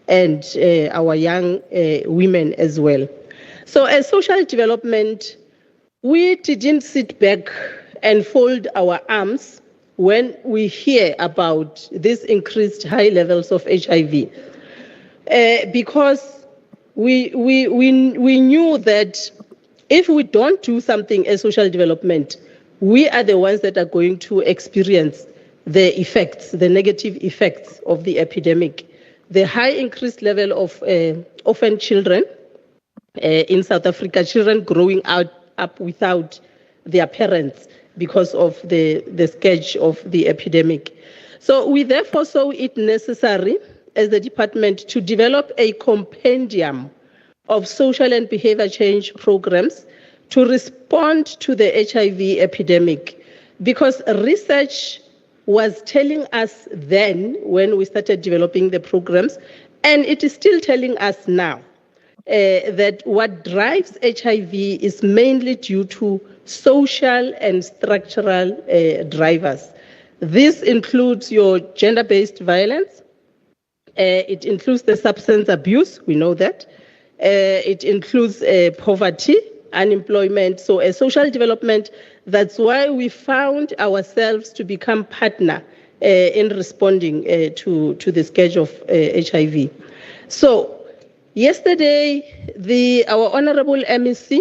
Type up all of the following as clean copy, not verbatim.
and our young women as well. So as social development, we didn't sit back and fold our arms when we hear about these increased high levels of HIV, because we knew that if we don't do something as social development, we are the ones that are going to experience the effects, the negative effects of the epidemic. The high increased level of orphan children in South Africa, children growing up without their parents because of the scourge of the epidemic. So we therefore saw it necessary as the department to develop a compendium of social and behavior change programs to respond to the HIV epidemic, because research was telling us then when we started developing the programs, and it is still telling us now, that what drives HIV is mainly due to social and structural drivers. This includes your gender-based violence. It includes the substance abuse, we know that. It includes poverty, unemployment. So a social development, that's why we found ourselves to become partner in responding to the scourge of HIV. So yesterday, our Honorable MEC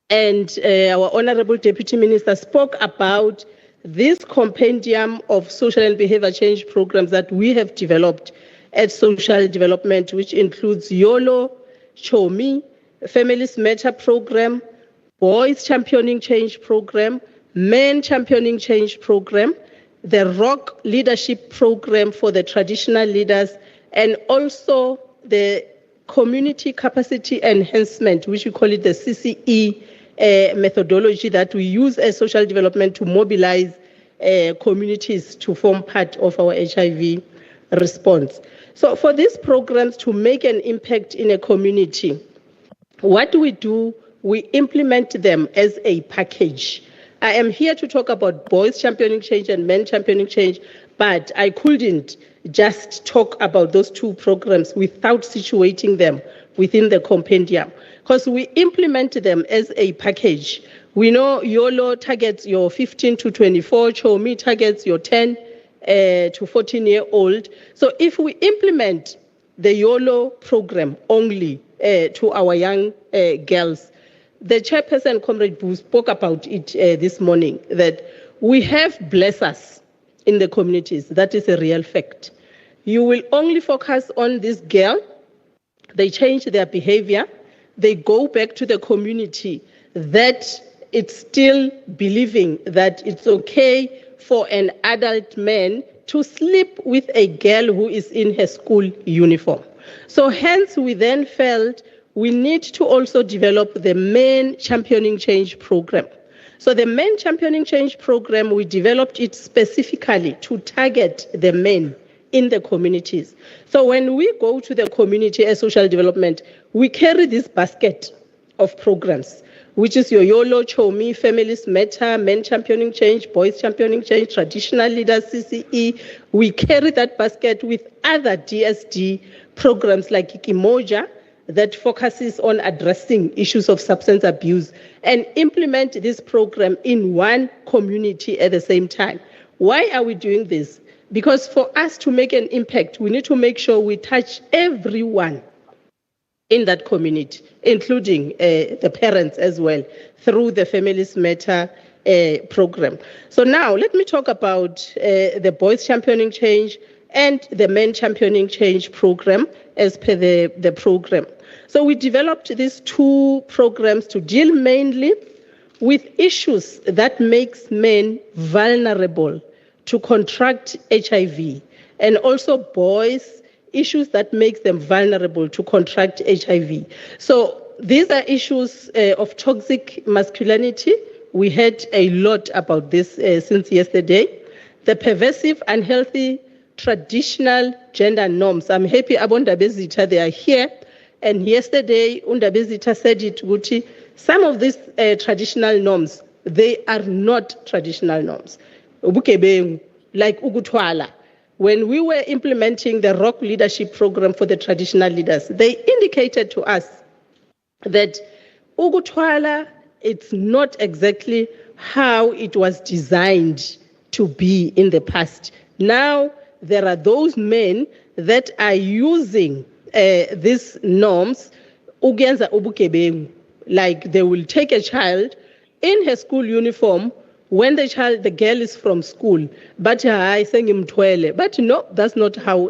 and our Honorable Deputy Minister spoke about this compendium of social and behavior change programs that we have developed at Social Development, which includes YOLO, CHOMI, Families Matter Program, Boys Championing Change Program, Men Championing Change Program, the ROC Leadership Program for the traditional leaders, and also the Community Capacity Enhancement, which we call it the CCE methodology that we use as social development to mobilize communities to form part of our HIV response. So for these programs to make an impact in a community, what do? We implement them as a package. I am here to talk about Boys Championing Change and Men Championing Change, but I couldn't just talk about those two programs without situating them within the compendium, because we implement them as a package. We know YOLO targets your 15 to 24, CHOMI targets your 10 to 14-year-old. So if we implement the YOLO program only to our young girls, the chairperson, Comrade Boo, spoke about it this morning, that we have blessers in the communities. That is a real fact. You will only focus on this girl, they change their behavior, they go back to the community, that it's still believing that it's okay for an adult man to sleep with a girl who is in her school uniform. So hence we then felt we need to also develop the Men Championing Change Program. So the Men Championing Change Program, we developed it specifically to target the men in the communities. So when we go to the community as social development, we carry this basket of programs, which is your YOLO, CHOMI, Families Matter, Men Championing Change, Boys Championing Change, Traditional Leaders, CCE. We carry that basket with other DSD programs like Ikimoja that focuses on addressing issues of substance abuse, and implement this program in one community at the same time. Why are we doing this? Because for us to make an impact, we need to make sure we touch everyone in that community, including the parents as well, through the Families Matter program. So now let me talk about the Boys Championing Change and the Men Championing Change program as per the program. So we developed these two programs to deal mainly with issues that makes men vulnerable to contract HIV, and also boys, issues that makes them vulnerable to contract HIV. So these are issues of toxic masculinity. We heard a lot about this since yesterday. The pervasive, unhealthy, traditional gender norms. I'm happy Abondabezita, they are here. And yesterday, Undabezita said it, Guti, some of these traditional norms, they are not traditional norms. Like Ugutwala, when we were implementing the Rock Leadership Program for the traditional leaders, they indicated to us that ukuthwala, it's not exactly how it was designed to be in the past. Now, there are those men that are using these norms, ugenza ubugebengu, like they will take a child in her school uniform when the girl is from school, but but no, that's not how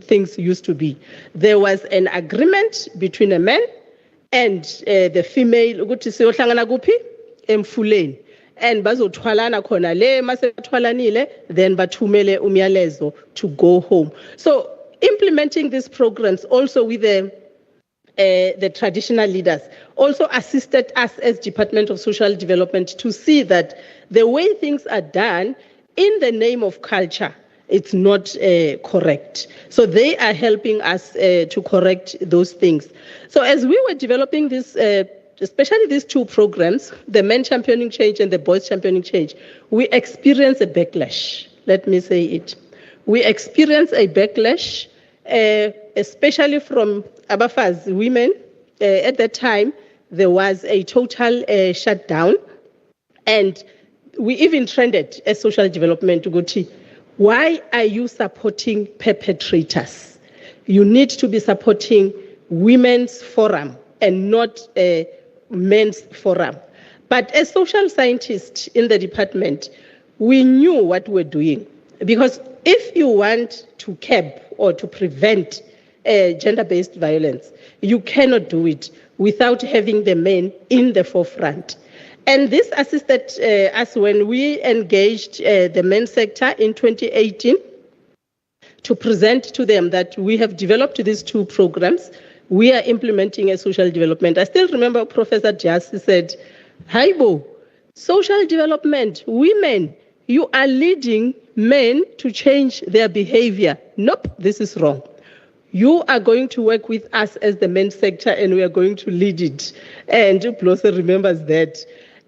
things used to be. There was an agreement between a man and the female, ukuthi siyohlangana kuphi emfuleni, and bazothwalana khona le masebathwalanile, then bathumele umyalezo to go home. So implementing these programs also with the traditional leaders also assisted us as Department of Social Development to see that the way things are done in the name of culture, it's not correct. So they are helping us to correct those things. So as we were developing this, especially these two programs, the Men Championing Change and the Boys Championing Change, we experienced a backlash. Let me say it. We experienced a backlash, especially from Abafazi women. At that time, there was a total shutdown, and we even trended as social development to go to, why are you supporting perpetrators? You need to be supporting women's forum and not men's forum. But as social scientists in the department, we knew what we're doing, because if you want to curb or to prevent gender-based violence, you cannot do it without having the men in the forefront. And this assisted us when we engaged the men's sector in 2018 to present to them that we have developed these two programs. We are implementing a social development. I still remember Professor Jassi said, Haibo, social development, women, you are leading men to change their behavior. Nope, this is wrong. You are going to work with us as the men's sector, and we are going to lead it. And Blosse remembers that.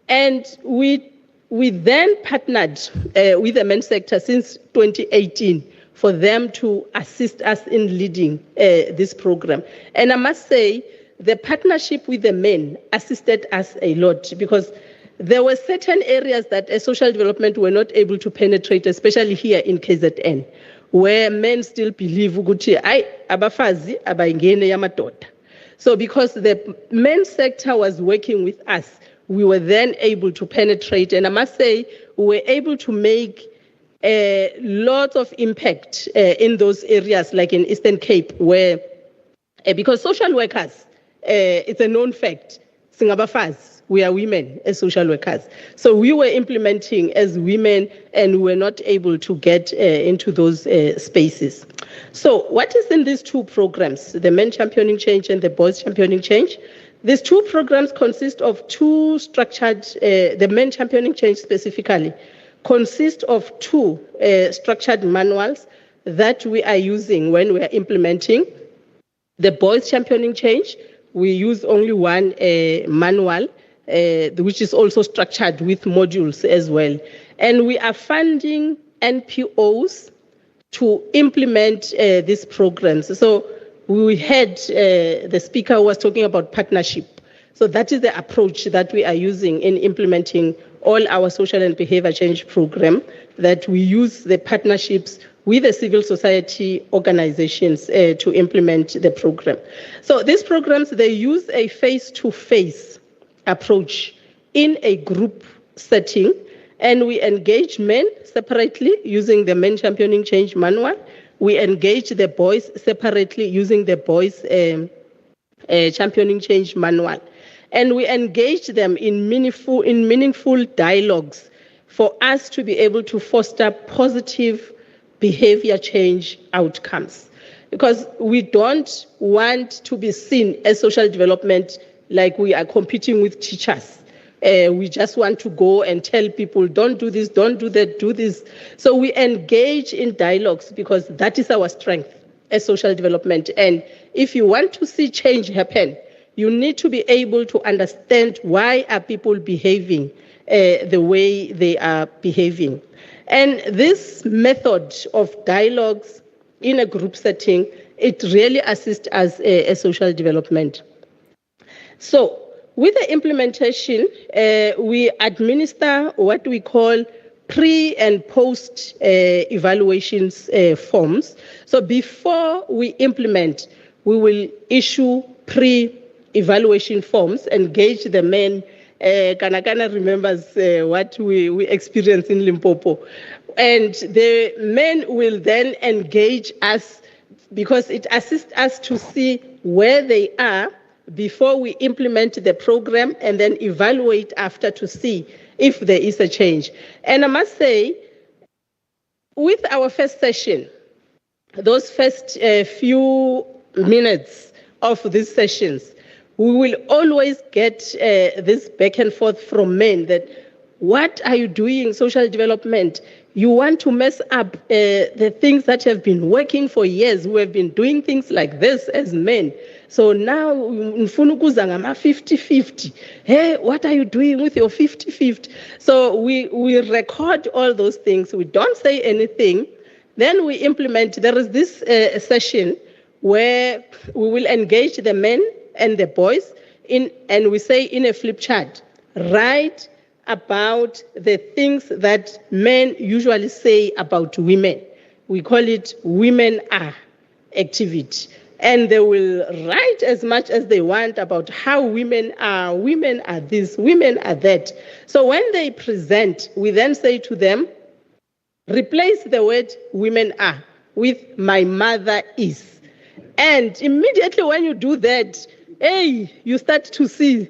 And we then partnered with the men's sector since 2018 for them to assist us in leading this program. And I must say, the partnership with the men assisted us a lot, because there were certain areas that as social development were not able to penetrate, especially here in KZN, where men still believe ukuthi ay abafazi abayingene yamadoda. So because the men's sector was working with us, we were then able to penetrate, and I must say we were able to make a lot of impact in those areas, like in Eastern Cape, where because social workers, it's a known fact, singabafazi, we are women as social workers. So we were implementing as women, and we were not able to get into those spaces. So what is in these two programs, the Men Championing Change and the Boys Championing Change? These two programs consist of two structured, the Men Championing Change specifically, consist of two structured manuals that we are using when we are implementing. The Boys Championing Change, we use only one manual, which is also structured with modules as well. And we are funding NPOs to implement these programs. So we had the speaker who was talking about partnership. So that is the approach that we are using in implementing all our social and behavior change program, that we use the partnerships with the civil society organizations to implement the program. So these programs, they use a face-to-face approach in a group setting, and we engage men separately using the Men Championing Change manual. We engage the boys separately using the Boys Championing Change manual. And we engage them in meaningful dialogues for us to be able to foster positive behavior change outcomes. Because we don't want to be seen as social development like we are competing with teachers. We just want to go and tell people, don't do this, don't do that, do this. So we engage in dialogues because that is our strength as social development. And if you want to see change happen, you need to be able to understand why are people behaving the way they are behaving. And this method of dialogues in a group setting, it really assists as a social development. So with the implementation, we administer what we call pre and post evaluations forms. So before we implement, we will issue pre-evaluation forms, engage the men. Kanakana remembers what we experienced in Limpopo. And the men will then engage us because it assists us to see where they are before we implement the program and then evaluate after to see if there is a change. And I must say, with our first session, those first few minutes of these sessions, we will always get this back and forth from men that, what are you doing, social development? You want to mess up the things that have been working for years. We have been doing things like this as men. So now, 50-50. Hey, what are you doing with your 50-50? So we record all those things. We don't say anything. Then we implement. There is this session where we will engage the men and the boys and we say in a flip chart, write about the things that men usually say about women. We call it women are activity. And they will write as much as they want about how women are this, women are that. So when they present, we then say to them, replace the word women are with my mother is. And immediately when you do that, hey, you start to see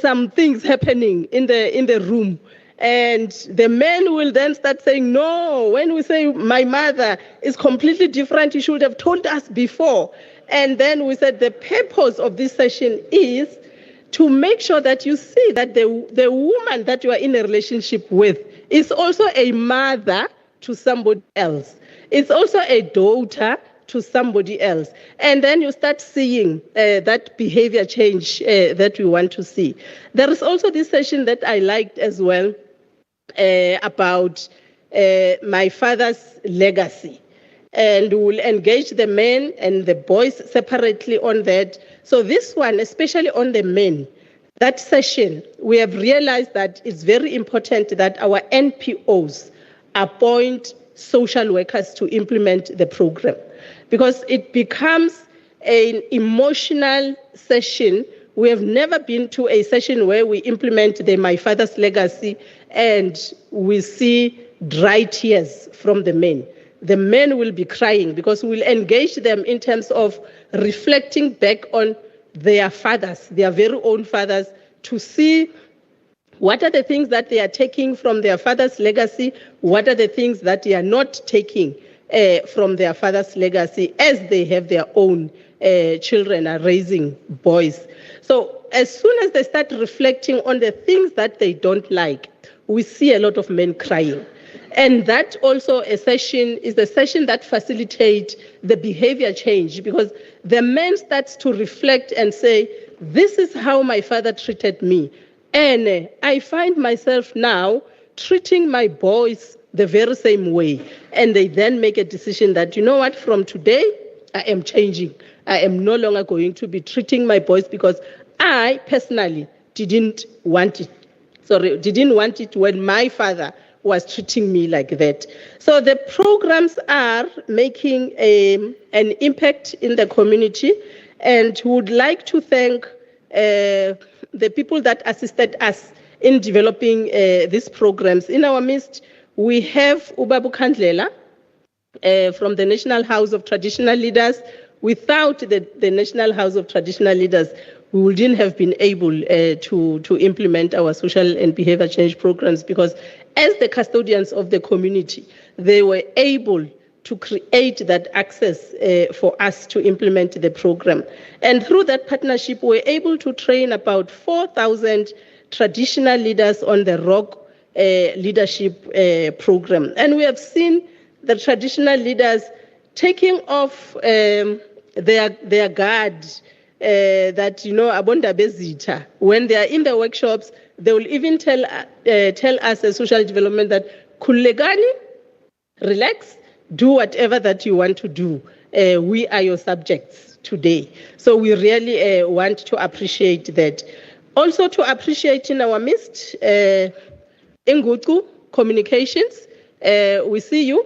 some things happening in the room. And the men will then start saying, no, when we say my mother is completely different, you should have told us before. And then we said the purpose of this session is to make sure that you see that the woman that you are in a relationship with is also a mother to somebody else. It's also a daughter to somebody else. And then you start seeing that behavior change that we want to see. There is also this session that I liked as well about my father's legacy. And we'll engage the men and the boys separately on that. So this one, especially on the men, that session, we have realized that it's very important that our NPOs appoint social workers to implement the program, because it becomes an emotional session. We have never been to a session where we implement my father's legacy and we see dry tears from the men. The men will be crying because we'll engage them in terms of reflecting back on their fathers, their very own fathers, to see what are the things that they are taking from their father's legacy, what are the things that they are not taking from their father's legacy as they have their own children are raising boys. So as soon as they start reflecting on the things that they don't like, we see a lot of men crying. And that also is the session that facilitates the behavior change, because the man starts to reflect and say, this is how my father treated me. And I find myself now treating my boys the very same way. And they then make a decision that, you know what, from today, I am changing. I am no longer going to be treating my boys because I personally didn't want it when my father was treating me like that. So the programs are making an impact in the community, and would like to thank the people that assisted us in developing these programs. In our midst, we have Ubabu Kandlela from the National House of Traditional Leaders. Without the National House of Traditional Leaders, we wouldn't have been able to implement our social and behavior change programs, because as the custodians of the community, they were able to create that access for us to implement the program. And through that partnership, we were able to train about 4,000 traditional leaders on the ROC leadership program. And we have seen the traditional leaders taking off their guard, that, you know, abonda bezita. When they are in the workshops, they will even tell us as social development that Khulekani, relax, do whatever that you want to do. We are your subjects today. So we really want to appreciate that. Also to appreciate in our midst, Nguku Communications, we see you.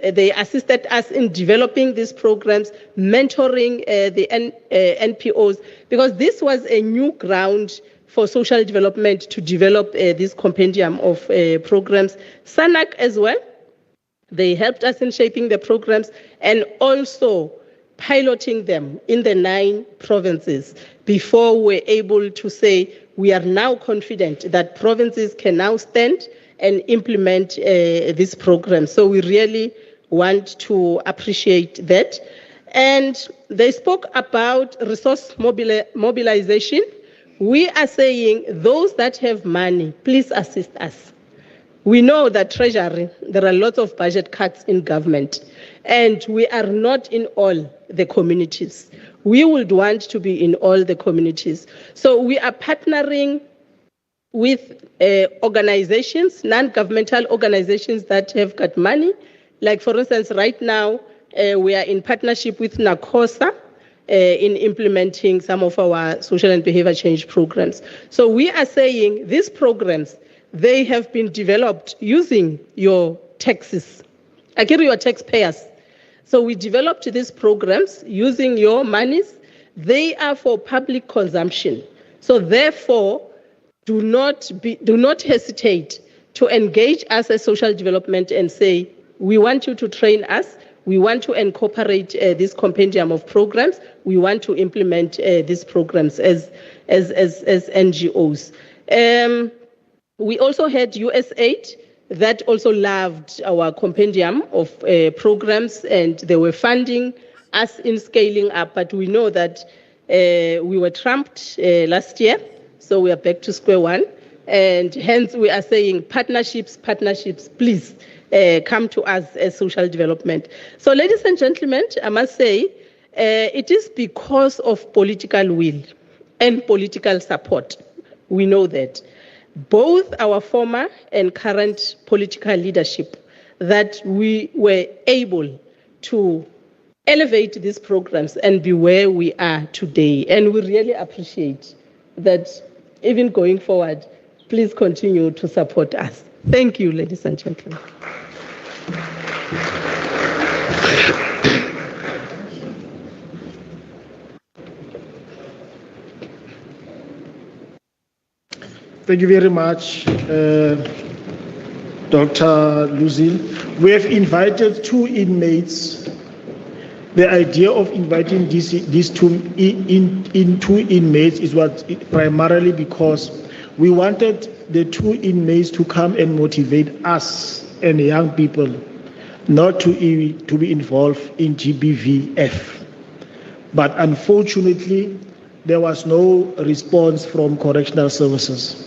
They assisted us in developing these programs, mentoring the NPOs, because this was a new ground for social development to develop this compendium of programs. SANAC as well, they helped us in shaping the programs and also piloting them in the 9 provinces before we're able to say we are now confident that provinces can now stand and implement this program. So we really want to appreciate that. And they spoke about resource mobilization. We are saying those that have money, please assist us. We know that Treasury, there are lots of budget cuts in government, and we are not in all the communities. We would want to be in all the communities. So we are partnering with organizations, non-governmental organizations that have got money. Like for instance, right now, we are in partnership with NACOSA in implementing some of our social and behavior change programs. So we are saying these programs, they have been developed using your taxes. Again, your taxpayers. So we developed these programs using your monies. They are for public consumption. So therefore, do not hesitate to engage us as social development and say, we want you to train us. We want to incorporate this compendium of programs. We want to implement these programs as NGOs. We also had USAID that also loved our compendium of programs, and they were funding us in scaling up. But we know that we were trumped last year, so we are back to square one. And hence we are saying partnerships, please come to us as social development. So ladies and gentlemen, I must say, it is because of political will and political support. We know that. Both our former and current political leadership, that we were able to elevate these programs and be where we are today. And we really appreciate that. Even going forward, please continue to support us. Thank you, ladies and gentlemen. Thank you very much, Dr. Lucille. We have invited 2 inmates. The idea of inviting these 2 inmates is primarily because we wanted the 2 inmates to come and motivate us and young people not to be involved in GBVF. But unfortunately, there was no response from correctional services,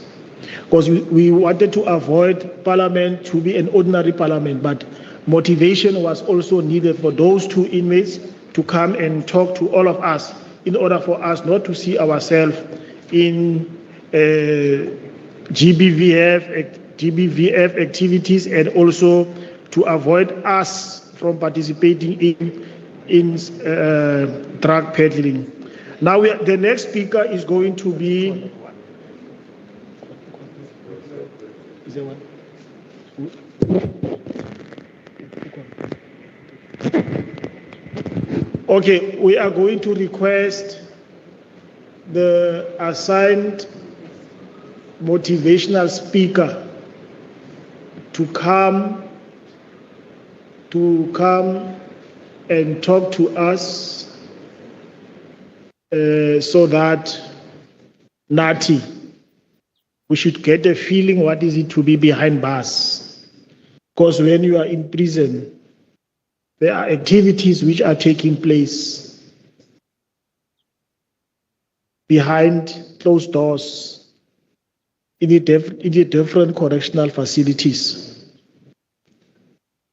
because we wanted to avoid Parliament to be an ordinary Parliament, but motivation was also needed for those 2 inmates to come and talk to all of us in order for us not to see ourselves in GBVF activities, and also to avoid us from participating in drug peddling. Now the next speaker is going to be... Is there one? Okay, we are going to request the assigned motivational speaker to come and talk to us so that Nati, we should get a feeling what is it to be behind bars. Because when you are in prison, there are activities which are taking place behind closed doors in the different correctional facilities.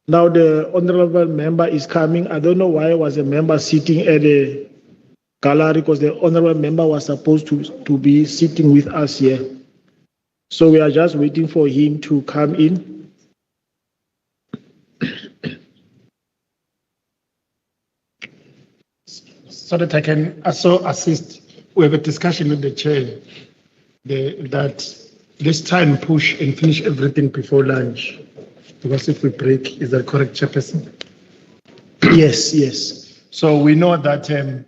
Now the honorable member is coming. I don't know why was a member sitting at the gallery, because the honorable member was supposed to be sitting with us here. So we are just waiting for him to come in. so that I can also assist. We have a discussion with the chair that let's try and push and finish everything before lunch. Because if we break, is that correct, Chairperson? Yes, yes. So we know that we're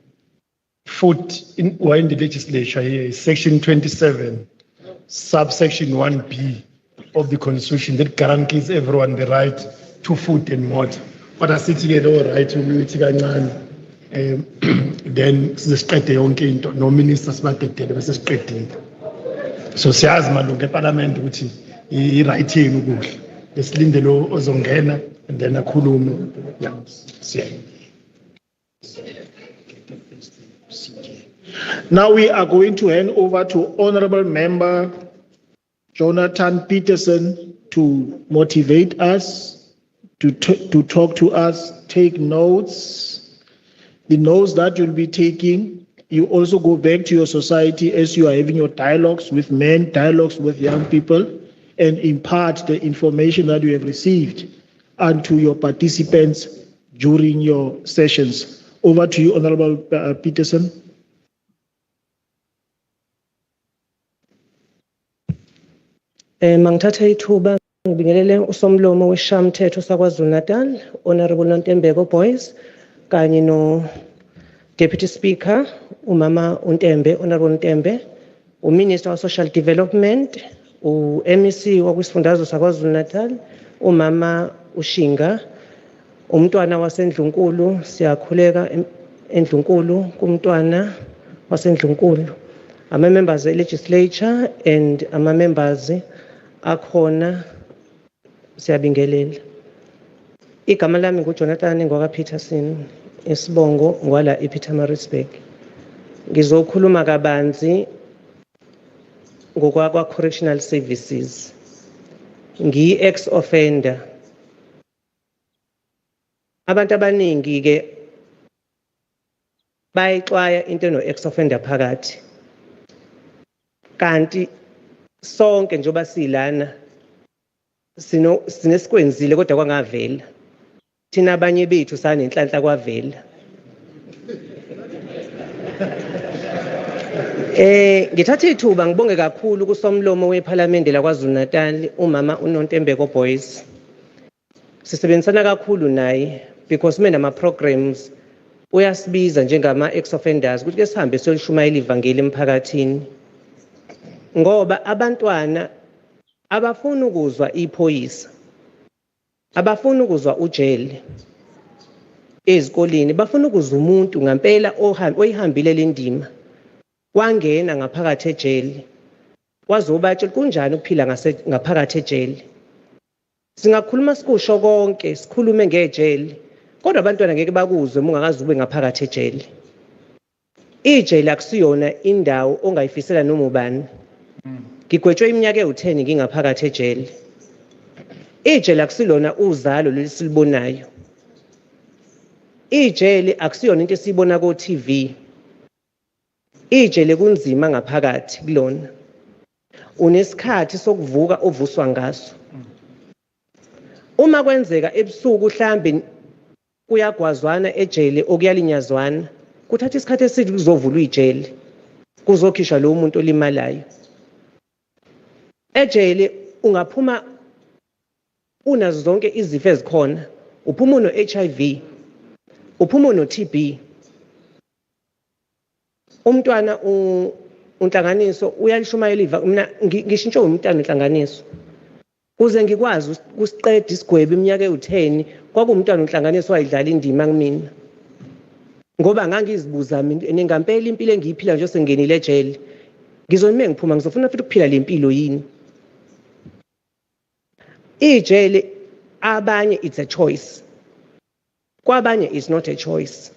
in the legislature here is section 27, subsection 1B of the Constitution that guarantees everyone the right to food and water. But I sit here, all right, then siqede yonke into no ministers badedele bese siqedile. So siyazi malunga eParliament ukuthi i-right yenu ukudla. Besilinde lo ozongena and then akhulume. Now we are going to hand over to Honorable Member Jonathan Peterson to motivate us, to talk to us, take notes. The notes that you'll be taking, you also go back to your society as you are having your dialogues with men, dialogues with young people, and impart the information that you have received onto your participants during your sessions. Over to you, Honorable Peterson. Mangithatha ithuba ngibingelele usomlomo weshamthetho saKwaZulu-Natal, Honorable Nontembeko Boys, kanye no Deputy Speaker uMama uNtembe, Honorable Ntembe, uMinister wa Social Development, uMEC wakwisifundazwe saKwaZulu-Natal, uMama uShinga, umntwana waseNdlunkulu, siyakhuleka eNdlunkulu kumntwana waseNdlunkulu, ama-members e-legislature and ama-members akhona siyabingelela. Igama lami nguJonathan ngwakaPeterson, isibongo ngwala ePietermaritzburg. Ngizokhuluma kabanzi ngokwa correctional services. Ngiyi-ex offender. Abantu abaningi ke bayixwaya into no-ex offender phakathi. Kanti sonke njengoba silana sinesikwenzile kodwa kwangavela. Thina abanye bethu sanenhlanhla kwavela. Ngithatha ithuba ngibonge kakhulu kusomlomo weParliament laKwaZulu-Natal uMama uNontembeko Boys. Sisebenzisana kakhulu naye because mina ama programs uyasibiza njengama ex offenders ukuthi ke sihambe siyolishumayela ivangeli emphakathini. Ngoba abantwana abafuna ukuzwa iphoyisa, abafuna ukuzwa ujele ezikoleni, bafuna ukuzwa umuntu ngempela oyihambile le ndima, wangena ngaphakathi ejele, wazobatshela kunjani ukuphila ngaphakathi ejele. Singakhuluma sikusho konke, sikhulume ngejele, kodwa abantwana ngeke bakuzwe ungakaze ube ngaphakathi ejele. Ijele akusiyona indawo ongayifisela noma ubani. Ngigwetshwe iminyaka ewu10 ngingaphakathi ejele. Ijele akusilona uzalo lesilibonayo. Ijele akusiyona into esiyibona ku TV. Ijele kunzima ngaphakathi kulona. Unesikhathi sokuvuka ovuswa ngaso. Uma kwenzeka ebusuku mhlambe kuyagwazwana ejele okuyalinyazwana, kuthatha isikhathi eside kuzovulwa ijele, kuzokhishwa lo muntu olimalayo. Ejele ungaphuma unazo zonke izifo ezikhona, uphuma no HIV, uphuma no TB. Umntwana unhlanganiso uyalishumayela iva, mina ngishintshe umntwana inhlanganiso. Kuze ngikwazi ukusiqeda isigwebo iminyaka ewu10 kwakumntwana unhlanganiso wayidlala indima kumina. Ngoba ngangizibuza mina ngempela impilo engiyiphila nje sengenile ejele. Ngizonime ngiphuma ngizofuna futhi ukuphila le mpilo yini. Ijele abanye it's a choice. Kwabanye it's not a choice.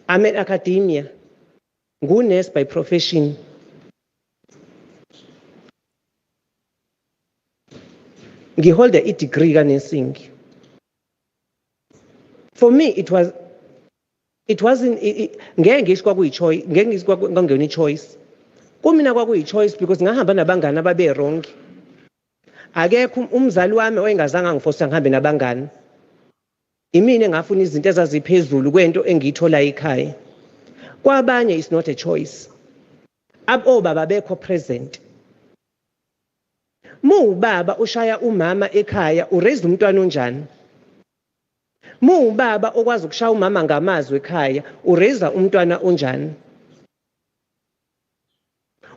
I'm at academia. Ngu-nurse by profession. Ngihold a degree ka nursing. For me it wasn't ngeke ngisho kwakuyi-choice, ngeke ngisho kwakungena i-choice. Kumina kwakuyi-choice because ngahamba nabangani ababe wrong. Akekho umzali wami oyengazange angiforce ngihambe nabangani. Imina engafuna izinto ezaziphezulu kwento engiyithola ekhaya. Kwabanye is not a choice. Obaba bekho present. Ubaba ushaya umama ekhaya uraise umntwana onjani? Ubaba okwazi ukushaya umama ngamazwi ekhaya uraise umntwana onjani?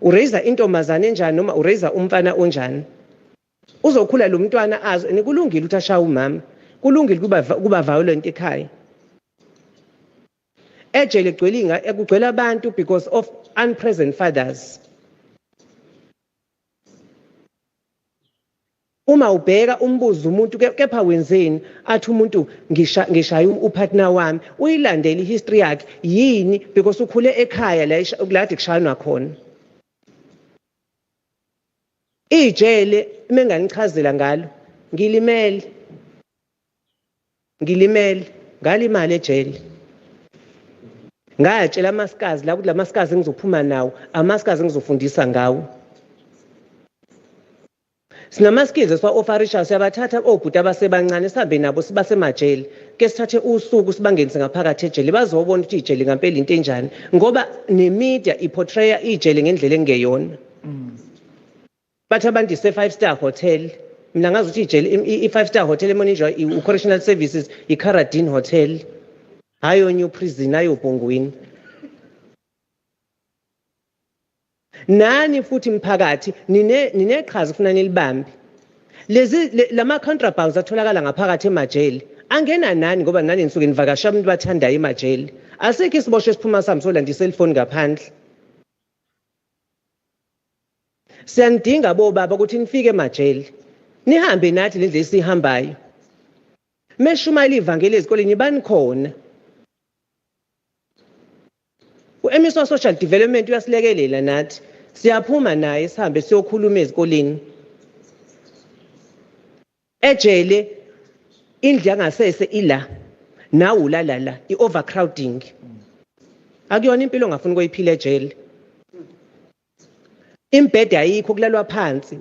Uraise intombazane enjani noma uraise umfana onjani? Uzokhula lo mntwana azo enikulungile ukuthi ashaya umama. Kulungile kuba violent ekhaya. Ejele kugcwele abantu because of unpresent fathers. Uma ubheka umbuzo umuntu kepha wenzeni athi umuntu ngishaya upartner wami uyilandela ihistory yakhe yini because ukhule ekhaya la kushayanwa khona. Ijele menganichazela ngalo ngilimele ngalimali ejele. Ngayatshela amasikazi la ukuthi la masikazi engizophuma nawo amasikazi engizofundisa ngawo. Sinamaskills esiwa-offerisha siyabathatha obhuti abasebancane sihambe nabo sibasemajele ke sithathe usuku sibangenise ngaphakathi ejele bazobona ukuthi ijele ngempela into enjani ngoba nemedia iportraya ijele ngendlela engeyona. Bathi abantu ise-5-star hotel mina ngazi ukuthi ijele i-5-star hotel emonijwa i-correctional services i-Caradine hotel hayo new prison hayo Bhongweni. Nani futhi mphakathi nineqhaza ufuna nilibambe. Lama contrabands atholakala ngaphakathi emajele angena nani ngoba nani nisuke nivakasha abantu bathandayo emajele. Asikho isiboshwe esiphuma sami solanda iselfoni ngaphandle. Siyanidinga bobaba ukuthi nifike emajele. Nihambe nathi lendlela esihambayo. Meshumayela ivangeli ezikoleni bani khona. uMiniswa Social Development uyasilekelela nathi. Siyaphuma naye sihambe siyokhuluma ezikoleni. Ejele indlu yangasese ila nawe ulala la i-overcrowding. Akuyona impilo ongafuni ukuyiphila ejele. Imbhede ayikho kulalwa phansi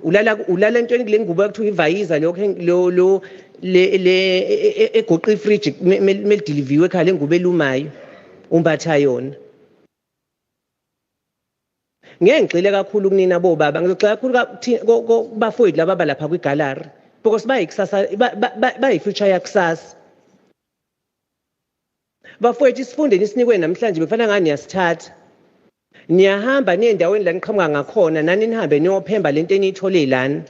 ulala entweni kule ngubo yakuthiwa ivayiza lo egoqa ifridge melidiliviwe ekhaya le ngubo elumayo umbatha yona. Ngeke ngixile kakhulu kunina bobaba ngixoxa kakhulu kubafowethu laba balapha kwigallery because bayikusasa bayifuture yakusasa. Bafowethu isifundeni isinikwe namhlanje bekufanele ngani niyasithatha. Niyahamba niye endaweni la niqhamuka ngakhona nani nihambe niyophemba lento eniyithole lana.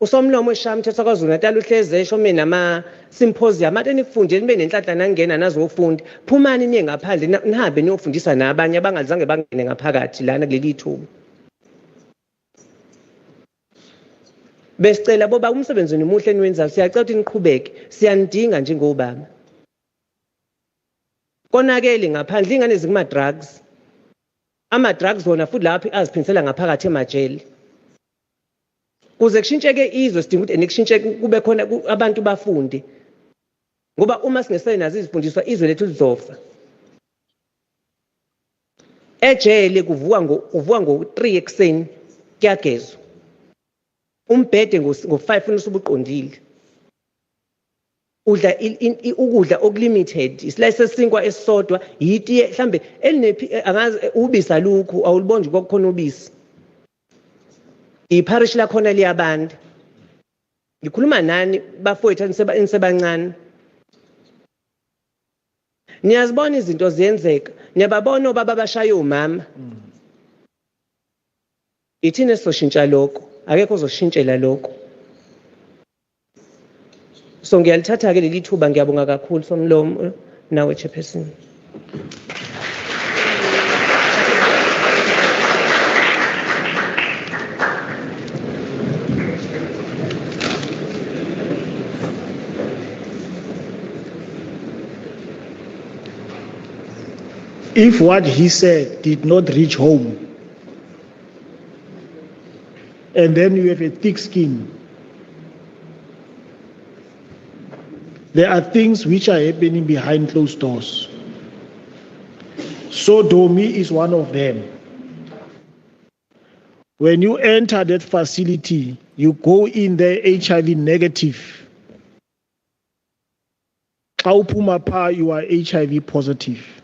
Usomlomo eshamthetho KwaZulu-Natal uhleze esho mina nama symposium ade nikufundele nibe nenhlanhla nangena nazofunda. Phumani niye ngaphandle nihambe niyofundisa nabanye abangazange bangene ngaphakathi lana kuleli thuba. Besicela boba umsebenzi omuhle niwenzayo siyacela ukuthi niqhubeke siyanidinga njengobaba. Konakele ngaphandle ingane zikuma drugs. Ama drugs wona futhi lapho aziphinisela ngaphakathi emajele. Kuze kushintsheke izwe sidinga ukuthi enikushintshe kube khona abantu bafunde. Ngoba uma singesele nazo izifundiswa izwe lethu lizofa. Ejele kuvuka ngo-3 ekseni kuyagezwa. Umbhede ngo-5 usubuqondile. Udla ukudla okulimited isilise sinkwa esisodwa yitiye mhlambe angazi ubisi alukho awulibonje kokukhona ubisi. Iparish la khona liyabanda. Ngikhuluma nani bafowethu enisebancane. Niyazibona izinto ziyenzeka. Niyababona obaba bashaya umama. Ithina soshintsha lokho. Akekho ozoshintshela lokho. So ngiyalithatha ke leli thuba ngiyabonga kakhulu somlomo nawe chairperson. If what he said did not reach home, and then you have a thick skin, there are things which are happening behind closed doors. Sodomy is one of them. When you enter that facility, you go in there HIV negative. Xa uphuma phaa, you are HIV positive.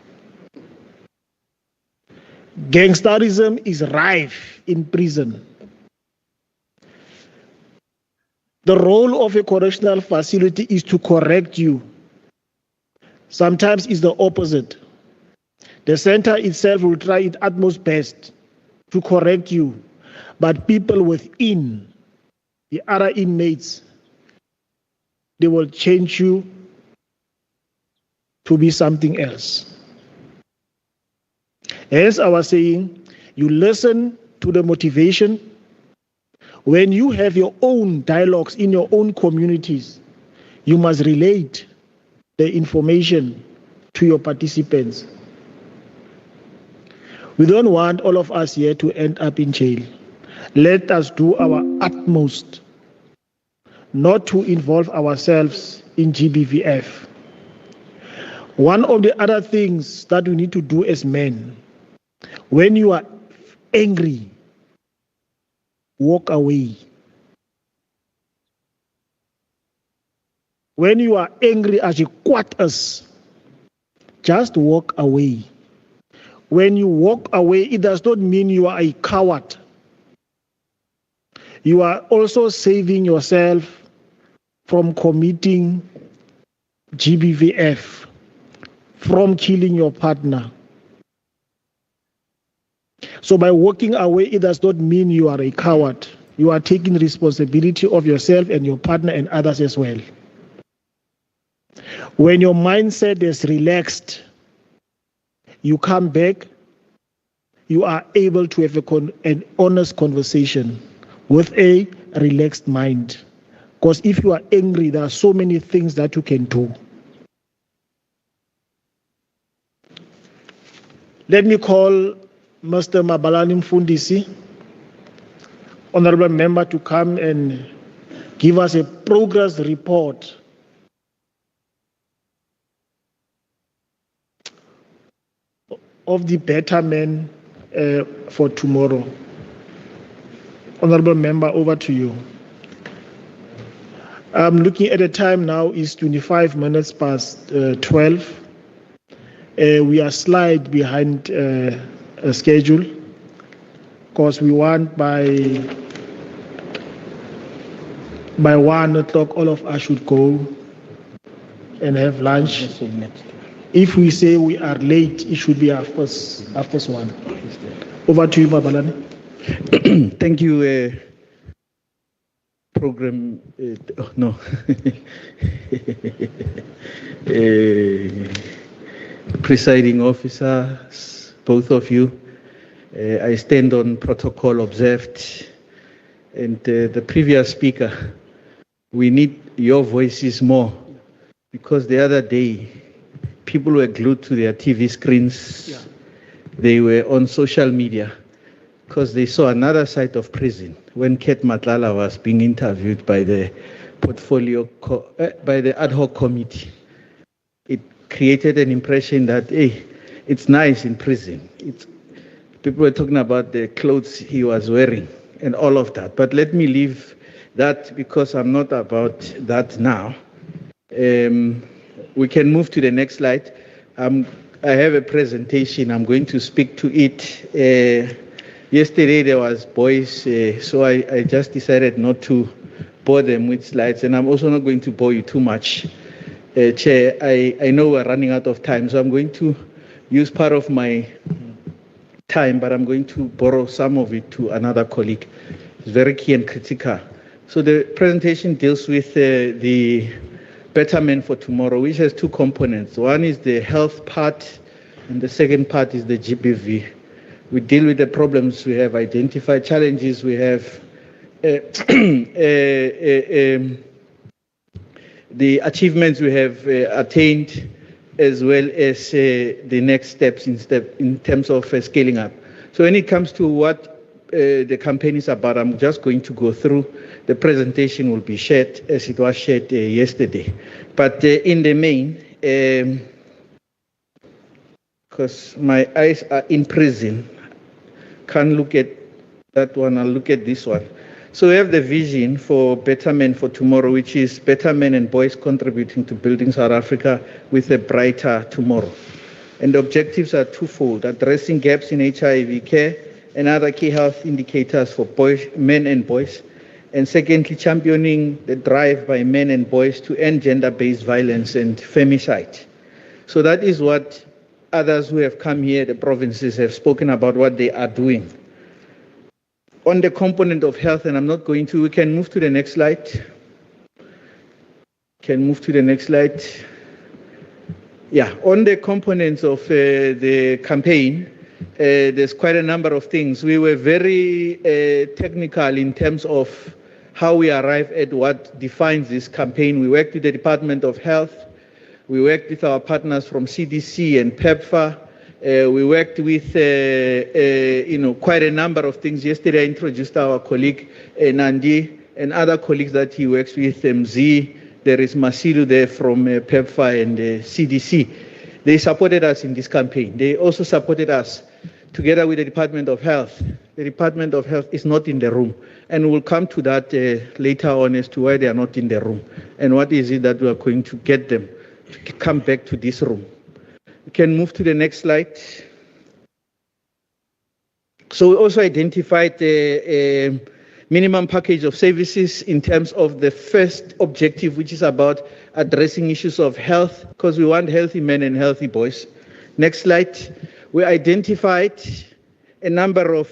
Gangsterism is rife in prison. The role of a correctional facility is to correct you. Sometimes it's the opposite. The center itself will try its utmost best to correct you, but people within, the other inmates, they will change you to be something else. As I was saying, you listen to the motivation. When you have your own dialogues in your own communities, you must relate the information to your participants. We don't want all of us here to end up in jail. Let us do our utmost not to involve ourselves in GBVF. One of the other things that we need to do as men, when you are angry, walk away. When you are angry as you quat us, just walk away. When you walk away, it does not mean you are a coward. You are also saving yourself from committing GBVF, from killing your partner. So by walking away, it does not mean you are a coward. You are taking responsibility of yourself and your partner and others as well. When your mindset is relaxed, you come back, you are able to have an honest conversation with a relaxed mind. Because if you are angry, there are so many things that you can do. Let me call Mr. Mabalani Mfundisi, Honorable Member, to come and give us a progress report of the betterment for tomorrow. Honorable Member, over to you. I'm looking at the time now, is 25 minutes past 12. We are slight behind a schedule because we want by 1 o'clock all of us should go and have lunch. If we say we are late, it should be after 1. Over to you, Mabalani. Thank you, program. No. Presiding officers, both of you. I stand on protocol observed. And the previous speaker, we need your voices more, because the other day, people were glued to their TV screens. Yeah. They were on social media because they saw another side of prison. When Kate Matlala was being interviewed by the by the ad hoc committee, it created an impression that, hey, it's nice in prison. People were talking about the clothes he was wearing and all of that. But let me leave that, because I'm not about that now. We can move to the next slide. I have a presentation. I'm going to speak to it. Yesterday there was boys, so I just decided not to bore them with slides, and I'm also not going to bore you too much. Chair, I know we're running out of time, so I'm going to use part of my time, but I'm going to borrow some of it to another colleague. It's very key and critical. So the presentation deals with the betterment for tomorrow, which has two components. One is the health part, and the second part is the GBV. We deal with the problems we have identified, challenges we have, the achievements we have attained, as well as the next steps in terms of scaling up. So when it comes to what the campaign is about, I'm just going to go through. The presentation will be shared as it was shared yesterday. But in the main, because my eyes are in prison, can't look at that one, I'll look at this one. So we have the vision for Better Men for Tomorrow, which is better men and boys contributing to building South Africa with a brighter tomorrow. And the objectives are twofold: addressing gaps in HIV care and other key health indicators for boys, men and boys. And secondly, championing the drive by men and boys to end gender-based violence and femicide. So that is what others who have come here, the provinces, have spoken about what they are doing. On the component of health, and I'm not going to, we can move to the next slide. Yeah, on the components of the campaign, there's quite a number of things. We were very technical in terms of how we arrive at what defines this campaign. We worked with the Department of Health. We worked with our partners from CDC and PEPFAR. We worked with quite a number of things. Yesterday I introduced our colleague Nandi and other colleagues that he works with, MZ. There is Masilu there from PEPFAR and CDC. They supported us in this campaign. They also supported us together with the Department of Health. The Department of Health is not in the room, and we'll come to that later on as to why they are not in the room and what is it that we are going to get them to come back to this room. We can move to the next slide. So we also identified a minimum package of services in terms of the first objective, which is about addressing issues of health, because we want healthy men and healthy boys. Next slide. We identified a number of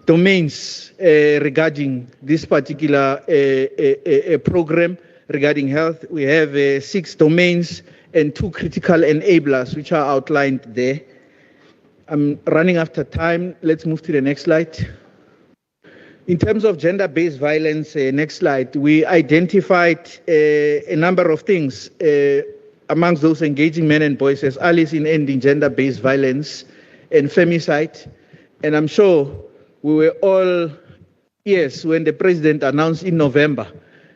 domains regarding this particular program regarding health. We have 6 domains and 2 critical enablers, which are outlined there. I'm running after time. Let's move to the next slide. In terms of gender-based violence, next slide, we identified a number of things amongst those engaging men and boys as allies in ending gender-based violence and femicide. And I'm sure we were all ears when the president announced in November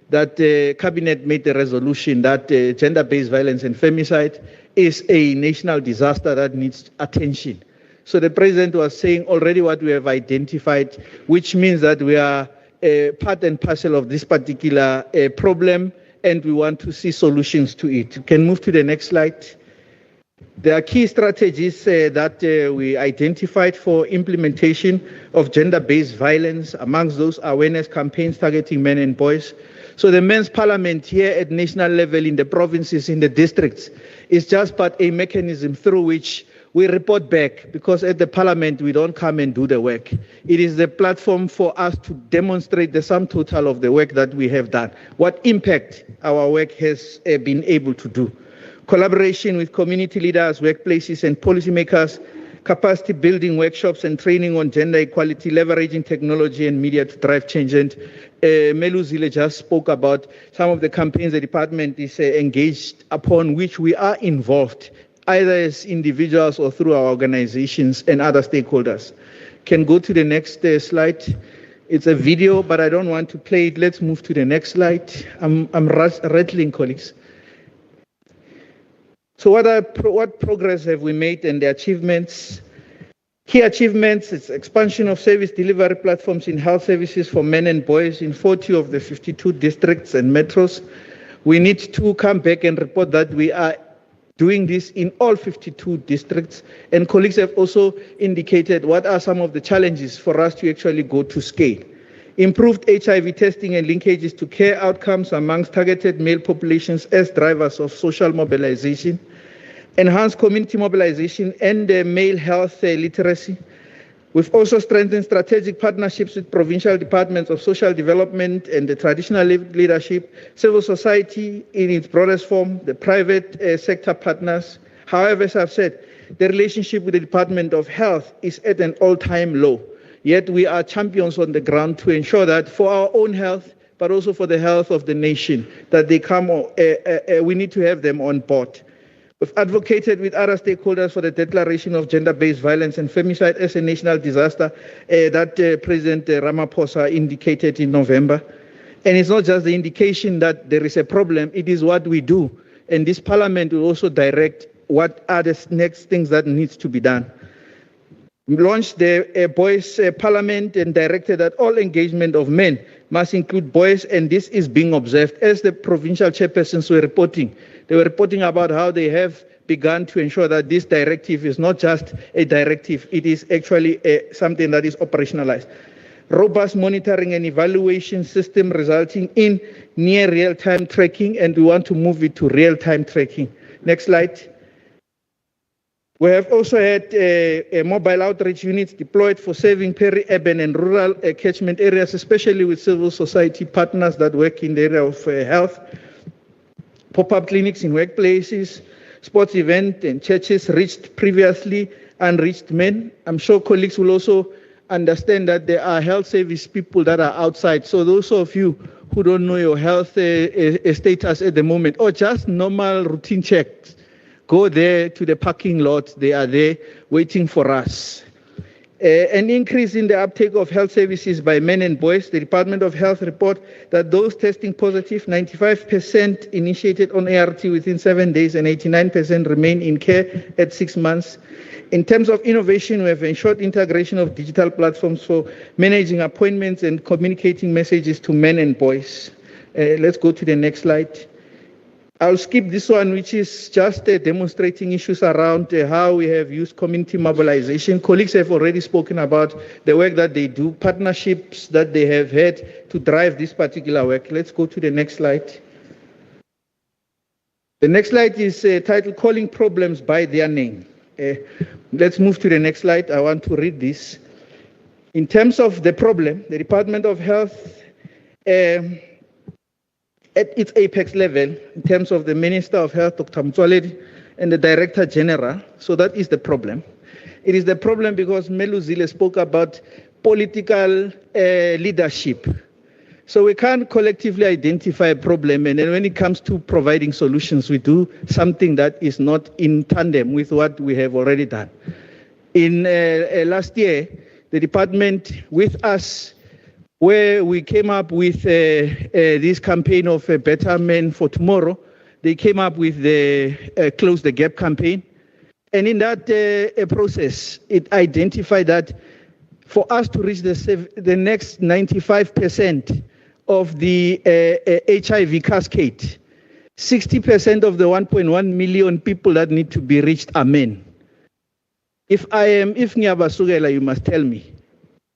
that the cabinet made the resolution that gender-based violence and femicide is a national disaster that needs attention. So the president was saying already what we have identified, which means that we are part and parcel of this particular problem, and we want to see solutions to it. You can move to the next slide. There are key strategies that we identified for implementation of gender-based violence. Amongst those, awareness campaigns targeting men and boys. So the men's parliament here at national level in the provinces, in the districts, is just but a mechanism through which we report back, because at the parliament we don't come and do the work. It is the platform for us to demonstrate the sum total of the work that we have done, what impact our work has been able to do. Collaboration with community leaders, workplaces and policymakers, capacity building workshops and training on gender equality, leveraging technology and media to drive change. And Meluzile just spoke about some of the campaigns the department is engaged upon, which we are involved, either as individuals or through our organizations and other stakeholders. Can go to the next slide. It's a video, but I don't want to play it. Let's move to the next slide. I'm rattling, colleagues. So what progress have we made and the achievements? Key achievements, it's expansion of service delivery platforms in health services for men and boys in 40 of the 52 districts and metros. We need to come back and report that we are doing this in all 52 districts. And colleagues have also indicated what are some of the challenges for us to actually go to scale. Improved HIV testing and linkages to care outcomes amongst targeted male populations as drivers of social mobilization. Enhanced community mobilization and male health literacy. We've also strengthened strategic partnerships with provincial departments of social development and the traditional leadership, civil society in its broadest form, the private sector partners. However, as I've said, the relationship with the Department of Health is at an all-time low. Yet we are champions on the ground to ensure that for our own health, but also for the health of the nation, that they come, we need to have them on board. We've advocated with other stakeholders for the declaration of gender-based violence and femicide as a national disaster that President Ramaphosa indicated in November. And it's not just the indication that there is a problem, it is what we do. And this parliament will also direct what are the next things that needs to be done. We launched the boys' parliament and directed that all engagement of men must include boys, and this is being observed. As the provincial chairpersons were reporting, they were reporting about how they have begun to ensure that this directive is not just a directive, it is actually something that is operationalized. Robust monitoring and evaluation system resulting in near real-time tracking, and we want to move it to real-time tracking. Next slide. We have also had mobile outreach units deployed for serving peri-urban and rural catchment areas, especially with civil society partners that work in the area of health, pop-up clinics in workplaces, sports events and churches reached previously unreached men. I'm sure colleagues will also understand that there are health service people that are outside. So those of you who don't know your health status at the moment, or just normal routine checks, go there to the parking lot. They are there waiting for us. An increase in the uptake of health services by men and boys. The Department of Health report that those testing positive, 95% initiated on ART within 7 days and 89% remain in care at 6 months. In terms of innovation, we have ensured integration of digital platforms for managing appointments and communicating messages to men and boys. Let's go to the next slide. I'll skip this one, which is just demonstrating issues around how we have used community mobilization. Colleagues have already spoken about the work that they do, partnerships that they have had to drive this particular work. Let's go to the next slide. The next slide is titled Calling Problems by Their Name. Let's move to the next slide. I want to read this. In terms of the problem, the Department of Health at its apex level, in terms of the Minister of Health, Dr. Mtswaledi, and the Director General. So that is the problem. It is the problem because Meluzile spoke about political leadership. So we can't collectively identify a problem, and then when it comes to providing solutions, we do something that is not in tandem with what we have already done. In last year, the department with us, where we came up with this campaign of Better Men for Tomorrow, they came up with the Close the Gap campaign. And in that process, it identified that for us to reach the next 95% of the HIV cascade, 60% of the 1.1 million people that need to be reached are men. If Nyabasugela, you must tell me,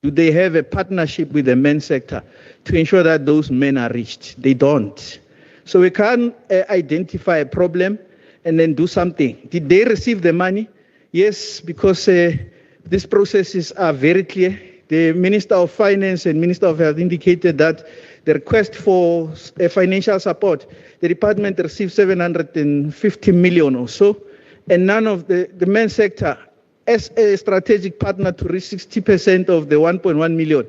do they have a partnership with the men's sector to ensure that those men are reached? They don't. So we can't identify a problem and then do something. Did they receive the money? Yes, because these processes are very clear. The Minister of Finance and Minister of Health indicated that the request for financial support, the department received 750 million or so, and none of the men's sector, as a strategic partner to reach 60% of the 1.1 million,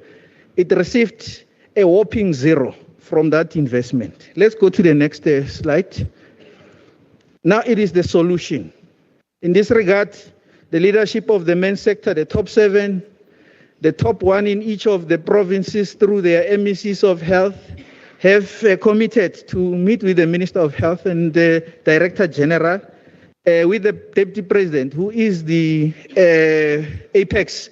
it received a whopping zero from that investment. Let's go to the next slide. Now it is the solution. In this regard, the leadership of the men's sector, the top 7, the top 1 in each of the provinces through their MECs of health, have committed to meet with the Minister of Health and the Director General, with the Deputy President, who is the apex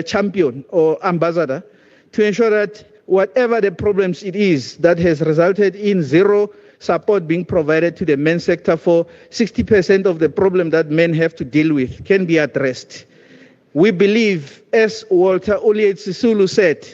champion or ambassador, to ensure that whatever the problems it is that has resulted in zero support being provided to the men's sector for 60% of the problem that men have to deal with can be addressed. We believe, as Walter Olietsisulu said,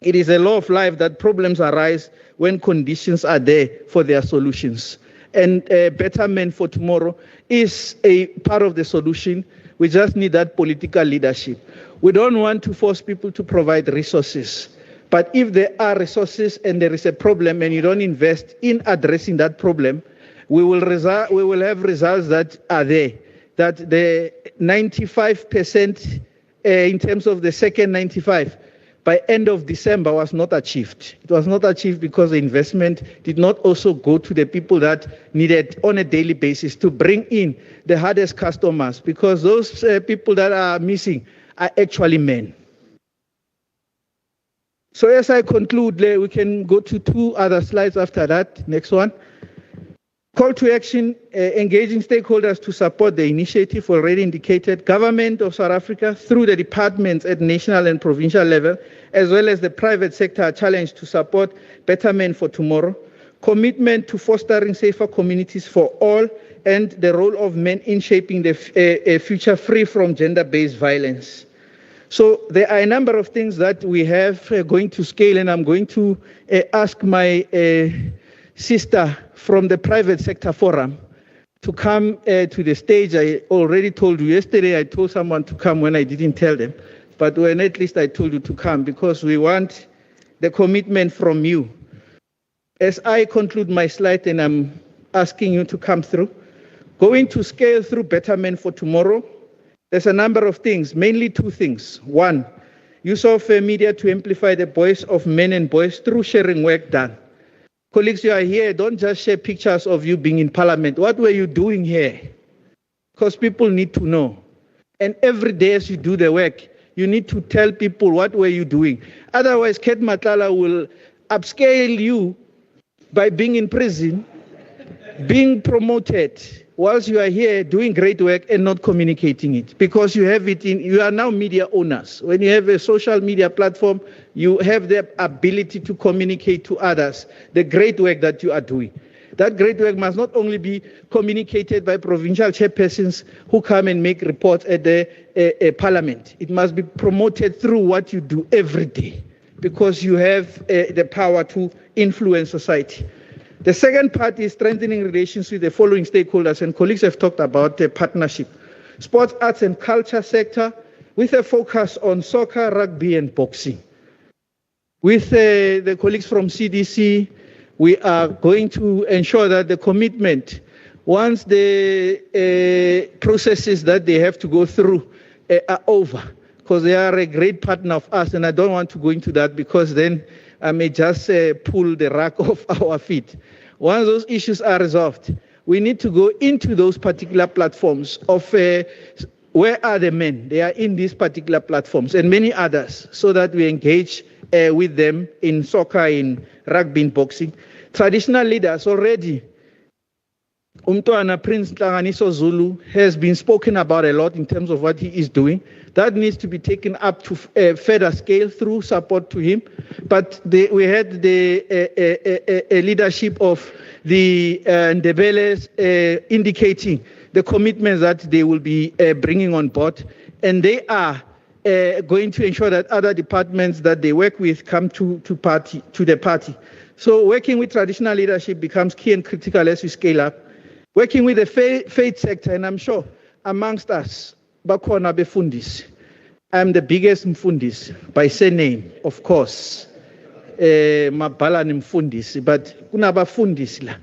it is a law of life that problems arise when conditions are there for their solutions. And Better Men for Tomorrow is a part of the solution. We just need that political leadership. We don't want to force people to provide resources. But if there are resources and there is a problem and you don't invest in addressing that problem, we will have results that are there. That the 95% in terms of the second 95%, by end of December was not achieved. It was not achieved because the investment did not also go to the people that needed on a daily basis to bring in the hardest customers, because those people that are missing are actually men. So as I conclude, we can go to 2 other slides after that. Next one. Call to action, engaging stakeholders to support the initiative already indicated, government of South Africa through the departments at national and provincial level, as well as the private sector are challenged to support betterment for tomorrow, commitment to fostering safer communities for all, and the role of men in shaping the future free from gender-based violence. So there are a number of things that we have going to scale, and I'm going to ask my sister from the private sector forum to come to the stage. I already told you yesterday, I told someone to come when I didn't tell them, but when at least I told you to come because we want the commitment from you. As I conclude my slide, and I'm asking you to come through, going to scale through betterment for tomorrow, there's a number of things, mainly two things. One, use of media to amplify the voice of men and boys through sharing work done. Colleagues, you are here, don't just share pictures of you being in parliament. What were you doing here? Because people need to know. And every day as you do the work, you need to tell people what were you doing. Otherwise, Ket Matlala will upscale you by being in prison, being promoted, whilst you are here doing great work and not communicating it, because you have it in, you are now media owners. When you have a social media platform, you have the ability to communicate to others the great work that you are doing. That great work must not only be communicated by provincial chairpersons who come and make reports at the parliament. It must be promoted through what you do every day, because you have the power to influence society. The second part is strengthening relations with the following stakeholders, and colleagues have talked about the partnership. Sports, arts and culture sector with a focus on soccer, rugby and boxing. With the colleagues from CDC, we are going to ensure that the commitment, once the processes that they have to go through are over, because they are a great partner of us, and I don't want to go into that because then I may just pull the rug off our feet. Once those issues are resolved, we need to go into those particular platforms of where are the men? They are in these particular platforms and many others, so that we engage with them in soccer, in rugby, in boxing. Traditional leaders already, Umtwana Prince Tlanganiso Zulu has been spoken about a lot in terms of what he is doing. That needs to be taken up to a further scale through support to him. But we had the leadership of the Ndebeles indicating the commitments that they will be bringing on board. And they are going to ensure that other departments that they work with come to the party. So working with traditional leadership becomes key and critical as we scale up. Working with the faith sector, and I'm sure amongst us, bakhona befundisi. I'm the biggest mfundisi by surname, of course. Mabala ni mfundisi, but kunabafundisi la.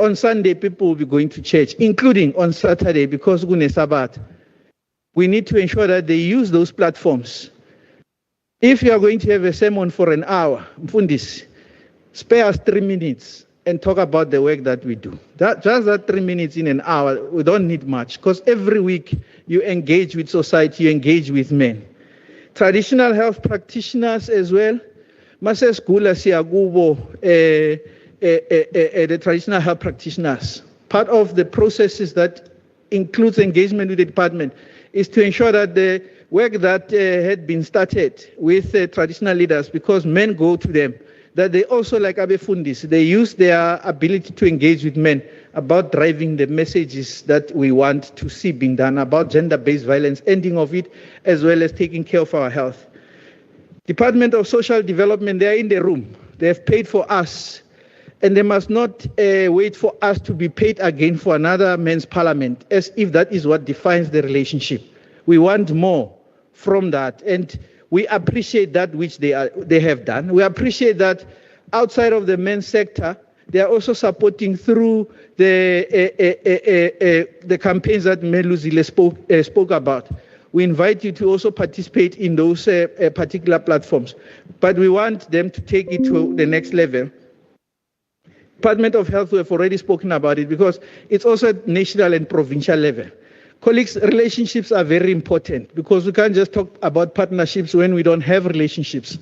On Sunday, people will be going to church, including on Saturday, because kune Sabbath. We need to ensure that they use those platforms. If you are going to have a sermon for an hour, mfundisi, spare us 3 minutes and talk about the work that we do. Just that 3 minutes in an hour, we don't need much, because every week you engage with society, you engage with men. Traditional health practitioners as well. Mases Gula Siagubo, the traditional health practitioners. Part of the processes that includes engagement with the department is to ensure that the work that had been started with traditional leaders, because men go to them, that they also, like Abefundis, they use their ability to engage with men about driving the messages that we want to see being done about gender-based violence, ending of it, as well as taking care of our health. Department of Social Development, they are in the room. They have paid for us, and they must not wait for us to be paid again for another men's parliament, as if that is what defines the relationship. We want more from that, and we appreciate that which they have done. We appreciate that outside of the men's sector, they are also supporting through the campaigns that Meluzile spoke about. We invite you to also participate in those particular platforms, but we want them to take it to the next level. Department of Health, we have already spoken about it, because it's also at national and provincial level. Colleagues, relationships are very important, because we can't just talk about partnerships when we don't have relationships.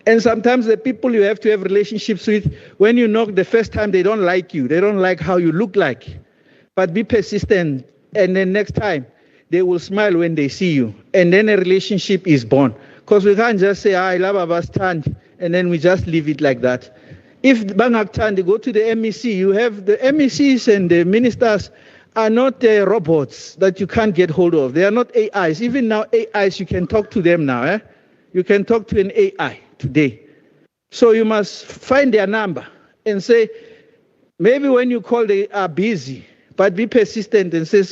And sometimes the people you have to have relationships with, when you knock the first time, they don't like you. They don't like how you look like. But be persistent. And then next time, they will smile when they see you. And then a relationship is born. Because we can't just say, I love our stand, and then we just leave it like that. If Bangaktan, they go to the MEC, you have the MECs and the ministers are not robots that you can't get hold of. They are not AIs. Even now, AIs, you can talk to them now. Eh? You can talk to an AI today. So you must find their number and say, maybe when you call, they are busy, but be persistent and say,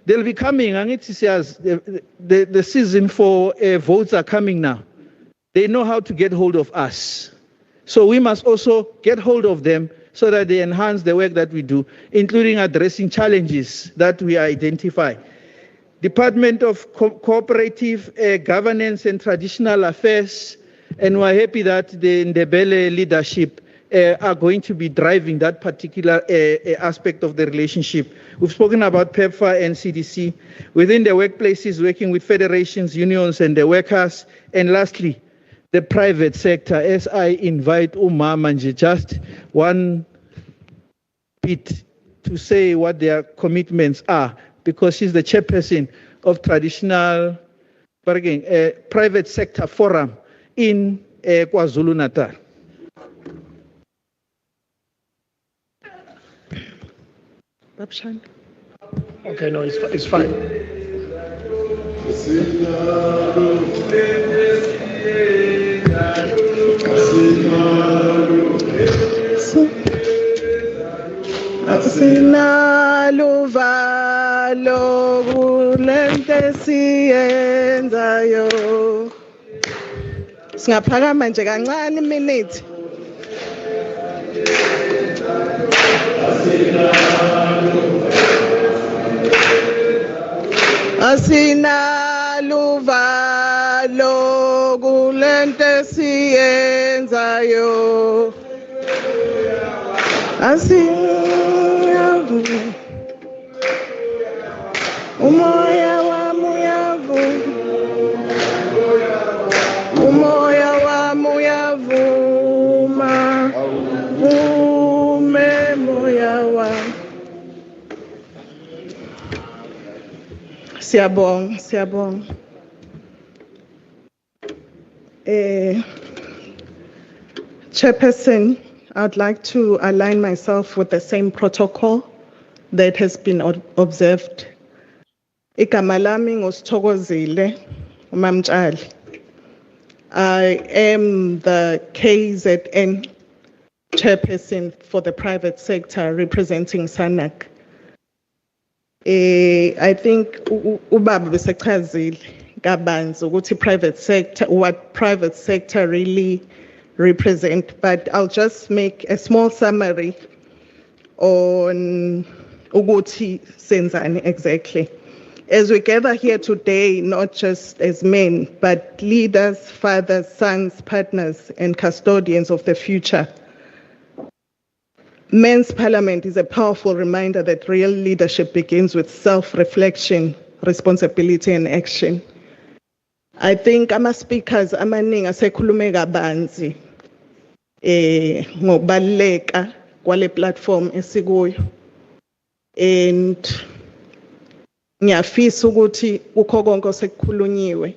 they'll be coming. And it says the season for votes are coming now. They know how to get hold of us. So we must also get hold of them so that they enhance the work that we do, including addressing challenges that we identify. Department of Cooperative Governance and Traditional Affairs, and we're happy that the Ndebele leadership are going to be driving that particular aspect of the relationship. We've spoken about PEPFAR and CDC. Within the workplaces, working with federations, unions, and the workers. And lastly, the private sector, as I invite Manje, just one bit to say what their commitments are, because she's the chairperson of traditional private sector forum in KwaZulu-Natal. Okay, no, it's fine. Asinaluvalo kulento siyenzayo. Singaphakama nje kancane iminute. Asinaluvalo kulento siyenzayo. Umoya wami uyavuma, ume moya wami. Siyabonga. Chairperson, I'd like to align myself with the same protocol that has been observed. Igama lami nguSithokozile uMamtshali. I am the KZN chairperson for the private sector representing SANAC. I think ubaba besechazile kabanzi ukuthi private sector, what private sector really represent, but I'll just make a small summary on ukuthi senzani exactly. As we gather here today, not just as men, but leaders, fathers, sons, partners, and custodians of the future, Men's Parliament is a powerful reminder that real leadership begins with self-reflection, responsibility, and action. I think ama-speakers amaningi asekhulume kabanzi ngokubaluleka kwale platform esikuyo, and ngiyafisa ukuthi ukho konke osekukhulunyiwe,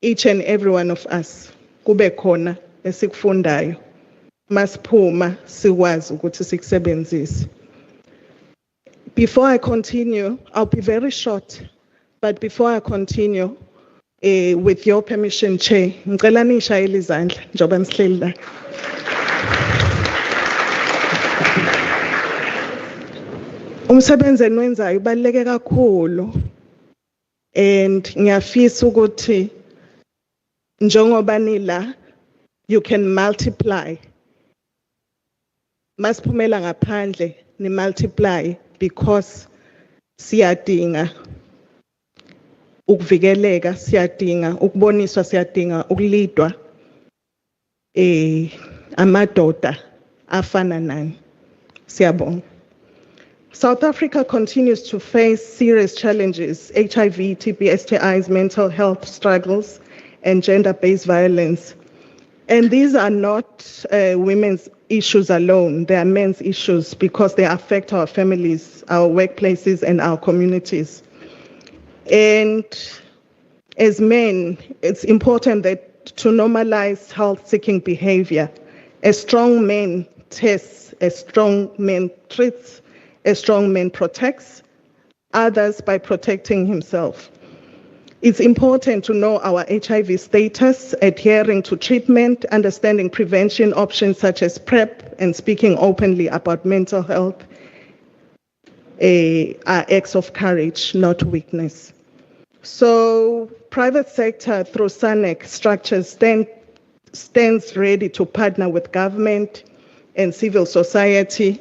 each and every one of us kube khona esikufundayo masiphuma sikwazi ukuthi sikusebenzise. Before I continue, I'll be very short, but before I continue, with your permission, Chair, ngicela nishayele izandla njengoba nihleli la. Umsebenzi enwenzayo ubaluleke kakhulu, and ngiyafisa ukuthi njengoba nila you can multiply. Masiphumela ngaphandle ni multiply, because siyadinga ukuvikeleka, siyadinga ukuboniswa, siyadinga ukulidwa amadoda afana nani. Siyabonga. South Africa continues to face serious challenges: HIV, TB, STIs, mental health struggles, and gender-based violence. And these are not women's issues alone, they are men's issues because they affect our families, our workplaces, and our communities. And as men, it's important that to normalize health-seeking behavior. A strong man tests, a strong man treats, a strong man protects others by protecting himself. It's important to know our HIV status, adhering to treatment, understanding prevention options such as PrEP, and speaking openly about mental health are acts of courage, not weakness. So private sector through SANEC structures stands ready to partner with government and civil society.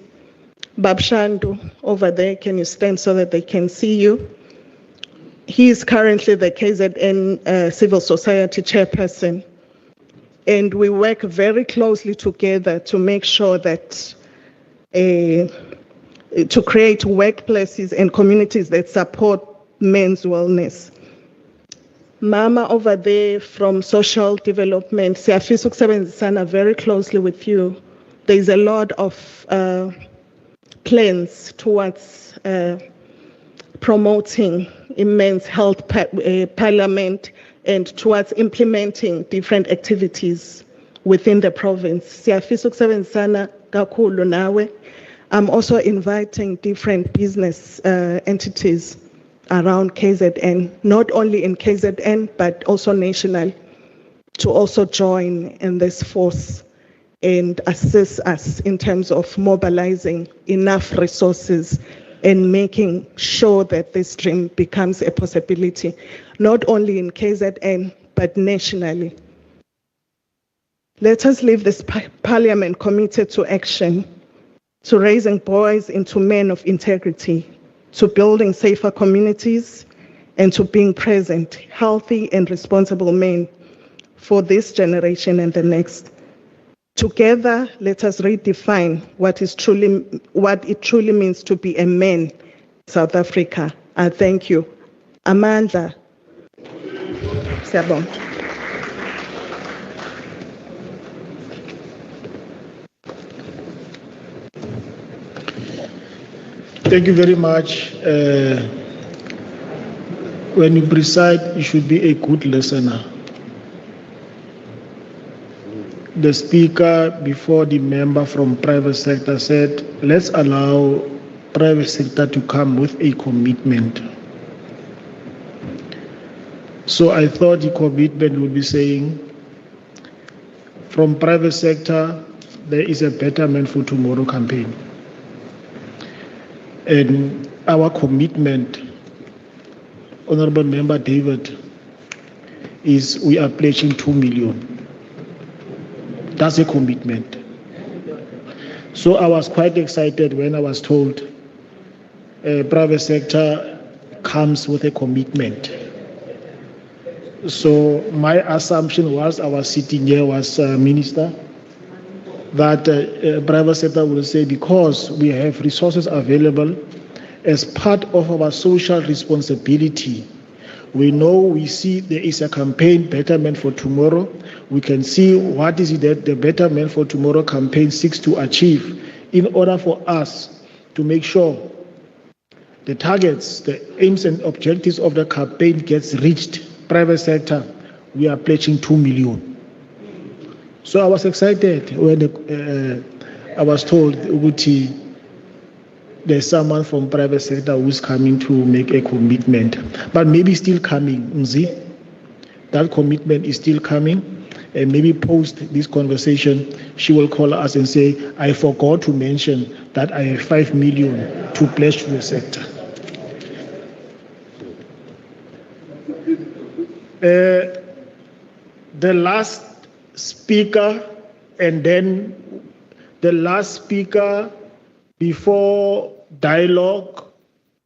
Babshandu over there, can you stand so that they can see you? He is currently the KZN Civil Society Chairperson, and we work very closely together to make sure that to create workplaces and communities that support men's wellness. Mama over there from social development, siyafisa ukusebenzisana very closely with you. There is a lot of plans towards promoting men's health parliament and towards implementing different activities within the province. Siyafisa ukusebenzisana kakhulu nawe. I'm also inviting different business entities around KZN, not only in KZN, but also national, to also join in this force and assist us in terms of mobilizing enough resources and making sure that this dream becomes a possibility, not only in KZN, but nationally. Let us leave this parliament committed to action, to raising boys into men of integrity, to building safer communities, and to being present, healthy and responsible men for this generation and the next. Together, let us redefine what it truly means to be a man in South Africa. I thank you. Amanda. Siyabonga. Thank you very much. When you preside, you should be a good listener. The speaker before the member from private sector said, let's allow private sector to come with a commitment. So I thought the commitment would be saying, from private sector, there is a Betterment for Tomorrow campaign. And our commitment, Honorable Member David, is we are pledging 2 million. That's a commitment. So I was quite excited when I was told private sector comes with a commitment. So my assumption was, I was sitting here was Minister, that private sector will say, because we have resources available as part of our social responsibility, we see there is a campaign, Betterment for Tomorrow. We can see what is it that the Betterment for Tomorrow campaign seeks to achieve in order for us to make sure the targets, the aims and objectives of the campaign gets reached. Private sector, we are pledging 2 million. So I was excited when I was told there's someone from private sector who's coming to make a commitment, but maybe still coming, Mzi. That commitment is still coming, and maybe post this conversation, she will call us and say, I forgot to mention that I have 5 million to pledge to the sector. The last speaker, and then the last speaker before dialogue,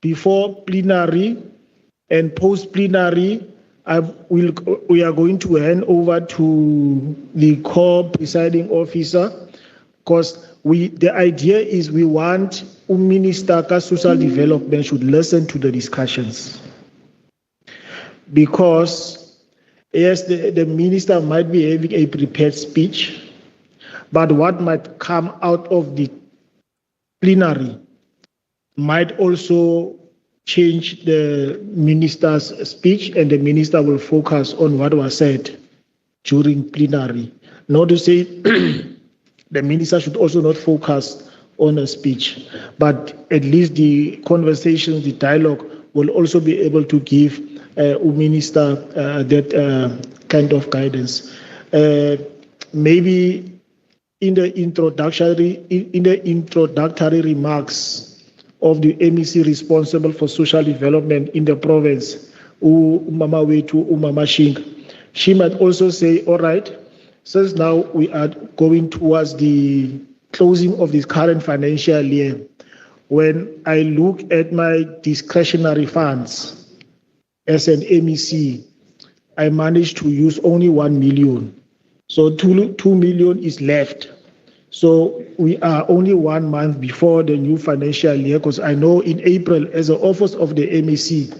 before plenary and post-plenary, we are going to hand over to the co-presiding officer, because the idea is we want Minister of Social Development should listen to the discussions. Because Yes, the minister might be having a prepared speech, but what might come out of the plenary might also change the minister's speech, and the minister will focus on what was said during plenary. Not to say the minister should also not focus on a speech, but at least the conversations, the dialogue will also be able to give minister that kind of guidance. Maybe in the introductory remarks of the MEC responsible for social development in the province, Umama Wetu, Umama Shing, she might also say, all right, since now we are going towards the closing of this current financial year, when I look at my discretionary funds as an MEC, I managed to use only 1 million. So 2 million is left. So we are only 1 month before the new financial year, because I know in April, as an office of the MEC,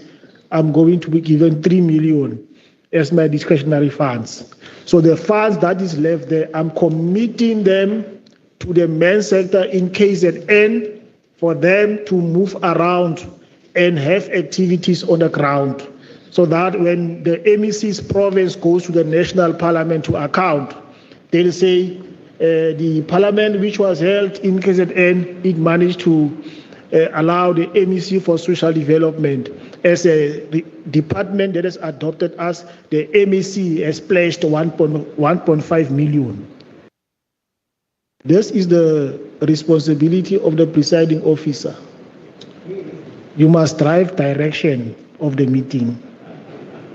I'm going to be given 3 million as my discretionary funds. So the funds that is left there, I'm committing them to the main sector in KZN for them to move around and have activities on the ground, so that when the MEC's province goes to the national parliament to account, they'll say the parliament which was held in KZN, it managed to allow the MEC for social development as a department that has adopted us. The MEC has pledged 1.5 million. This is the responsibility of the presiding officer. You must drive direction of the meeting,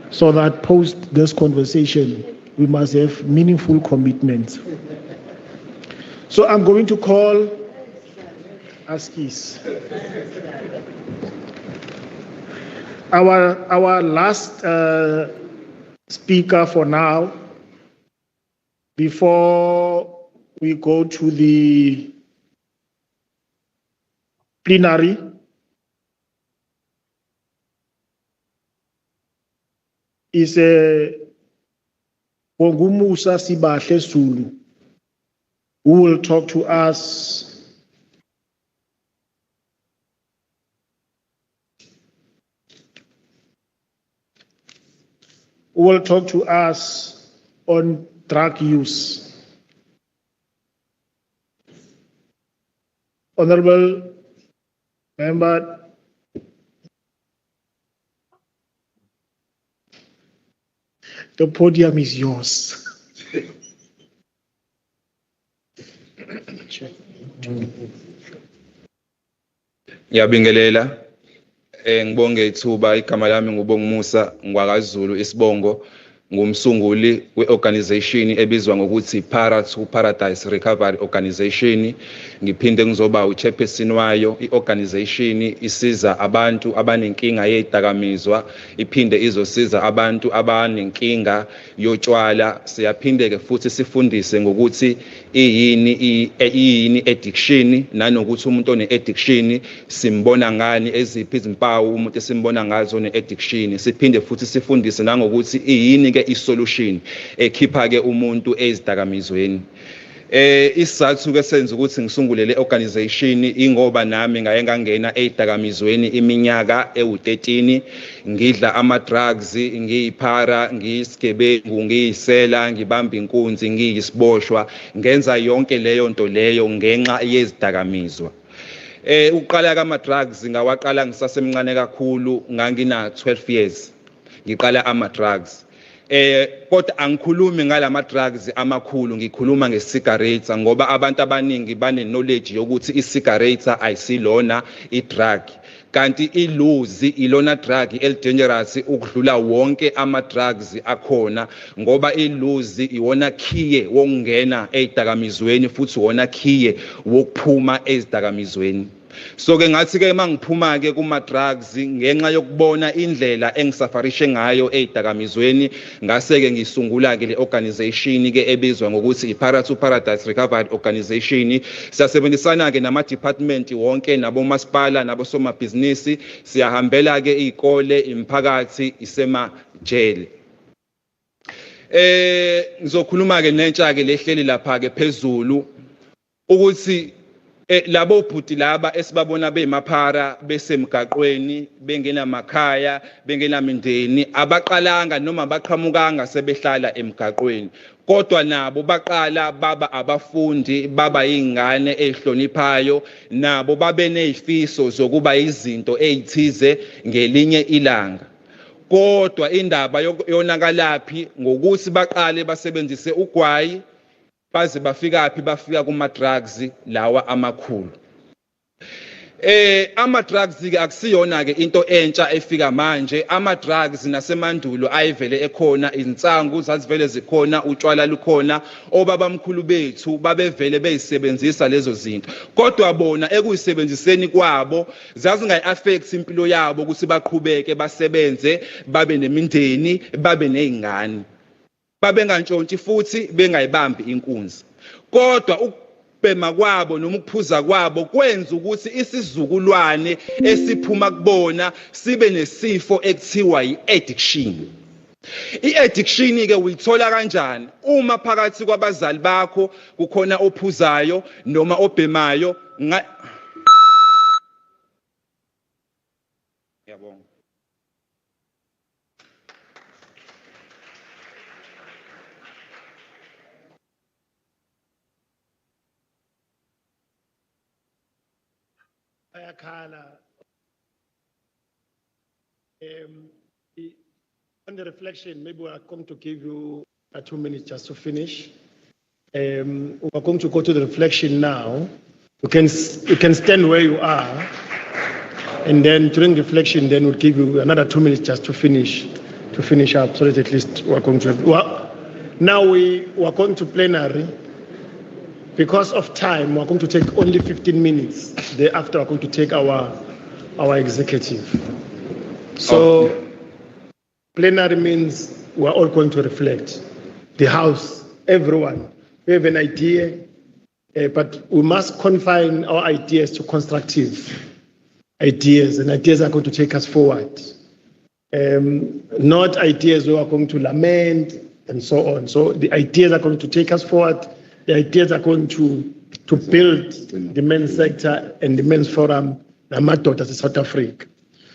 so that post this conversation, we must have meaningful commitments. So I'm going to call Askis. Our last speaker for now, before we go to the plenary, is Bongumusa Sibahle Zulu, who will talk to us on drug use. Honorable Member, the podium is yours. Ngiyabingelela ngibonge ithuba igama lami ngubongumusa ngwakaZulu isibongo ngumsunguli weorganization ebizwa ngokuthi Para to Paradise Recovery Organization. Ngiphinde ngizoba uchairperson wayo. Iorganization isiza abantu abanenkinga yezidakamizwa, iphinde izosiza abantu abanenkinga yotshwala. Siyaphinde ke futhi sifundise ngokuthi iyini addiction, nanokuthi umuntu one addiction simbona ngani, eziphi izimpawu umuntu esimbona ngazo ne addiction. Siphinde futhi sifundise nangokuthi iyini ke isolution ekhipha ke umuntu ezidakamizweni. Isizathu ke senza ukuthi ngisungule le organization ingoba nami ngaye ngangena ezidakamizweni iminyaka ewu13, ngidla ama drugs, ngiyiphara, ngiyisigebengu, ngiyisela, ngibamba inkunzi, ngiyisiboshwa, ngenza yonke leyo nto leyo ngenxa yezidakamizwa. Uqala kama drugs ngawaqala ngisasemncane kakhulu, ngangina 12 years ngiqala ama drugs. Kodwa angikhulumi ngalama drugs amakhulu, ngikhuluma ngecigarettes ngoba abantu abaningi bane knowledge yokuthi icigarette ayisilona idrug, kanti iluzi ilona drug dangerous ukudlula wonke ama drugs akhona, ngoba iluzi iwona khiye wokungena ezidakamizweni futhi wona khiye wokuphuma ezidakamizweni. So ke ngathi ke mangiphuma ke kuma drugs ngenxa yokubona indlela engisafarishe ngayo ezidakamizweni, ngase ke ngisungula ke le organization ke ebizwa ngokuthi iPara to Paradise Recovery Organization. Siyasebenzisana ke nama department wonke, nabo masipala, nabo somabhizinisi, siyahambela ke izikole, imiphakathi, isema jail. Ngizokhuluma ke nentsha ke lehleli lapha ke phezulu ukuthi labo bhuti laba esibabona bemaphara besemgaqweni bengenamakhaya bengenamindeni abaqalanga noma baqhamukanga sebehlala emgaqweni kodwa nabo baqala baba abafundi baba ingane ezihloniphayo nabo babe nezifiso zokuba izinto ezithize ngelinye ilanga kodwa indaba yonakalaphi ngokuthi baqale basebenzise ugwayi baze bafika kuma drugs lawa amakhulu ama drugs ke akusiyona ke into entsha efika manje ama drugs nasemandulo ayivele ekhona izinsangu zazivele zikhona utshwala lukhona obabamkhulu bethu babevele beyisebenzisa lezo zinto kodwa bona ekuyisebenziseni kwabo zazingayi affect impilo yabo ukuthi baqhubeke basebenze babe nemindeni babe nezingane babengantshontshe futhi bengayibambi inkunzi kodwa ukubhema kwabo noma ukuphuza kwabo kwenza ukuthi isizukulwane esiphuma kubona sibe nesifo ekuthiwa iaddiction iaddiction ke uyithola kanjani uma phakathi kwabazali bakho kukhona ophuzayo noma obhemayo yabonga On the reflection, maybe we are going to give you 2 minutes just to finish. We're going to go to the reflection now. You can stand where you are, and then during reflection, then we'll give you another 2 minutes just to finish up, so that at least we're going to. Well, now we are going to plenary. Because of time, we're going to take only 15 minutes. Thereafter, we're going to take our executive. So, plenary means we're all going to reflect. The House, everyone. We have an idea, but we must confine our ideas to constructive ideas, and ideas are going to take us forward. Not ideas we are going to lament and so on. So, the ideas are going to take us forward. The ideas are going to build the men's sector and the men's forum, Namatot as South Africa.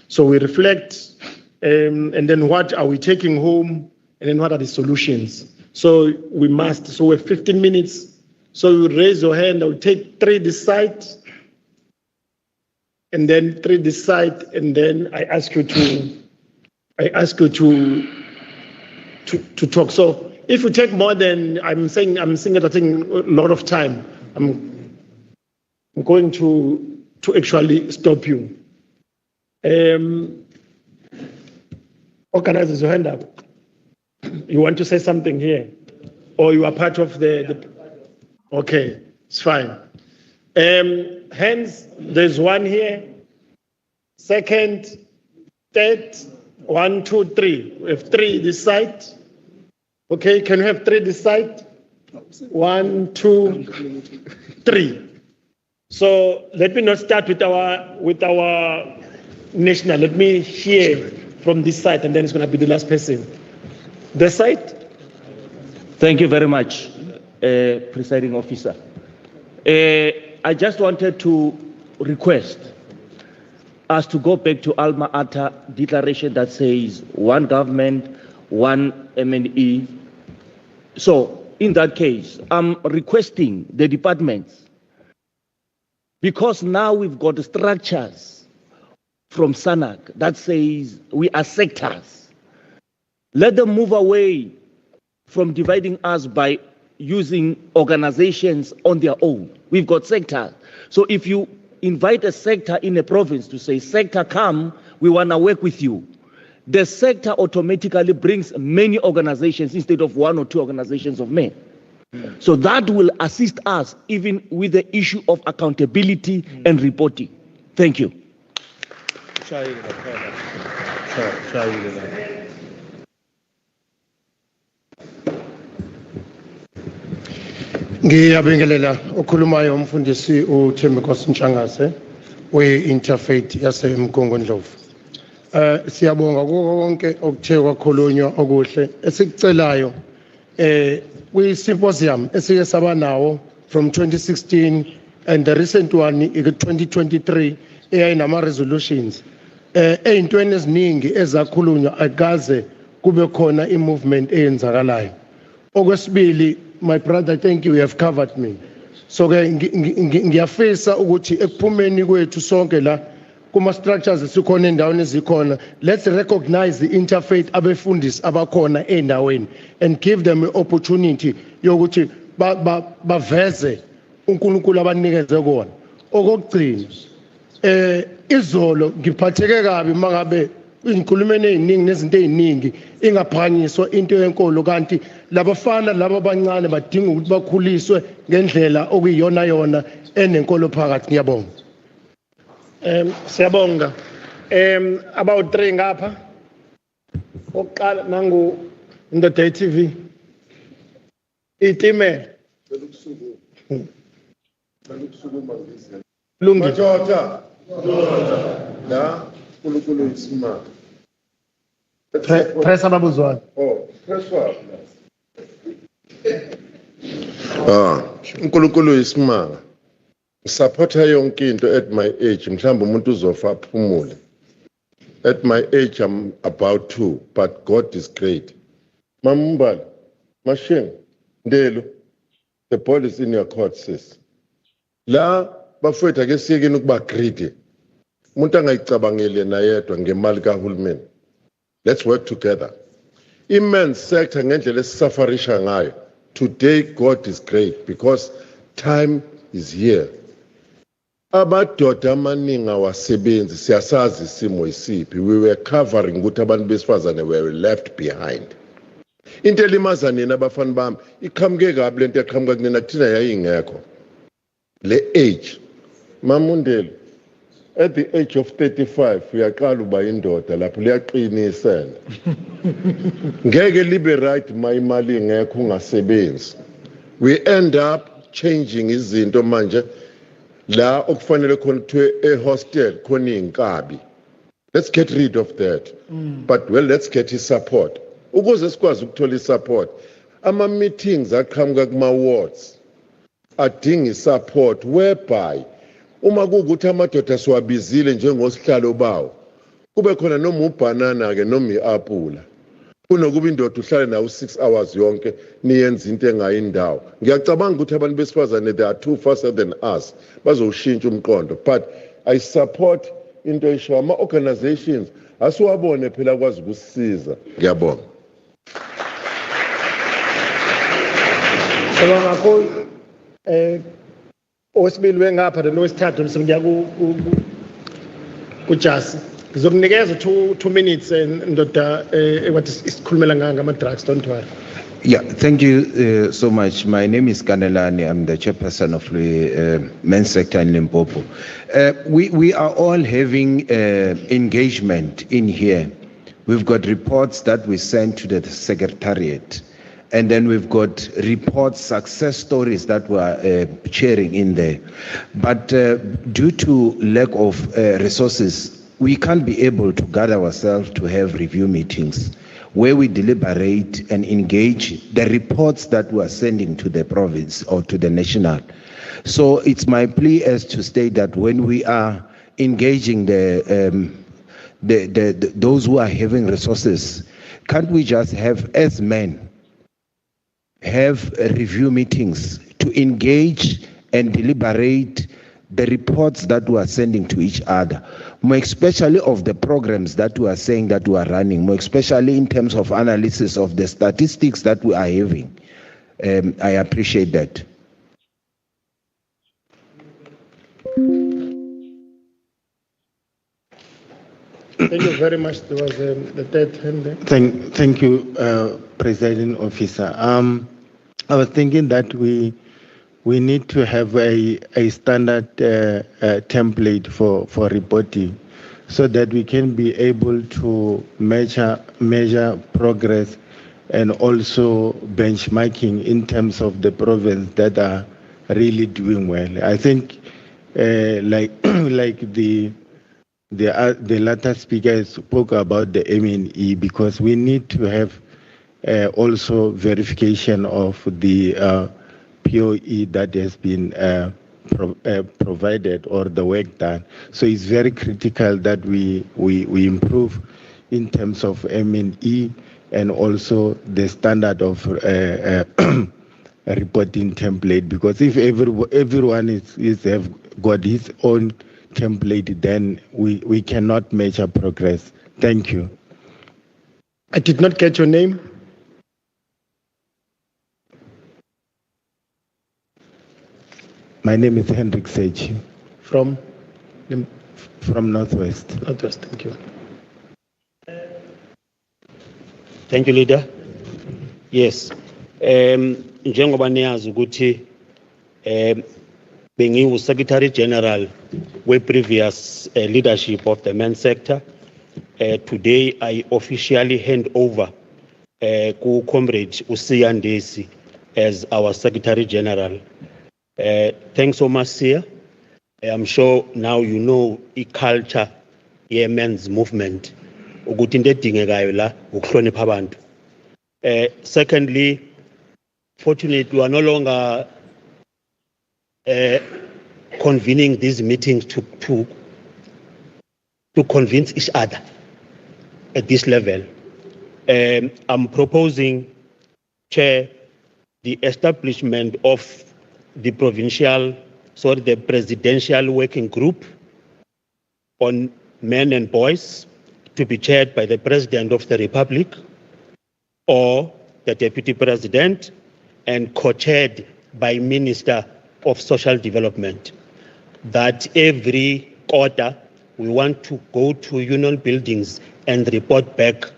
So we reflect, and then what are we taking home, and then what are the solutions? So we have 15 minutes. So you raise your hand, I will take 3 this side, and then 3 this side, and then I ask you to talk. So if you take more than I'm saying that I think a lot of time, I'm going to actually stop you. Organizers, your hand up. You want to say something here, or you are part of the okay, it's fine. Hands, there's one here. Second, third, 1, 2, 3. We have 3 this side. Okay, can we have 3 this side? 1, 2, 3. So let me not start with our national. Let me hear from this side, and then it's going to be the last person. This side. Thank you very much, Presiding Officer. I just wanted to request us to go back to Alma Ata declaration that says one government, one MNE. So in that case, I'm requesting the departments, because now we've got structures from SANAC that says we are sectors. Let them move away from dividing us by using organizations on their own. We've got sectors. So if you invite a sector in a province to say, sector, come, we want to work with you, the sector automatically brings many organizations instead of 1 or 2 organizations of men. So that will assist us even with the issue of accountability and reporting. Thank you. Ngiyabingelela okhulumayo umfundisi uThembekhosi Ntshangase we-Interfaith yaseMgungundlovu. Siyabonga konke okuthe kwakhulunywa okuhle. Esikucelayo kwi-symposium esike saba nawo from 2016 and the recent one 2023 eyayinama-resolutions ey'ntweni eziningi ezakhulunywa akaze kube khona i-movement eyenzakalayo. Okwesibili, my brother, thank you have covered me. So-ke ngiyafisa ukuthi ekuphumeni kwethu sonke la kuma-structures esikhona endaweni ezikhona, let's recognize the interfaith abefundisi abakhona endaweni and give them an opportunity yokuthi baveze uNkulunkulu abanikeze kona. Okugcina izolo ngiphatheke kabi mangabe inkulumeni eziningi nezinto eziningi ingaphanyiswa into yenkolo kanti labafana laba abancane badinga ukuthi bakhuliswe ngendlela okuyiyona yona enenkolo phakathi. Ngiyabonga. Siyabonga. About 3 ngapha. Oqala nangu Ndoda TV. Itime. Lungi. La uNkulunkulu isimanga. Press ababuzwana. Oh, press what? uNkulunkulu isimanga. Supporta yonke into at my age, mhlawumbe umuntu uzofa aphumule. At my age I'm about to, but God is great. Mamumbala, Masheng, Ndelo, the ball is in your court, sis. La bafowethu ake siyekeni ukuba greedy. Umuntu angayicabangeli nayedwa ngemali kahulumeni. Let's work together. Immense sector ngendlela esisafarisha ngayo. Today God is great because time is here. Amadoda amaningi awasebenzi siyasazi isimo isiphi. We were covering ukuthi abantu besifazane were left behind. Into elimaza nina abafana bami iqhamuke kabi lento eqhamuka kunina kuthina yayingekho. Le age Mamundelo, at the age of 35 uyaqala uba indoda lapho liyaqinisa. Ngeke libe right imali ingekho ungasebenzi. We end up changing izinto manje la okufanele khona kuthiwe hostel khona inkabi. Let's get rid of that. But well, let's get his support. Ukuze sikwazi ukuthola support. Ama meetings aqhamuka kuma wards adinga support whereby uma kuukuthi amadoda siwabizile njengosihlalo bawo kube khona noma ubanana ke noma iapula kunokuba indoda uhlale nawo 6 hours yonke niyenza into engayindawo. Ngiyacabanga ukuthi abantu besifazane they are too faster than us bazoshintsha umqondo, but I support into esho ama organizations asiwabone phela kwazi ukusisiza. Ngiyabonga. Sibonga kakhulu. Osibili wengapha lowesithathu ngiya kuJasi. Ngizokunikeza 2 minutes Ndoda what isikhulumela ngama drugs, don't worry. Yeah, thank you so much. My name is Kanelani. I'm the chairperson of the men's sector in Limpopo. We are all having engagement in here. We've got reports that we sent to the secretariat. And then we've got reports, success stories that we're sharing in there. But due to lack of resources, we can't be able to gather ourselves to have review meetings where we deliberate and engage the reports that we are sending to the province or to the national. So it's my plea as to state that when we are engaging those who are having resources, can't we just have as men have review meetings to engage and deliberate the reports that we are sending to each other, more especially of the programs that we are saying that we are running, more especially in terms of analysis of the statistics that we are having. I appreciate that. Thank you very much. There was the third hand there. Thank you, Presiding Officer. I was thinking that we need to have a standard template for reporting so that we can be able to measure progress and also benchmarking in terms of the province that are really doing well. I think like the latter speaker spoke about the MNE, because we need to have also verification of the POE that has been provided or the work done. So it's very critical that we improve in terms of M&E and also the standard of reporting template, because if everyone have got his own template, then we cannot measure progress. Thank you. I did not get your name. My name is Hendrik Sechi. From Northwest. Northwest, thank you. Thank you, Leader. Yes. Njengoba niyazi ukuthi bengiwu Secretary General we previous leadership of the men's sector. Today I officially hand over ku Comrade Usiya Ndesi as our Secretary General. Thanks so much, Sia. I'm sure now you know the culture ye men's movement. Ukuthi into edingekayo la ukuhlonipha abantu. Secondly, fortunately, we are no longer convening these meetings to convince each other at this level. I'm proposing, Chair, the establishment of the presidential working group on men and boys to be chaired by the President of the Republic or the Deputy President and co-chaired by Minister of Social Development. That every quarter we want to go to union buildings and report back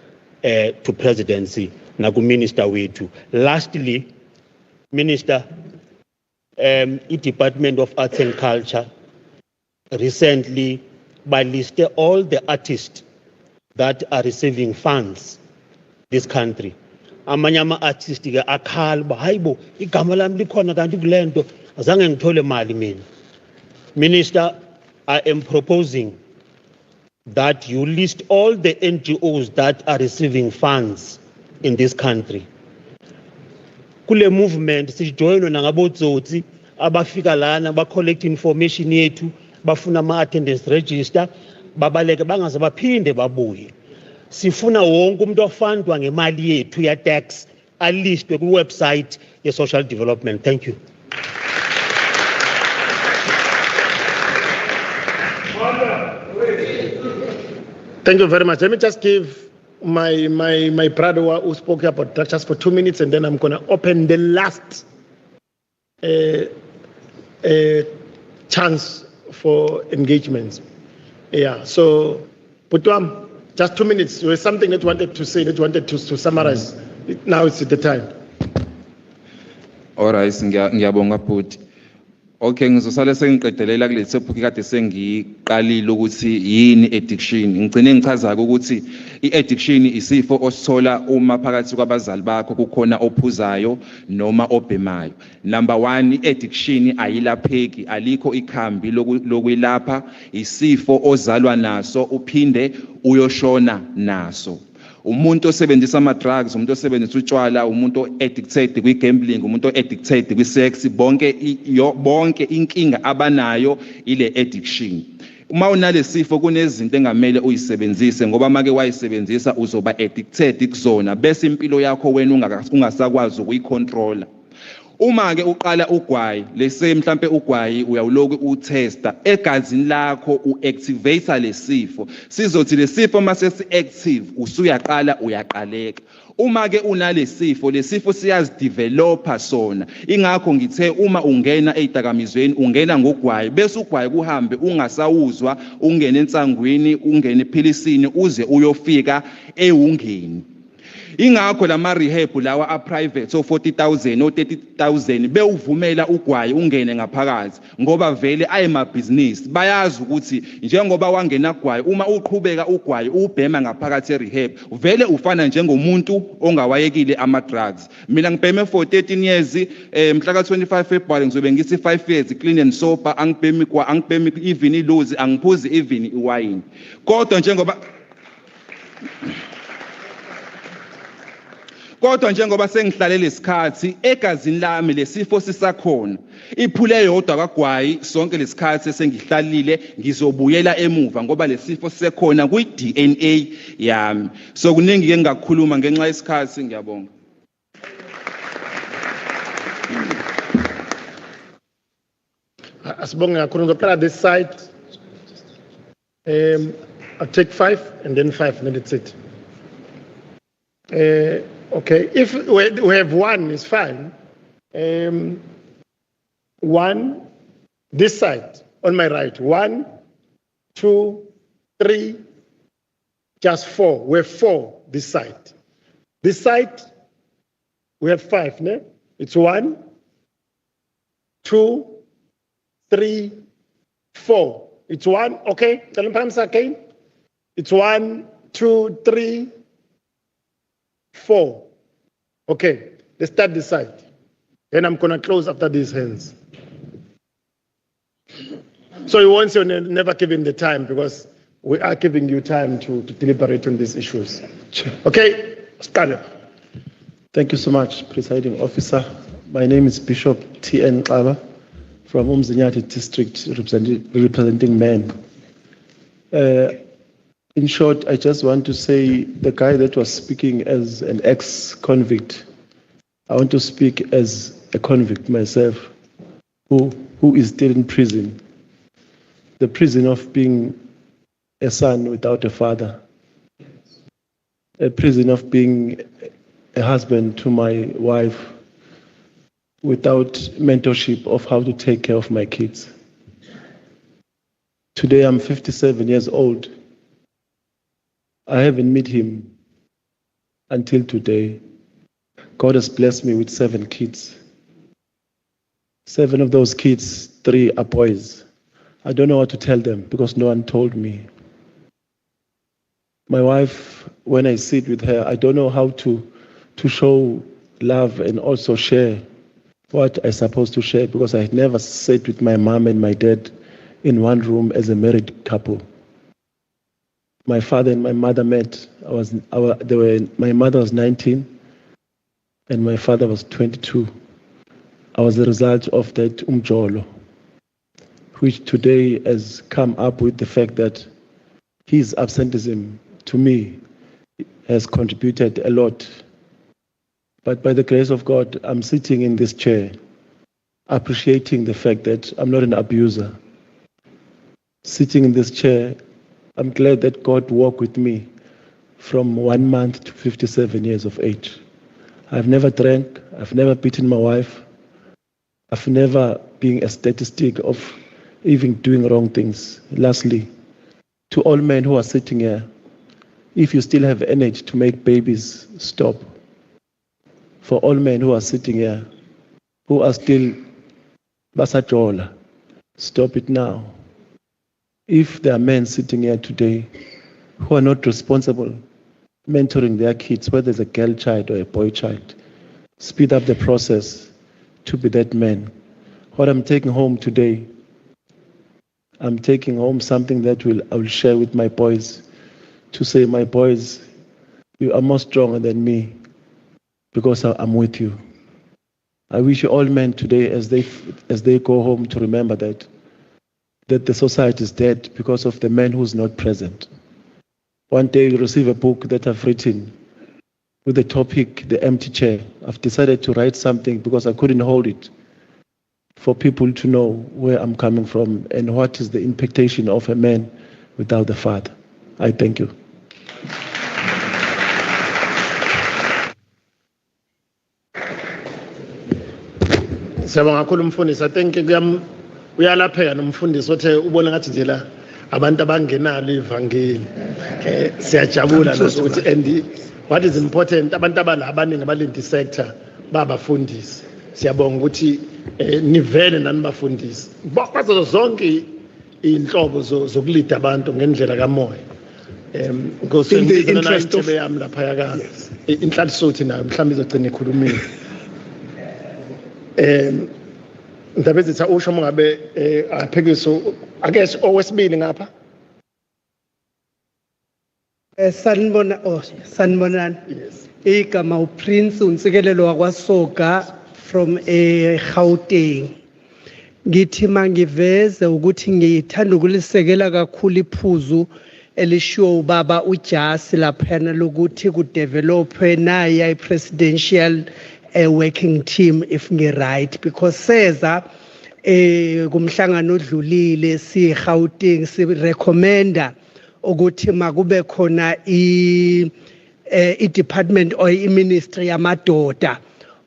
to presidency. Nagu Minister wetu. Lastly, Minister, the Department of Arts and Culture recently listed all the artists that are receiving funds this country. Amanyama artists akhala hayibo igama lami likhona kanti kulento azange ngithole mali mina. Minister, I am proposing that you list all the NGOs that are receiving funds in this country. Kule movement sijoyinwe nangabotsotsi abafika lana ba collect information yethu bafuna ama attendance register babaleke bangaze baphinde babuye. Sifuna wonke umuntu ofundwa ngemali yethu ya tax alistwe ku website ye social development. Thank you. Thank you very much. Let me just give my brother who spoke about that just for 2 minutes, and then I'm going to open the last chance for engagements. Yeah, so Putuam, just 2 minutes. There was something that you wanted to say, that you wanted to summarize. Now it's the time. All right, ngiyabonga bhuti. Okay, ngizosala sengiqedelela kule topic kade sengiqalile ukuthi yini addiction. Ngicine ngichaza ukuthi iaddiction isifo osithola uma phakathi kwabazali bakho kukhona ophuzayo noma obhemayo. Number 1, iaddiction ayilapheki, alikho ikhambi lokwelapha, isifo ozalwa naso uphinde uyoshona naso. Umuntu osebenzisa ama drugs, umuntu osebenzisa utshwala, umuntu addicted kwi gambling, umuntu addicted kwi sex, bonke inkinga abanayo ile addiction. Uma unalesifo kunezinto engamele uyisebenzise ngoba make wayisebenzisa uzoba addicted kuzona bese impilo yakho wena ungasakwazi ukuyicontrola. Uma ke uqala ugwayi lese mhlambe ugwayi uyawuloku utesta egazini lakho uactivate lesifo sizothi lesifo mase siactive usuyaqala uyaqaleka. Uma ke unalesifo lesifo siyazidevelopa sona, ingakho ngithe uma ungena ezidakamizweni ungena ngogwayi bese ugwayi kuhambe ungasawuzwa, ungene ensangweni, ungene ephilisini uze uyofika ewungeni. Ingakho lama rehab lawa a private so 40,000 or 30,000 bewuvumela ugwayi ungene ngaphakathi ngoba vele ayema business bayazi ukuthi njengoba wangena gwayi uma uqhubeka ugwayi ubhema ngaphakathi erehab vele ufana njengomuntu ongawayekile ama drugs. Mina ngibheme for 13 years mhla ka 25 February ngizobe ngithi 5 years clean and sober, angibhemi even ilozi, angiphuzi even iwine. kodwa njengoba sengihlalele isikhathi egazini lami lesifo sisakhona iphule yodwa kagwayi sonke lesikhathi sengihlalile ngizobuyela emuva ngoba lesifo sisekhona kwi DNA yami so kuningi ke ngakhuluma ngenxa yesikhathi ngiyabonga Asibonge kakhulu ngicela this side I'll take 5 and then 5 and then that's it. Okay, if we have 1, it's fine. 1, this side, on my right. 1, 2, 3, just 4. We have 4 this side. This side, we have 5, no? It's 1, 2, 3, 4. It's 1, okay? Tell them again. It's 1, 2, 3, 4. Okay, let's start this side. Then I'm going to close after these hands. So you won't say never give him the time because we are giving you time to deliberate on these issues. Okay, start. Thank you so much, Presiding Officer. My name is Bishop T.N. Xaba from Umzinyati District, representing men. In short, I just want to say the guy that was speaking as an ex-convict, I want to speak as a convict myself, who is still in prison. The prison of being a son without a father. A prison of being a husband to my wife without mentorship of how to take care of my kids. Today I'm 57 years old. I haven't met him until today. God has blessed me with 7 kids. 7 of those kids, 3 are boys. I don't know what to tell them because no one told me. My wife, when I sit with her, I don't know how to show love and also share what I'm supposed to share because I had never sat with my mom and my dad in one room as a married couple. My father and my mother met. My mother was 19 and my father was 22. I was the result of that umjolo, which today has come up with the fact that his absenteeism to me has contributed a lot. But by the grace of God, I'm sitting in this chair, appreciating the fact that I'm not an abuser. Sitting in this chair, I'm glad that God walked with me from 1 month to 57 years of age. I've never drank, I've never beaten my wife, I've never been a statistic of even doing wrong things. Lastly, to all men who are sitting here, if you still have energy to make babies, stop. For all men who are sitting here, who are still basajola, stop it now. If there are men sitting here today who are not responsible, mentoring their kids, whether it's a girl child or a boy child, speed up the process to be that man. What I'm taking home today, I'm taking home something that I will share with my boys to say, my boys, you are more stronger than me because I'm with you. I wish you all men today as they go home to remember that the society is dead because of the man who's not present. One day you'll receive a book that I've written with the topic, The Empty Chair. I've decided to write something because I couldn't hold it for people to know where I'm coming from and what is the implication of a man without a father. I thank you. Siyabonga kakhulu umfundisi. I think uyalapheka nomfundisi othe ubona ngathi nje la abantu abangenalo ivangeli. Siyajabula ukuthi and what is important abantu abala abaningi abalindi sector babafundisi. Siyabonga ukuthi nivele nani bafundisi. Bazo zonke inhlobo zokulida abantu ngendlela kamoya. Because in the interest of yami lapha yaka inhlalisothi nayo mhlawumbe izogcina ikhulumile. Ndaba ezitha usho ngabe aphekiso I guess owesibili ngapha Sanibonani. Yes. Igama uPrince unsikelelo wakwaSoga from Gauteng. Ngithi mangiveze ukuthi ngithanda ukulisekela kakhulu iphuzu elishiwo ubaba uJasi laphana lokuthi ku develop naye presidential working team if ngi-right because seza kumhlangano odlulile si-Gauteng si-recommenda ukuthi makube khona i-department or i-ministry yamadoda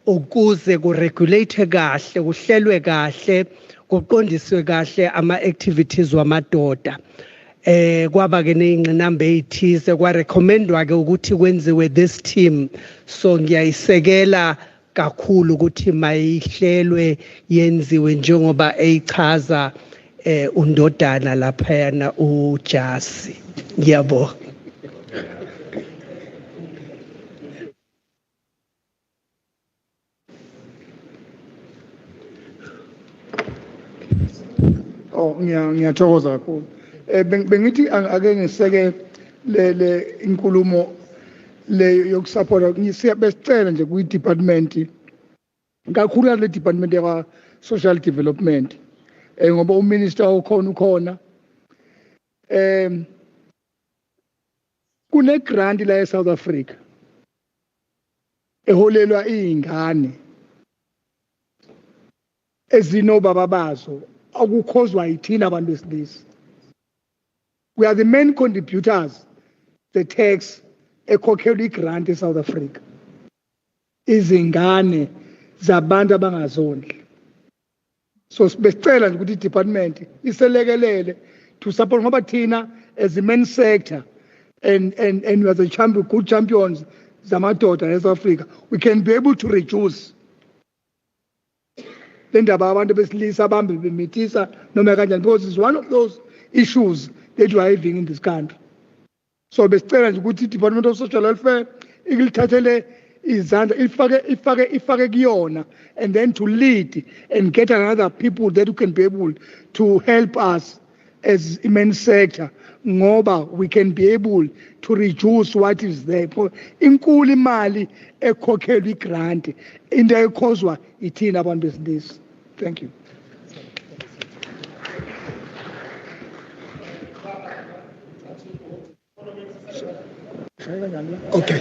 ukuze kuregulate kahle kuhlelwe kahle kuqondiswe kahle ama-activities wamadoda kwaba ke neyingqinamba ezithize kwa recommendwa ke ukuthi kwenziwe this team so ngiyayisekela kakhulu ukuthi mayihlelwe yenziwe njengoba eyichaza undodana laphayana uJasi. Ngiyabonga. Ngiyathokoza kakhulu. Bengithi ake ngiseke le inkulumo le yokusupporta besicela nje kwi department kakhulu le department ya social development ngoba uminister ukhona kune grant la eSouth Africa eholelwa izingane ezinobaba bazo akukhozwa yithina abantu besilisa. We are the main contributors the tax ekhokhelwa igrant eSouth Africa izingane zabantu abangazondli. So besicela nje ukuthi i-department iselekelele to support ngoba thina as the main sector and we are the good champions zamadoda eSouth Africa, we can be able to reduce le ndaba abantu besilisa abambe bemithisa noma kanjani because it's one of those issues that we are having in this country. So besicela nje ukuthi i-Department of Social Welfare ikilithathele izandla ifake kuyona and then to lead and get another people that can be able to help us as immense sector ngoba we can be able to reduce what is there. Inkulu imali ekhokhelwa igrant into ekhozwa ithina abantu besilisa. Thank you. Okay.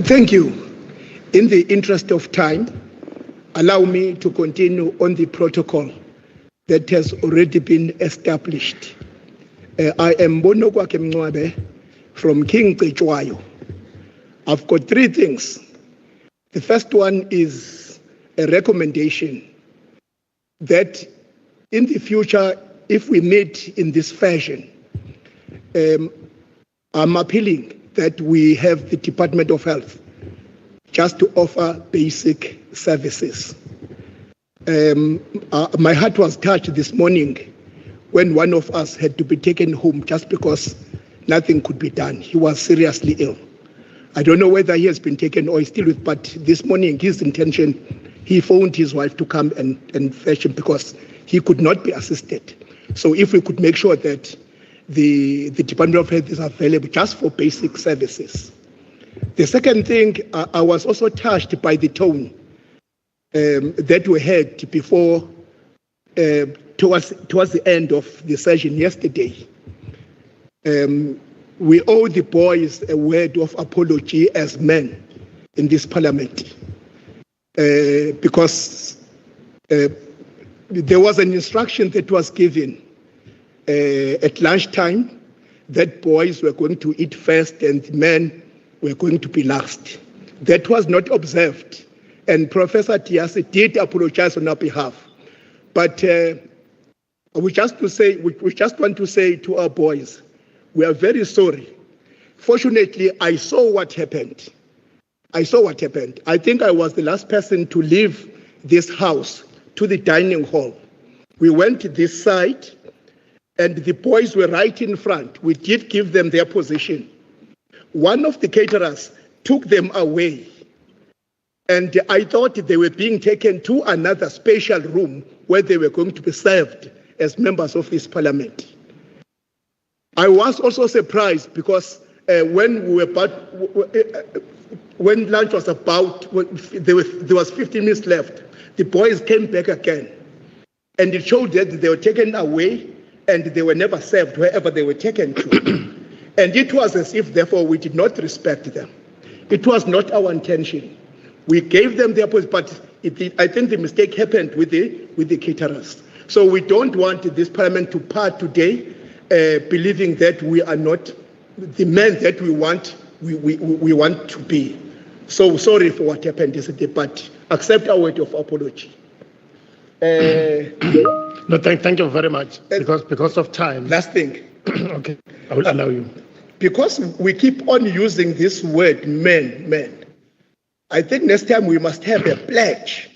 Thank you. In the interest of time, allow me to continue on the protocol that has already been established. I am Bonogwake Mncwabe from King Cetshwayo. I've got three things. The first one is a recommendation that in the future, if we meet in this fashion, I'm appealing that we have the Department of Health just to offer basic services. My heart was touched this morning when one of us had to be taken home just because nothing could be done. He was seriously ill. I don't know whether he has been taken or is still with, but this morning his intention, he phoned his wife to come and fetch him because he could not be assisted. So if we could make sure that the Department of Health is available just for basic services. The second thing, I was also touched by the tone that we had before, towards the end of the session yesterday. We owe the boys a word of apology as men in this parliament because there was an instruction that was given at lunchtime that boys were going to eat first and men were going to be last. That was not observed, and Professor Tiasi did apologize on our behalf. But we just want to say to our boys, we are very sorry. Fortunately, I saw what happened. I think I was the last person to leave this house to the dining hall. We went to this side, and the boys were right in front. We did give them their position. One of the caterers took them away, and I thought they were being taken to another special room where they were going to be served as members of this parliament. I was also surprised because when we were when lunch was about, there was 15 minutes left. The boys came back again, and it showed that they were taken away and they were never served wherever they were taken to. And it was as if, therefore, we did not respect them. It was not our intention. We gave them their place, but I think the mistake happened with the caterers. So we don't want this parliament to part today believing that we are not the men that we want to be. So sorry for what happened yesterday, but accept our word of apology. No, thank you very much. Because of time. Last thing. Okay, I will allow you. Because we keep on using this word men, I think next time we must have a pledge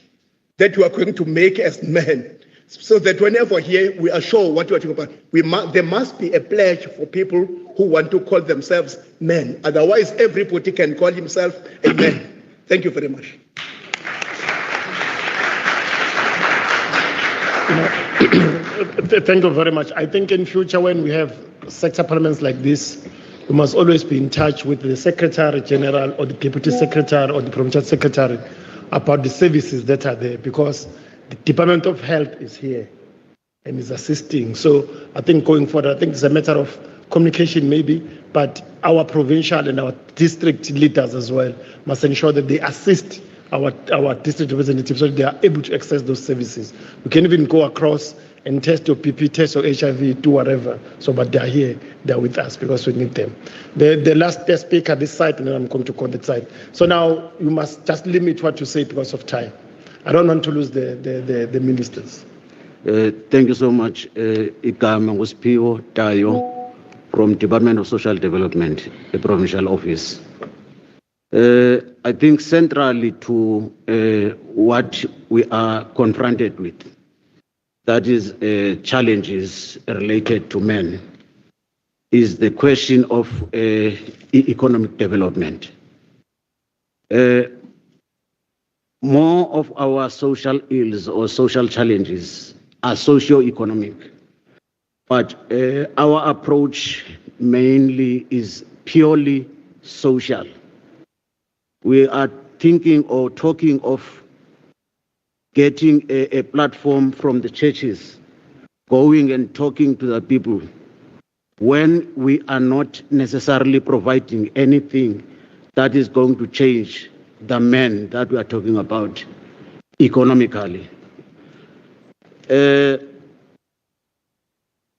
that we are going to make as men, so that whenever here we are sure what we are talking about. There must be a pledge for people who want to call themselves men. Otherwise, everybody can call himself a man. Thank you very much. Thank you very much. I think in future when we have sector parliaments like this, we must always be in touch with the Secretary General or the Deputy Secretary or the Provincial Secretary about the services that are there, because the Department of Health is here and is assisting. So I think going forward, I think it's a matter of communication maybe, but our provincial and our district leaders as well must ensure that they assist our district representatives so that they are able to access those services. We can even go across and test your PP, test your HIV, do whatever. So, but they are here, they are with us because we need them. The last speaker this side, and then I'm going to call that side. So now you must just limit what you say because of time. I don't want to lose the ministers. Thank you so much. Igama Ngusphiwe Tayo from Department of Social Development, the provincial office. I think centrally to what we are confronted with, that is challenges related to men, is the question of economic development. More of our social ills or social challenges are socio-economic, but our approach mainly is purely social. We are thinking or talking of getting a platform from the churches, going and talking to the people, when we are not necessarily providing anything that is going to change the men that we are talking about economically.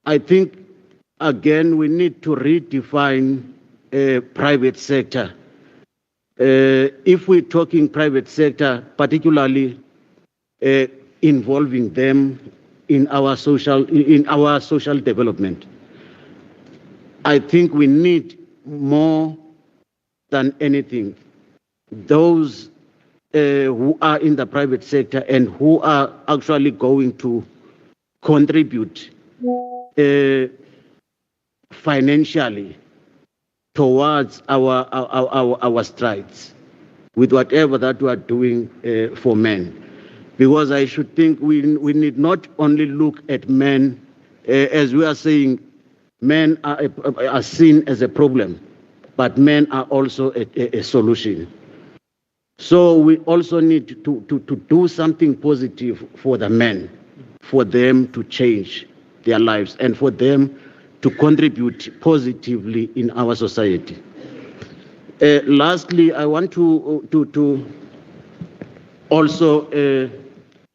I think, again, we need to redefine private sector. If we're talking private sector, particularly involving them in our social development, I think we need more than anything those who are in the private sector and who are actually going to contribute financially towards our strides with whatever that we are doing for men. Because I should think we need not only look at men, as we are saying, men are seen as a problem, but men are also a solution. So we also need to do something positive for the men, for them to change their lives and for them to contribute positively in our society. Lastly, I want to also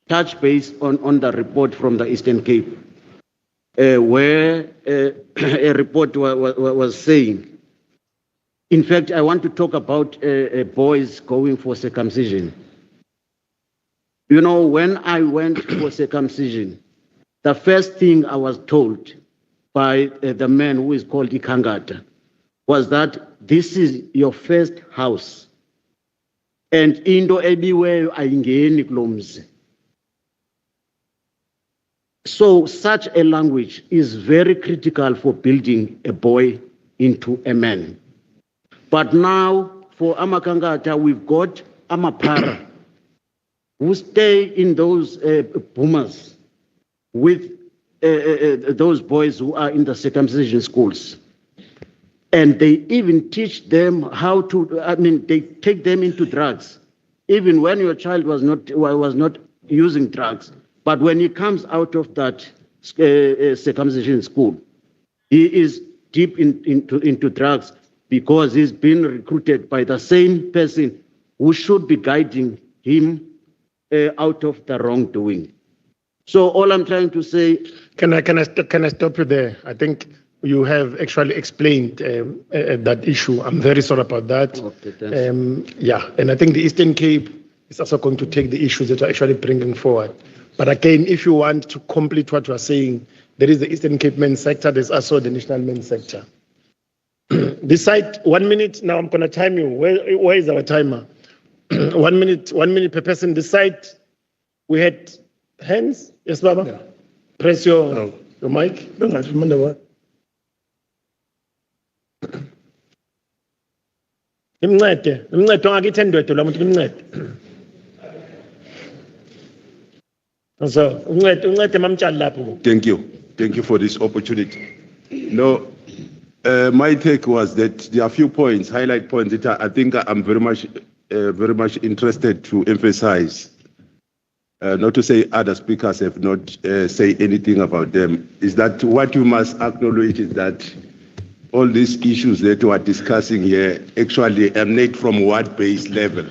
touch base on the report from the Eastern Cape, where a report was saying, in fact, I want to talk about boys going for circumcision. You know, when I went for circumcision, the first thing I was told by the man who is called Ikangata was that this is your first house. And into everywhere ayingeni kulomzi. So such a language is very critical for building a boy into a man. But now, for Amakangata, we've got Amapara, who stay in those boomers with those boys who are in the circumcision schools. And they even teach them how to, they take them into drugs, even when your child was not using drugs. But when he comes out of that circumcision school, he is deep into drugs because he's been recruited by the same person who should be guiding him out of the wrongdoing. So all I'm trying to say... Can I stop you there? I think you have actually explained that issue. I'm very sorry about that. Okay, and I think the Eastern Cape is also going to take the issues that are actually bringing forward. But again, if you want to complete what you are saying, there is the Eastern Cape men's sector, there's also the national men's sector. This side, 1 minute, now I'm going to time you. Where is our timer? 1 minute per person. This side, we had hands. Yes, Baba? Yeah. Press your mic. No, I remember what. Thank you for this opportunity. No, my take was that there are a few points, highlight points that I think I'm very much interested to emphasize. Not to say other speakers have not say anything about them. Is that what you must acknowledge is that all these issues that we are discussing here actually emanate from ward-based level.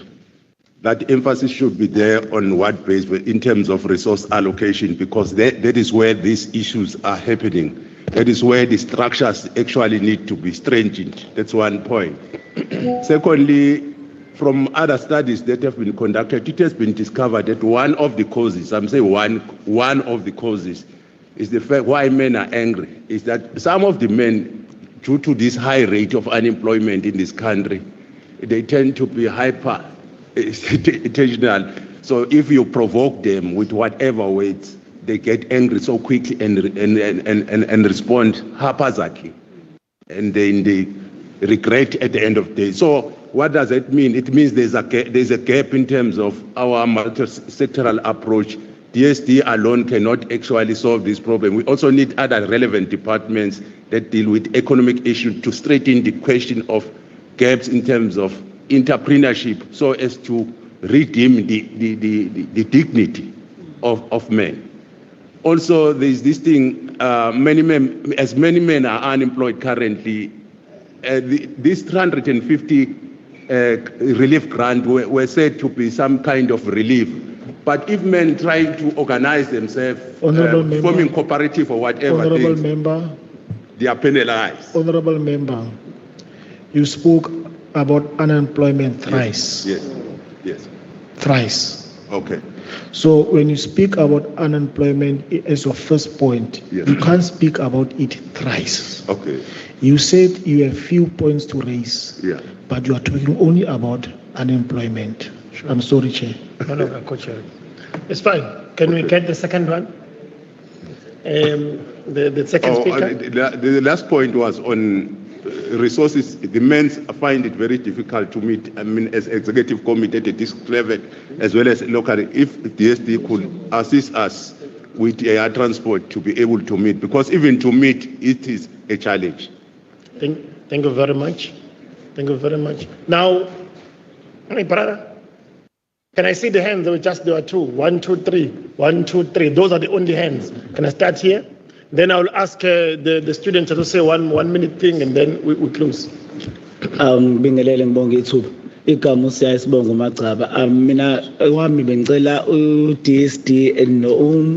That emphasis should be there on ward-based in terms of resource allocation, because that is where these issues are happening. That is where the structures actually need to be strengthened. That's one point. Secondly, from other studies that have been conducted, it has been discovered that one of the causes, I'm saying one of the causes, is the fact why men are angry, is that some of the men, due to this high rate of unemployment in this country, they tend to be hyper intentional. So if you provoke them with whatever weights, they get angry so quickly and respond haphazardly, and then they regret at the end of the day. So what does that mean? It means there's a gap in terms of our multi-sectoral approach. DSD alone cannot actually solve this problem. We also need other relevant departments that deal with economic issues to straighten the question of gaps in terms of entrepreneurship, so as to redeem the dignity of men. Also, there's this thing, many men are unemployed currently. This 350 relief grant were said to be some kind of relief. But if men try to organize themselves, forming cooperative or whatever, they are penalized. Honorable Member, you spoke about unemployment thrice. Yes. Thrice. Okay. So when you speak about unemployment as your first point, you can't speak about it thrice. Okay. You said you have few points to raise, but you are talking only about unemployment. Sure. I'm sorry, Chair. No, Coach. It's fine. Can we get the second one? The second speaker? The last point was on resources. The men find it very difficult to meet, as executive committee at this level, as well as locally, if DSD could assist us with air transport to be able to meet, because even to meet, it is a challenge. Thank you very much. Thank you very much. Now, my brother, can I see the hands? There were two. 1, 2, 3. 1, 2, 3. Those are the only hands. Can I start here? Then I will ask the students to say one minute thing, and then we close. Bingelele ngibonge ithuba. Igama usiyayisibonga uMagcaba. Mina wami bengicela uDSD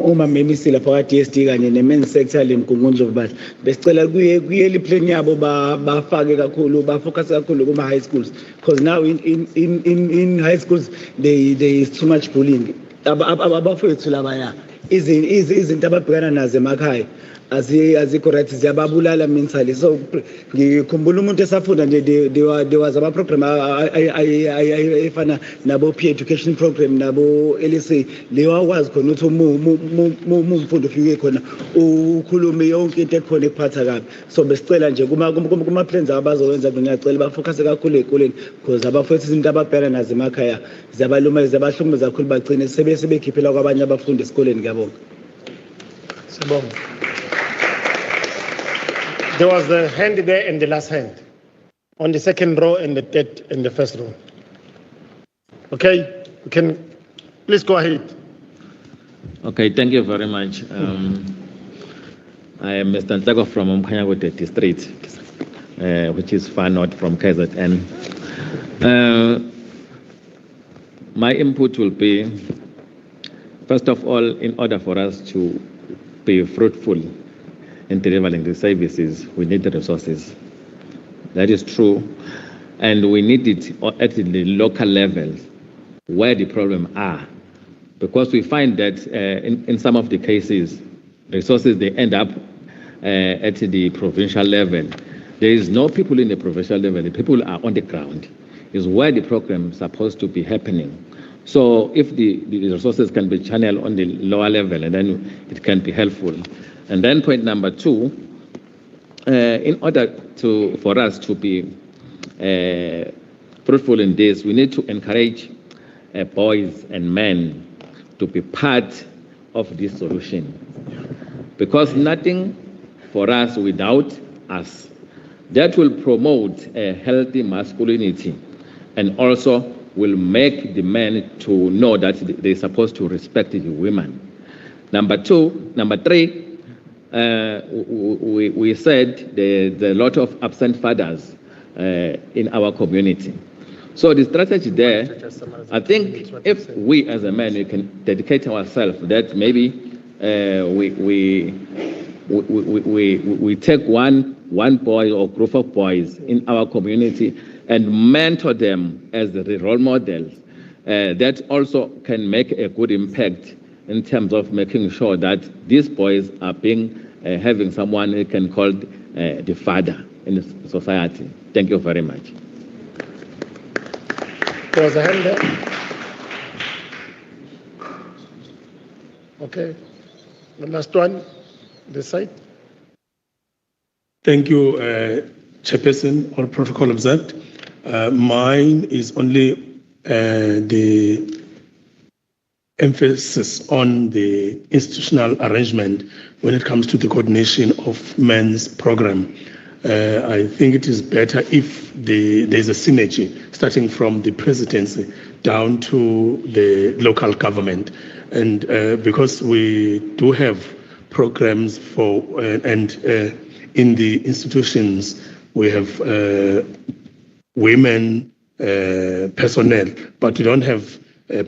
uma memisile phakathi DSD kanye nemen's sector lemgungundlo kubadla. Besicela kuyeli plan yabo bafake kakhulu, bafocus kakhulu kuma high schools, because now in high schools there is too much bullying. Abafowethu labaya izinto ababhekana nazo emakhaya azikho right, ziyababulala mentally. So ngikhumbula umuntu esafunda nje there was ama program efana nabo peer education program nabo LSA leyo akwazi khona ukuthi umfundo ufike khona ukhulume yonke into ekhona ekuphatha kabi. So besicela nje kuma plans abazowenza ngiyacela bafocus kakhulu ezikoleni, because abafowethu izinto ababhekana nazo emakhaya ziyabahlumeza kakhulu, bagcine sebekhiphela kwabanye abafundi esikoleni. Ngiyabonga. There was the hand there and the last hand. On the second row and the third and the first row. Okay, you can please go ahead. Okay, thank you very much. I am Mr. Ntako from Umkhanyakude district, which is far north from KZN. My input will be, first of all, in order for us to be fruitful in delivering the services, we need the resources. That is true. And we need it at the local level where the problems are. Because we find that in some of the cases, resources, they end up at the provincial level. There is no people in the provincial level. The people are on the ground. Is where the program is supposed to be happening. So if the resources can be channeled on the lower level, and then it can be helpful. And then point number two, in order for us to be fruitful in this, we need to encourage boys and men to be part of this solution. Because nothing for us without us. That will promote a healthy masculinity and also will make the men to know that they're supposed to respect the women. Number three, we said there's a lot of absent fathers in our community. So the strategy there, I think if we as a man, we can dedicate ourselves that maybe we take one boy or group of boys in our community and mentor them as the role models. That also can make a good impact in terms of making sure that these boys are having someone who can call the father in the society. Thank you very much. There was a hand there. Okay. The last one, this side. Thank you, Chairperson. All protocol observed. Mine is only the emphasis on the institutional arrangement when it comes to the coordination of men's program. I think it is better if there's a synergy starting from the presidency down to the local government. And because we do have programs and in the institutions, we have women personnel, but we don't have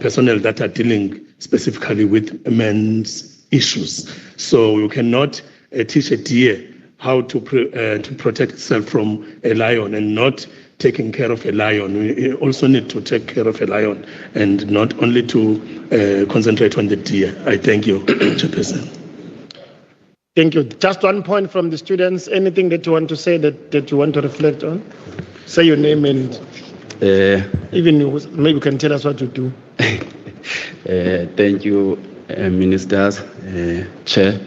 personnel that are dealing specifically with men's issues. So you cannot teach a deer how to protect itself from a lion and not taking care of a lion. We also need to take care of a lion and not only to concentrate on the deer. I thank you, Chairperson. Thank you. Just 1 point from the students. Anything that you want to say that you want to reflect on? Say your name and even maybe you can tell us what to do. Thank you, Ministers, Chair.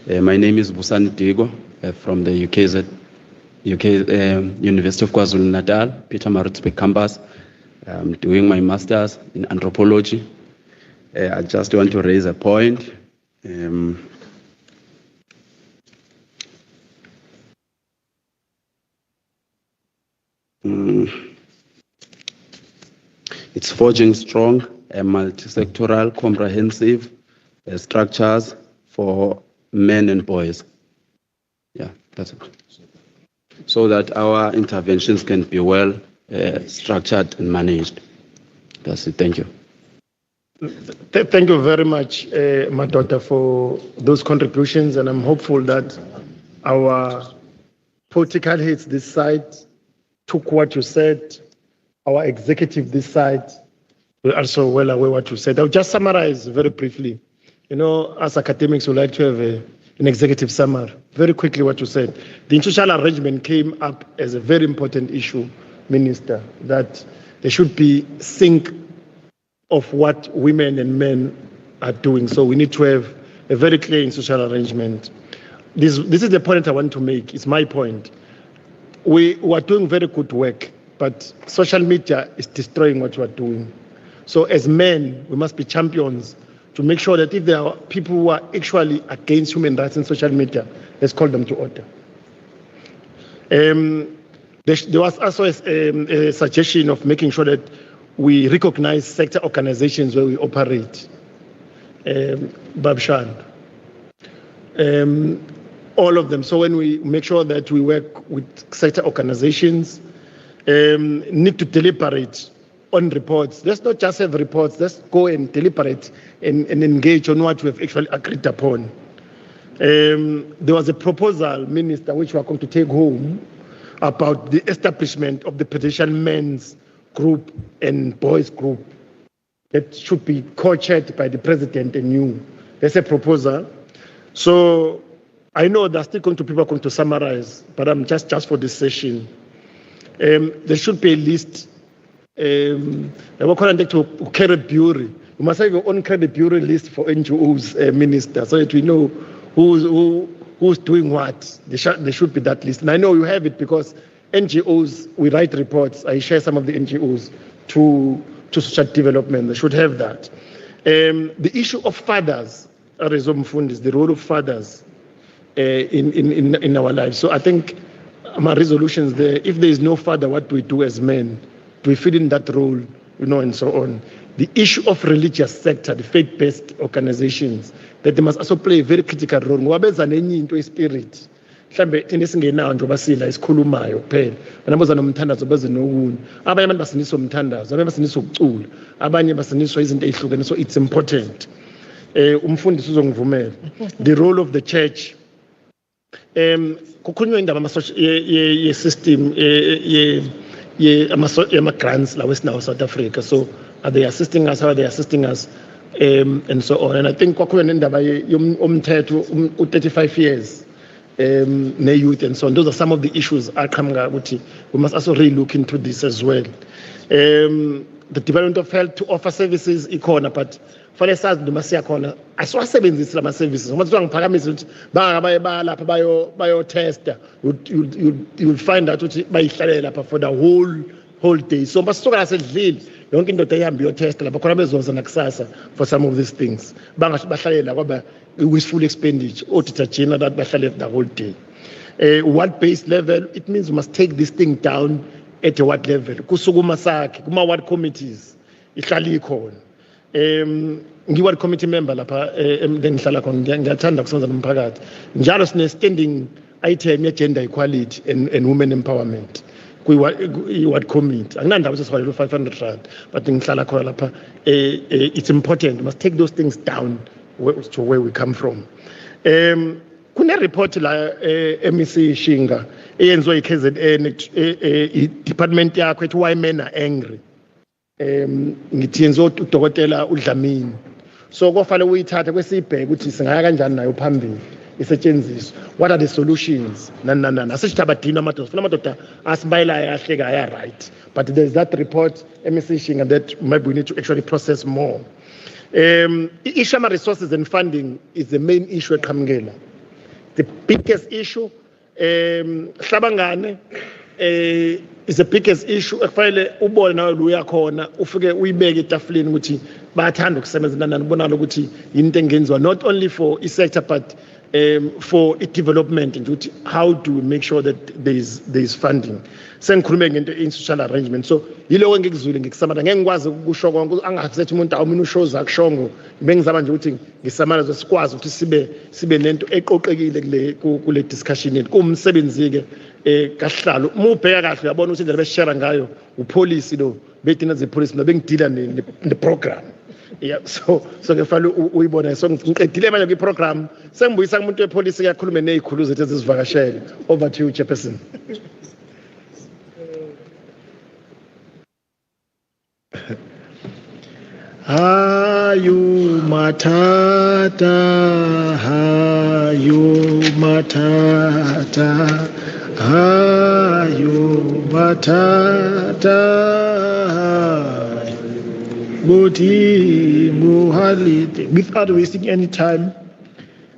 My name is Busani Digo from the UK University of KwaZulu-Natal, Peter Maritzburg campus. I'm doing my master's in anthropology. I just want to raise a point. It's forging strong and multi-sectoral comprehensive structures for men and boys. Yeah, that's it. So that our interventions can be well structured and managed. That's it. Thank you. Thank you very much, Madota, for those contributions, and I'm hopeful that our political heads this side took what you said. Our executive this side will also well aware what you said. I'll just summarize very briefly. You know, as academics, we like to have an executive summary. Very quickly what you said. The institutional arrangement came up as a very important issue, Minister, that there should be sync of what women and men are doing. So we need to have a very clear institutional arrangement. This is the point I want to make. It's my point. We are doing very good work, but social media is destroying what we are doing. So as men, we must be champions to make sure that if there are people who are actually against human rights in social media, let's call them to order. There was also a suggestion of making sure that we recognize sector organizations where we operate. Babshan. All of them. So when we make sure that we work with sector organizations, need to deliberate on reports. Let's not just have reports, let's go and deliberate and engage on what we've actually agreed upon. There was a proposal, Minister, which we are going to take home about the establishment of the potential men's group and boys group that should be co-chaired by the President and you. There's a proposal. So I know there's still going to people are going to summarize, but I'm just for this session. There should be a list. We're calling to credit bureau. We must have your own credit bureau list for NGOs, Minister, so that we know who's doing what. There should be that list. And I know you have it because NGOs, we write reports. I share some of the NGOs to social development. They should have that. The issue of fathers, is the role of fathers in our lives. So I think my resolutions there, if there is no father, what do we do as men? Do we fit in that role, and so on? The issue of religious sector, the faith-based organizations, that they must also play a very critical role. Ngoba benza nenye into spirit. Mhlambe thina singenayo nje basila isikhulumayo kuphela. Banabona nomthandazo beze nokunye. Abanye abantu basiniswa umthandazo, abanye basiniswa ukucula, abanye basiniswa izinto ezihlukene. So it's important. Umfundisi uzongivumela. The role of the church. Kukhulunywa indaba ye system ama grants la wesinawo South Africa. So are they assisting us? How are they assisting us? And so on. And I think kwakhona indaba umthetho 35 years ne youth and so on. Those are some of the issues we must also really look into this as well. The development of health to offer services ikhona, but for the size noma siyakhona asiwasebenzisi lama services. Ngoba kuthiwa ngiphakamisa ukuthi bangabaye lapha bayo testa, you'll find out ukuthi bayihlalela lapha for the whole day. So basuka lasedlile yonke indoda ehamba yo test lapha khona bezoza nakusasa for some of these things. Bahlalela kwaba wasteful expenditure, auditor general that bahlalela the whole day. Ward based level, it means we must take this thing down at a ward level. Kusukuma sakhe kuma ward committees ihlali ikhona. Ngiward committee member lapha engihlala khona, ngiyathanda kusebenza nomphakathi. Njalo sine standing item ye gender equality and women empowerment. What committee? Anginandaba sesivalelwe 500 rand, but ngihlala khona lapha. It's important. We must take those things down to where we come from. Kuna report la MEC Shinga eyenziwa iKZN department yakho ethi why men are angry. Ngithi yenziwa uDokotela uDlamini. So kufanele uyithathe kwesibheke ukuthi singaya kanjani nayo phambili isetshenziswa. What are the solutions? Asithi abadina amadoda. Funa amadoda asibayelayo ahleka aya right. But there's that report MEC Shinga that maybe we need to actually process more. Issue of resources and funding is the main issue at Kamgela. The biggest issue, Hlabangane is the biggest issue. Kufanele ubone nawe luya khona ufike uyibeke etafuleni ukuthi bayathanda ukusebenza nanibona ukuthi into engenziwa not only for i-sector but for development and how do we make sure that there is funding. Sengikhulume ngento in-social arrangement. So yilo ngikuzwile ngikusamala ngeke ngikwazi ukusho konke angasethi umuntu awumina ushows akushongo bengizama nje ukuthi ngisamala sikwazi ukuthi sibe nento eqoqekile kule discussion yethu kumsebenzi ke kahlalo mubheka kahle uyabona ukuthi indlela beshare ngayo upolicy lo betina ze policy no bengidila ne program. Yeah, so kufanele uyibone. So ngiqedile manje kwi-program sengibuyisa kumuntu wepolicy kakhulume nezikhulu zethu ezivakashele. Over to you, Chairperson. Hayu matata, hayu matata, hayu matata. Without wasting any time,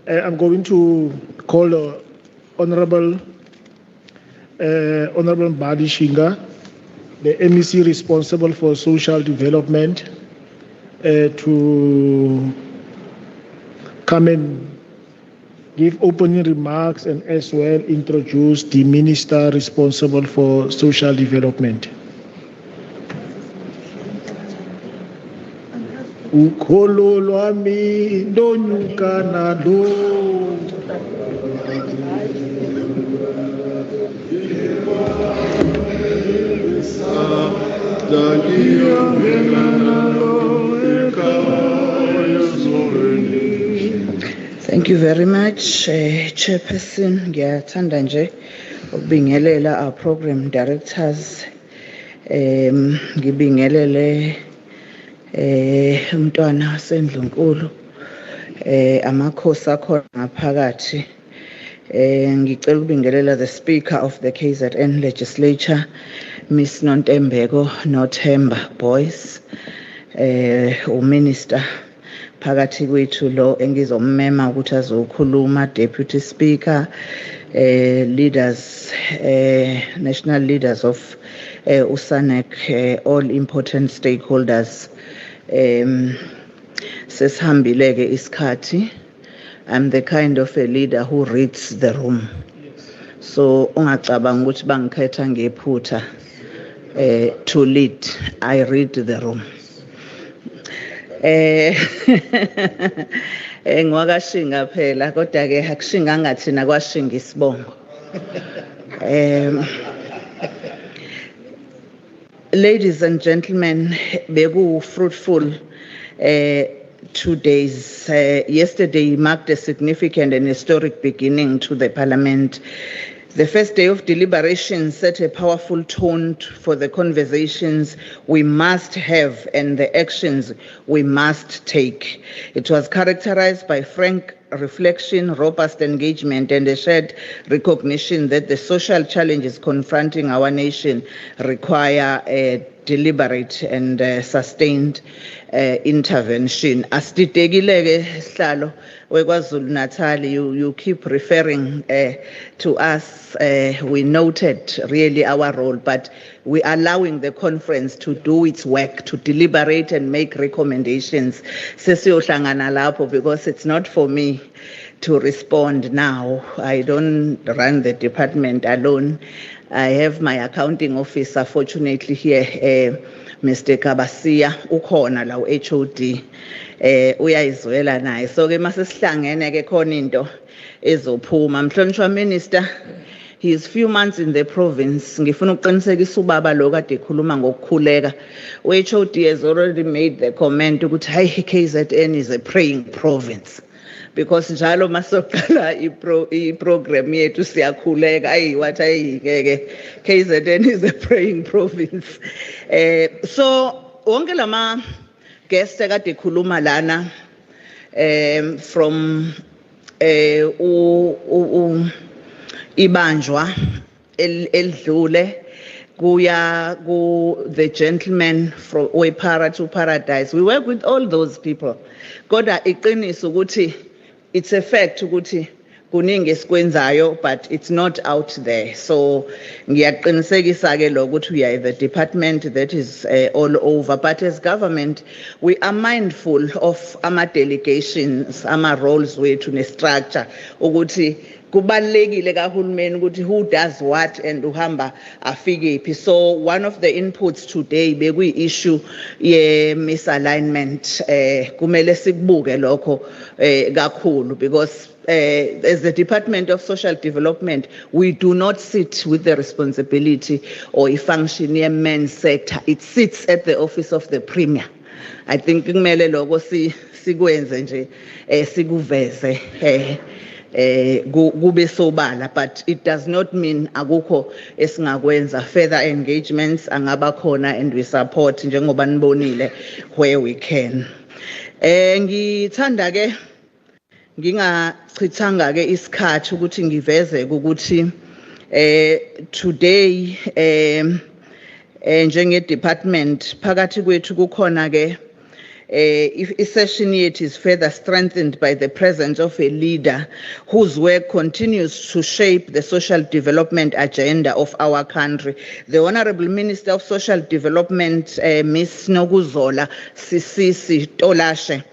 I'm going to call Honorable Badi Shinga, the MEC responsible for social development, to come and give opening remarks and as well introduce the minister responsible for social development. Ukholo lwami ndonyuka nalo. Thank you very much, Chairperson. Ngiyathanda nje ukubingelela our program directors. Ngibingelele umntwana waseNdlunkulu, amakhosi akhona ngaphakathi. Ngicela ukubingelela the Speaker of the KZN Legislature, Miss Nontembeko Nothemba Boyce, uMinister phakathi kwethu lo engizommema ukuthi azokhuluma, Deputy Speaker, leaders, national leaders of USANEC, all important stakeholders. Sesihambileke isikhathi. I'm the kind of a leader who reads the room. So ungacabanga ukuthi bangikhetha ngephutha to lead. I read the room. Ngiwakashinga phela kodwa ke akushinga ngathi nakwashinga isibongo. Ladies and gentlemen, beku fruitful 2 days. Yesterday marked a significant and historic beginning to the Parliament. The first day of deliberations set a powerful tone for the conversations we must have and the actions we must take. It was characterized by frank reflection, robust engagement, and a shared recognition that the social challenges confronting our nation require a deliberate and sustained intervention. Asiditekile sihlalo weKwaZulu-Natal, you keep referring to us. We noted really our role, but we are allowing the conference to do its work, to deliberate and make recommendations. Sesiyohlangana lapho, because it's not for me to respond now. I don't run the department alone. I have my accounting officer, fortunately here, Mr. Kabasiya, ukhona la HOD, uyayizwela naye. So ke masesihlangene ke khona into ezophuma. Mhlonishwa Minister, he is few months in the province. Ngifuna ukuqinisekisa ubaba lo kade ekhuluma ngokukhuleka. HOD has already made the comment ukuthi hayi KZN is a praying province. Because njalo masoqala i-program yethu siyakhuleka what ayike KZN is a praying province. So wonke lama guests ekade ekhuluma lana from ibanjwa eldlule kuya the gentleman from Wepara to Paradise. We work with all those people. Kodwa iqiniso ukuthi it's a fact ukuthi kuningi esikwenzayo, but it's not out there. So ngiyaqinisekisa ke lo ukuthi we are the department that is all over, but as government we are mindful of ama delegations, ama roles wethu ne structure ukuthi kubalekile kahulumeni ukuthi who does what and uhamba afikephi. So one of the inputs today bekuyi issue ye misalignment. Kumele sikubuke lokho kakhulu, because as the Department of Social Development, we do not sit with the responsibility or a function in men's sector. It sits at the office of the Premier. I think kumele lokho sikwenze nje sikuveze kube sobala, but it does not mean akukho esingakwenza. Further engagements angaba khona and we support njengoba nibonile where we can. Ngithanda ke ngingachithanga ke isikhathi ukuthi ngiveze ukuthi today njenge department phakathi kwethu kukhona ke session yethu is further strengthened by the presence of a leader whose work continues to shape the social development agenda of our country. The Honorable Minister of Social Development, Ms. Nokuzola Sisisi Tolashe,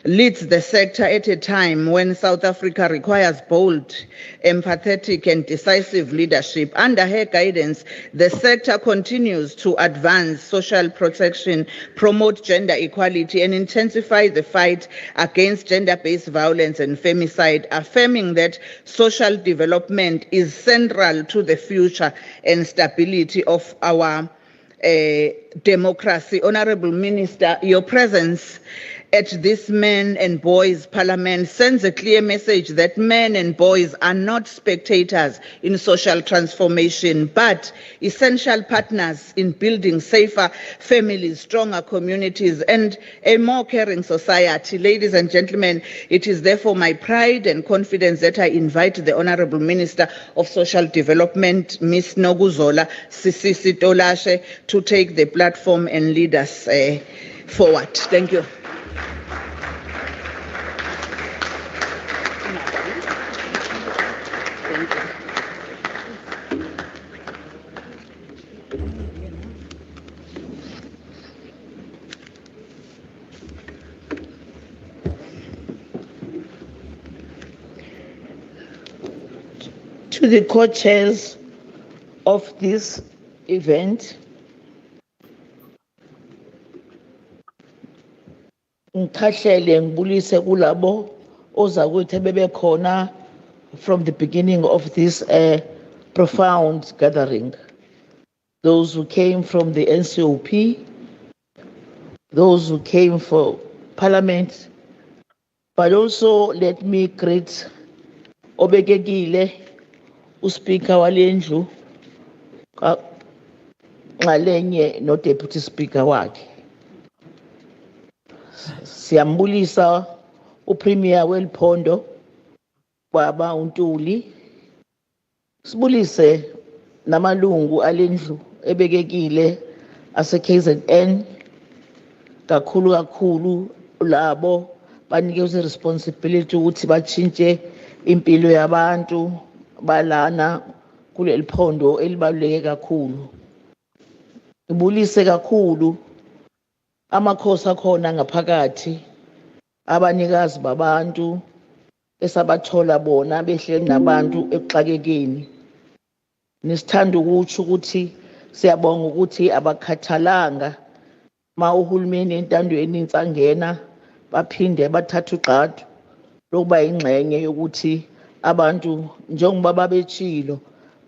leads the sector at a time when South Africa requires bold, empathetic and decisive leadership. Under her guidance, the sector continues to advance social protection, promote gender equality and intensify the fight against gender-based violence and femicide, affirming that social development is central to the future and stability of our democracy. Honorable Minister, your presence at this Men and Boys Parliament sends a clear message that men and boys are not spectators in social transformation, but essential partners in building safer families, stronger communities, and a more caring society. Ladies and gentlemen, it is therefore my pride and confidence that I invite the Honorable Minister of Social Development, Ms. Nokuzola Sisisi Tolashe, to take the platform and lead us forward. Thank you. To the co-chairs of this event, ngikhahlele ngibulise kulabo ozakuthi bebekhona from the beginning of this profound gathering. Those who came from the NCOP, those who came for Parliament, but also let me greet Obekekile, uSpeaker walendlu, ngalenye no Deputy Speaker wakhe. Siyambulisa uPremier weliphondo Baba uNtuli. Sibulise namalungu alendlu ebekekile ase KZN, kakhulu labo banikeze responsibility ukuthi bachintshe impilo yabantu balana kuleli phondo elibaluleke kakhulu. Ngibulise kakhulu amakhosi akhona ngaphakathi, abanikazi babantu esabathola bona behleli nabantu exakekeni. Nisithanda ukutsho ukuthi siyabonga ukuthi abakhathalanga ma uhulumeni entandweni insangena baphinde bathatha ugxathu lokuba ingxenye yokuthi abantu njengoba babetshilo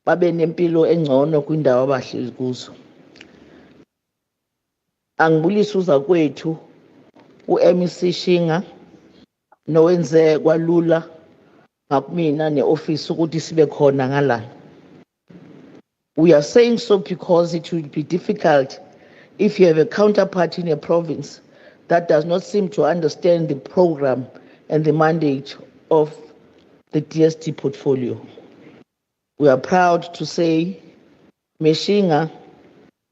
babe nempilo engcono kwindawo abahleli kuzo. Angibulisa uzakwethu uMC Shinga nowenze kwalula ngakumina neoffice ukuthi sibe khona ngala. We are saying so because it will be difficult if you have a counterpart in a province that does not seem to understand the program and the mandate of the DST portfolio. We are proud to say, Meshinga,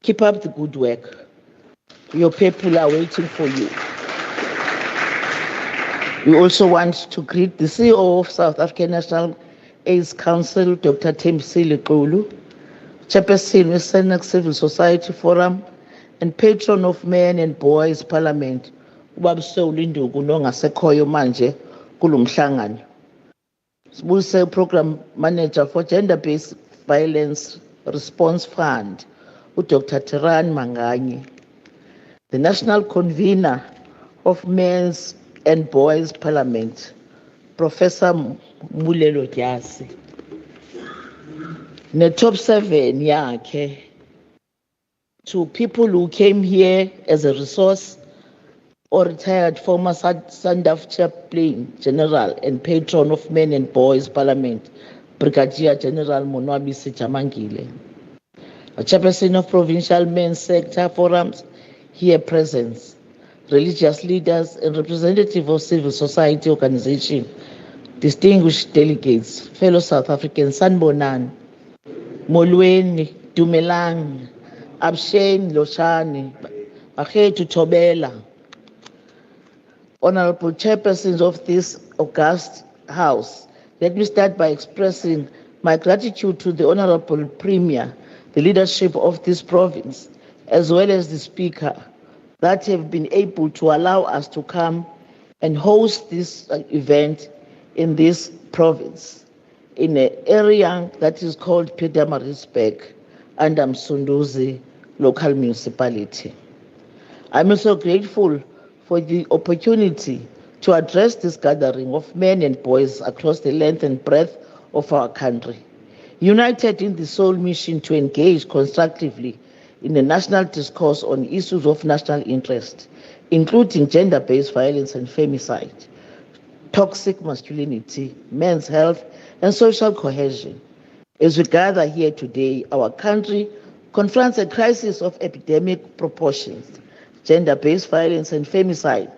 keep up the good work. Your people are waiting for you. We also want to greet the CEO of South African National AIDS Council, Dr. Thembisile Xulu, Chairperson of Senex Civil Society Forum, and patron of Men and Boys Parliament, Ubabso Lindugu nongasekhoyo manje kulomhlangano. Sibulise Program Manager for Gender-Based Violence Response Fund, Dr. Teran Manganye. The National Convener of Men's and Boys Parliament, Professor Mulelo Gyasi. The top 7 yakhe to people who came here as a resource or retired former SANDF chaplain general and patron of Men and Boys Parliament, Brigadier General Monwabisi Jamangile. A chairperson of provincial men's sector forums here present, religious leaders and representatives of civil society organizations, distinguished delegates, fellow South Africans, Sanbonan, Molweni, Dumelang, Abshen Loshani, Ahetu Tobela, honorable chairpersons of this august house, let me start by expressing my gratitude to the Honorable Premier, the leadership of this province, as well as the Speaker, that have been able to allow us to come and host this event in this province, in an area that is called Pietermaritzburg under Msunduzi local municipality. I'm also grateful for the opportunity to address this gathering of men and boys across the length and breadth of our country, united in the sole mission to engage constructively in the national discourse on issues of national interest, including gender-based violence and femicide, toxic masculinity, men's health, and social cohesion. As we gather here today, our country confronts a crisis of epidemic proportions. Gender-based violence and femicide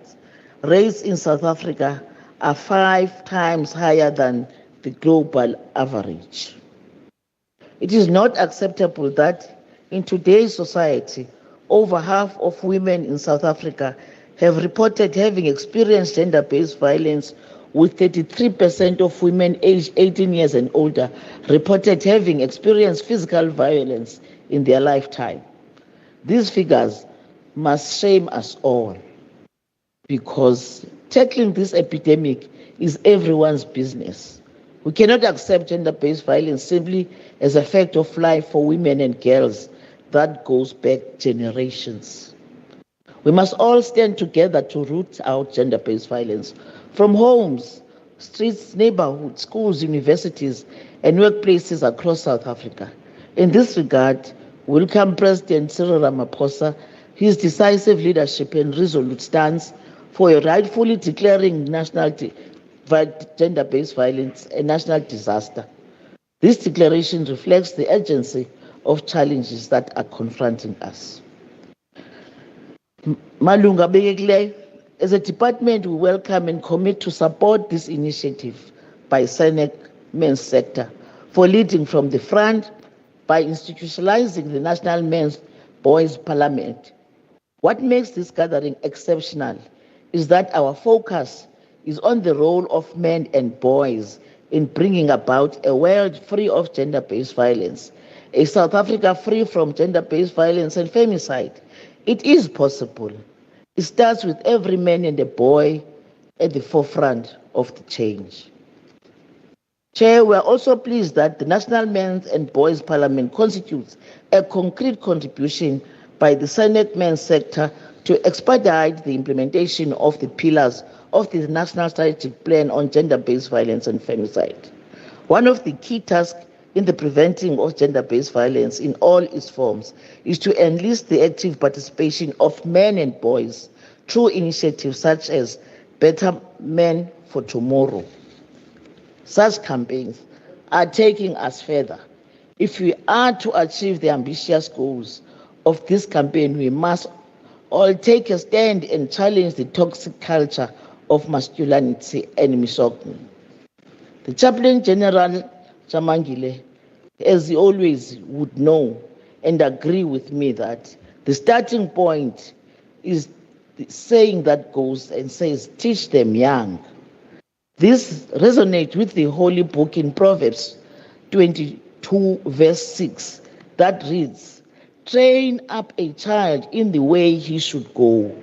rates in South Africa are 5 times higher than the global average. It is not acceptable that in today's society, over half of women in South Africa have reported having experienced gender-based violence, with 33% of women aged 18 years and older reported having experienced physical violence in their lifetime. These figures must shame us all, because tackling this epidemic is everyone's business. We cannot accept gender-based violence simply as a fact of life for women and girls that goes back generations. We must all stand together to root out gender-based violence from homes, streets, neighborhoods, schools, universities, and workplaces across South Africa. In this regard, we welcome President Cyril Ramaphosa, his decisive leadership and resolute stance for rightfully declaring gender-based violence a national disaster. This declaration reflects the urgency of challenges that are confronting us. Malunga bekekileyo, as a department, we welcome and commit to support this initiative by SENEC Men's Sector for leading from the front by institutionalizing the National Men's Boys Parliament. What makes this gathering exceptional is that our focus is on the role of men and boys in bringing about a world free of gender-based violence, a South Africa free from gender-based violence and femicide. It is possible. It starts with every man and a boy at the forefront of the change. Chair, we are also pleased that the National Men's and Boys Parliament constitutes a concrete contribution by the SENEC Men's Sector to expedite the implementation of the pillars of the National Strategic Plan on Gender-Based Violence and Femicide. One of the key tasks in the preventing of gender-based violence in all its forms is to enlist the active participation of men and boys through initiatives such as Better Men for Tomorrow. Such campaigns are taking us further. If we are to achieve the ambitious goals of this campaign, we must all take a stand and challenge the toxic culture of masculinity and misogyny. The Chaplain General Chamangile, as he always would know and agree with me, that the starting point is the saying that goes and says, teach them young. This resonates with the holy book in Proverbs 22 verse 6 that reads, train up a child in the way he should go,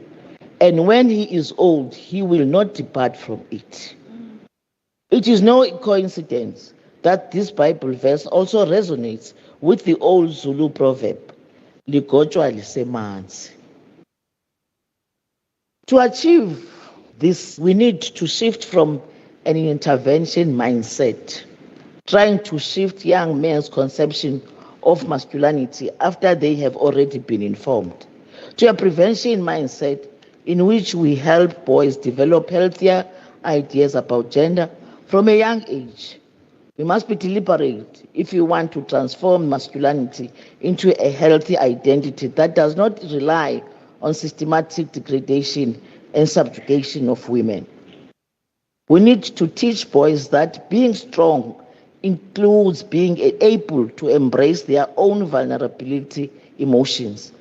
and when he is old, he will not depart from it. It is no coincidence that this Bible verse also resonates with the old Zulu proverb, Ligotshwa lisemanzi. To achieve this, we need to shift from an intervention mindset, trying to shift young men's conception of masculinity after they have already been informed, to a prevention mindset in which we help boys develop healthier ideas about gender from a young age. We must be deliberate if we want to transform masculinity into a healthy identity that does not rely on systematic degradation and subjugation of women. We need to teach boys that being strong includes being able to embrace their own vulnerability emotions,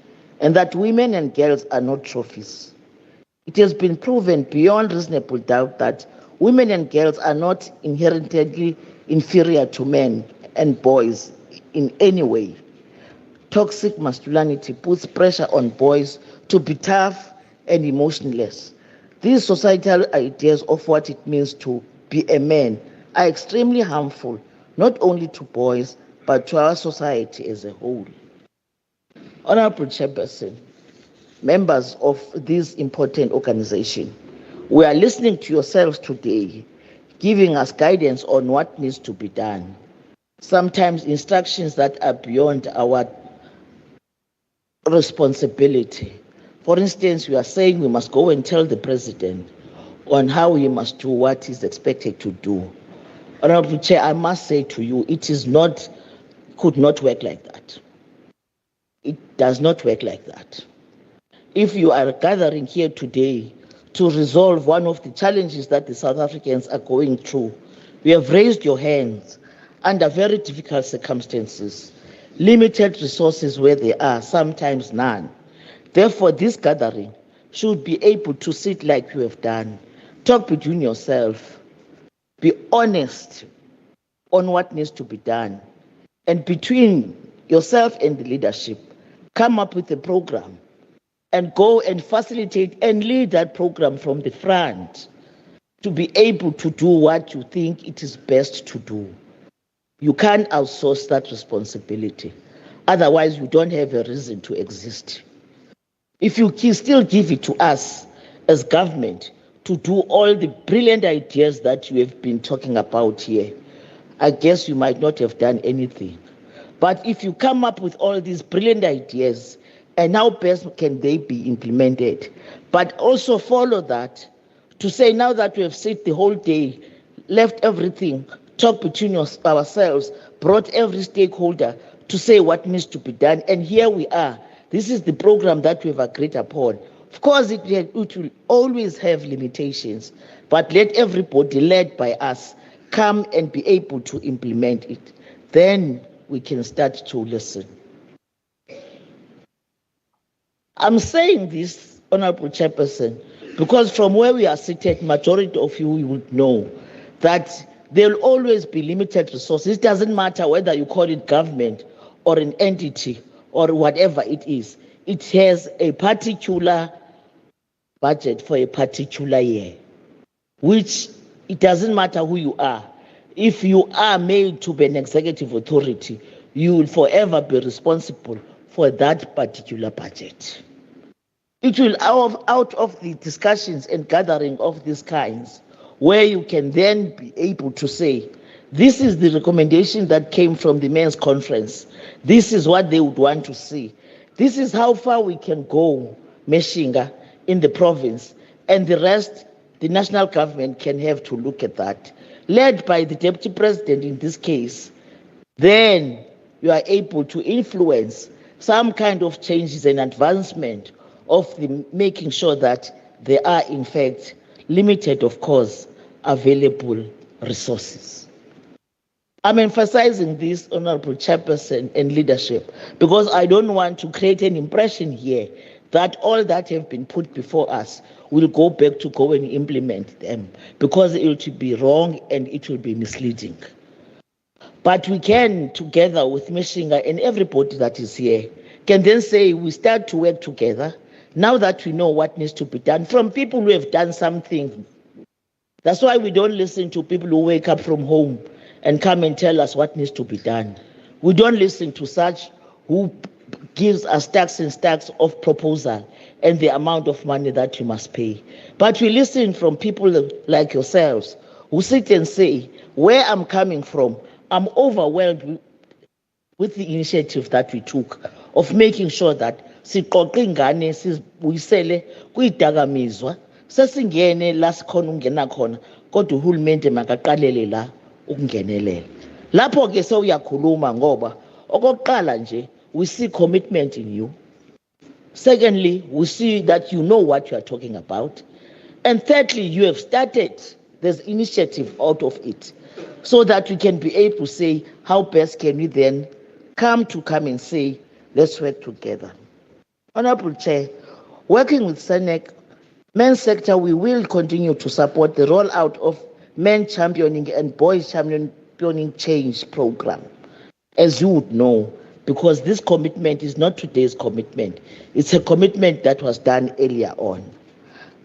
and that women and girls are not trophies. It has been proven beyond reasonable doubt that women and girls are not inherently inferior to men and boys in any way. Toxic masculinity puts pressure on boys to be tough and emotionless. These societal ideas of what it means to be a man are extremely harmful, not only to boys, but to our society as a whole. Honorable Chairperson, members of this important organization, we are listening to yourselves today, giving us guidance on what needs to be done. Sometimes instructions that are beyond our responsibility. For instance, we are saying we must go and tell the president on how he must do what he's expected to do. Honorable Chair, I must say to you, could not work like that. It does not work like that. If you are gathering here today to resolve one of the challenges that the South Africans are going through, you have raised your hands under very difficult circumstances, limited resources where there are, sometimes none. Therefore, this gathering should be able to sit like you have done, talk between yourself, be honest on what needs to be done, and between yourself and the leadership, come up with a program and go and facilitate and lead that program from the front to be able to do what you think it is best to do. You can't outsource that responsibility. Otherwise, you don't have a reason to exist. If you still give it to us as government to do all the brilliant ideas that you have been talking about here, I guess you might not have done anything. But if you come up with all these brilliant ideas, and how best can they be implemented? But also follow that to say, now that we have sat the whole day, left everything, talked between ourselves, brought every stakeholder to say what needs to be done, and here we are. This is the program that we've agreed upon. Of course, it will always have limitations, but let everybody led by us come and be able to implement it. Then we can start to listen. I'm saying this, Honorable Chairperson, because from where we are seated, majority of you would know that there will always be limited resources. It doesn't matter whether you call it government or an entity or whatever it is. It has a particular budget for a particular year, which it doesn't matter who you are. If you are made to be an executive authority, you will forever be responsible for that particular budget. It will out of the discussions and gathering of these kinds, where you can then be able to say, this is the recommendation that came from the men's conference. This is what they would want to see. This is how far we can go, Meshinga, in the province, and the rest, the national government can have to look at that. Led by the deputy president in this case, then you are able to influence some kind of changes and advancement of the making sure that there are, in fact, limited, of course, available resources. I'm emphasizing this, Honorable Chairperson and leadership, because I don't want to create an impression here that all that have been put before us will go back to go and implement them, because it will be wrong and it will be misleading. But we can, together with Meshinga and everybody that is here, can then say we start to work together now that we know what needs to be done from people who have done something. That's why we don't listen to people who wake up from home and come and tell us what needs to be done. We don't listen to such who gives us stacks and stacks of proposal and the amount of money that you must pay. But we listen from people like yourselves who sit and say, where I'm coming from, I'm overwhelmed with the initiative that we took of making sure that siqoqe ingane sibuyisele kwidakamizwa sesingene la sikhona ungena khona kodwa uhulumende makaqalele la ukungenelela. Lapho ke sewuyakhuluma ngoba okokuqala nje we see commitment in you. Secondly, we see that you know what you are talking about. And thirdly, you have started this initiative out of it so that we can be able to say how best can we then come and say, let's work together. Honorable Chair, working with SENEC, men's sector, we will continue to support the rollout of men championing and boys championing change program, as you would know, because this commitment is not today's commitment. It's a commitment that was done earlier on.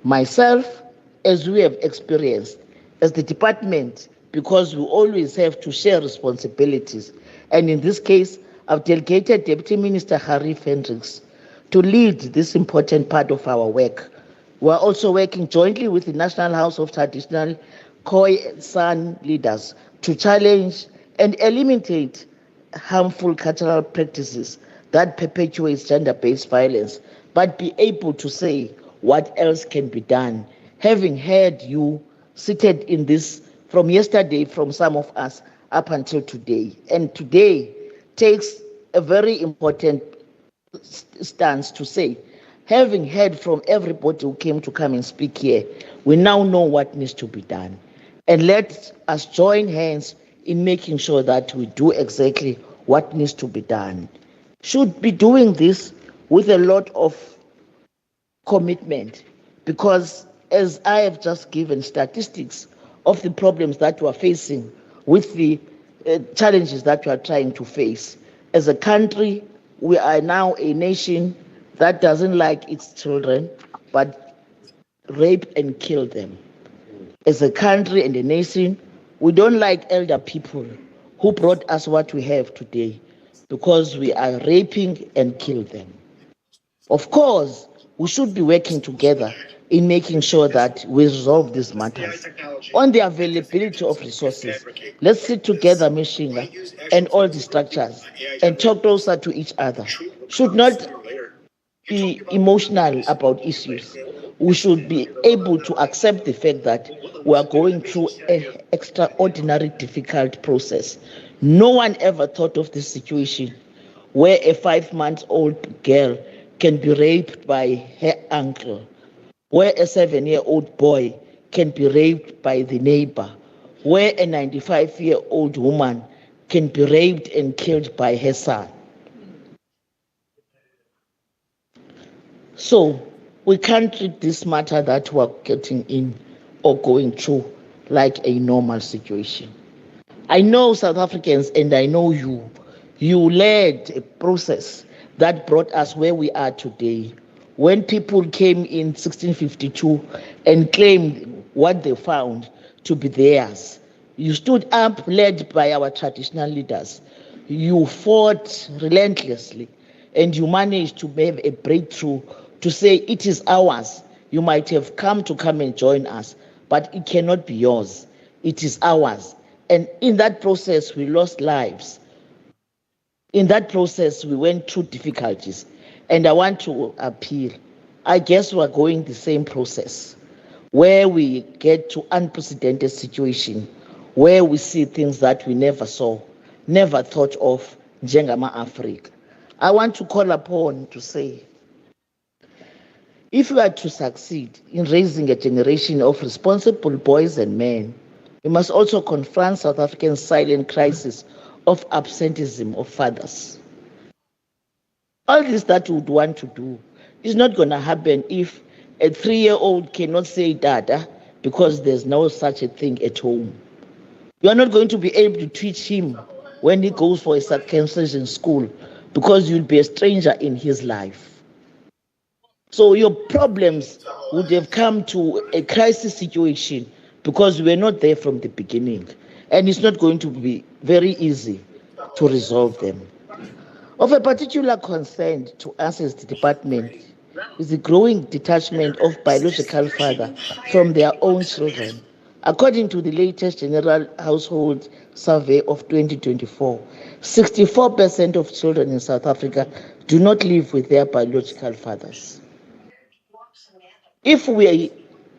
Myself as we have experienced as the department, because we always have to share responsibilities. And in this case, I've delegated Deputy Minister Harif Hendricks to lead this important part of our work. We are also working jointly with the National House of Traditional Khoi and San leaders to challenge and eliminate harmful cultural practices that perpetuates gender-based violence, but be able to say what else can be done. Having heard you seated in this from yesterday, from some of us up until today, and today takes a very important stance to say, having heard from everybody who came to come and speak here, we now know what needs to be done. And let us join hands in making sure that we do exactly what needs to be done. Should be doing this with a lot of commitment, because as I have just given statistics of the problems that we are facing with the challenges that we are trying to face. As a country, we are now a nation that doesn't like its children, but rape and kill them. As a country and a nation, we don't like elder people who brought us what we have today, because we are raping and kill them. Of course, we should be working together in making sure that we resolve these matters. On the availability of resources, let's sit together, Mishinga, and all the structures, and talk closer to each other. Should not be emotional about issues. We should be able to accept the fact that we are going through an extraordinary difficult process. No one ever thought of this situation where a 5-month-old girl can be raped by her uncle, where a 7-year-old boy can be raped by the neighbor, where a 95-year-old woman can be raped and killed by her son. So we can't treat this matter that we're getting in or going through like a normal situation. I know South Africans, and I know you led a process that brought us where we are today. When people came in 1652 and claimed what they found to be theirs, you stood up, led by our traditional leaders. You fought relentlessly, and you managed to have a breakthrough to say it is ours. You might have come and join us, but it cannot be yours. It is ours. And in that process, we lost lives. In that process, we went through difficulties. And I want to appeal. I guess we're going the same process, where we get to unprecedented situation, where we see things that we never saw, never thought of, Njengama Africa. I want to call upon to say, if we are to succeed in raising a generation of responsible boys and men, we must also confront South Africa's silent crisis of absenteeism of fathers. All this that we would want to do is not going to happen if a 3-year-old cannot say dada because there's no such a thing at home. You are not going to be able to teach him when he goes for a circumcision school because you'll be a stranger in his life. So your problems would have come to a crisis situation because we were not there from the beginning. And it's not going to be very easy to resolve them. Of a particular concern to us as the department is the growing detachment of biological fathers from their own children. According to the latest General Household Survey of 2024, 64% of children in South Africa do not live with their biological fathers. If we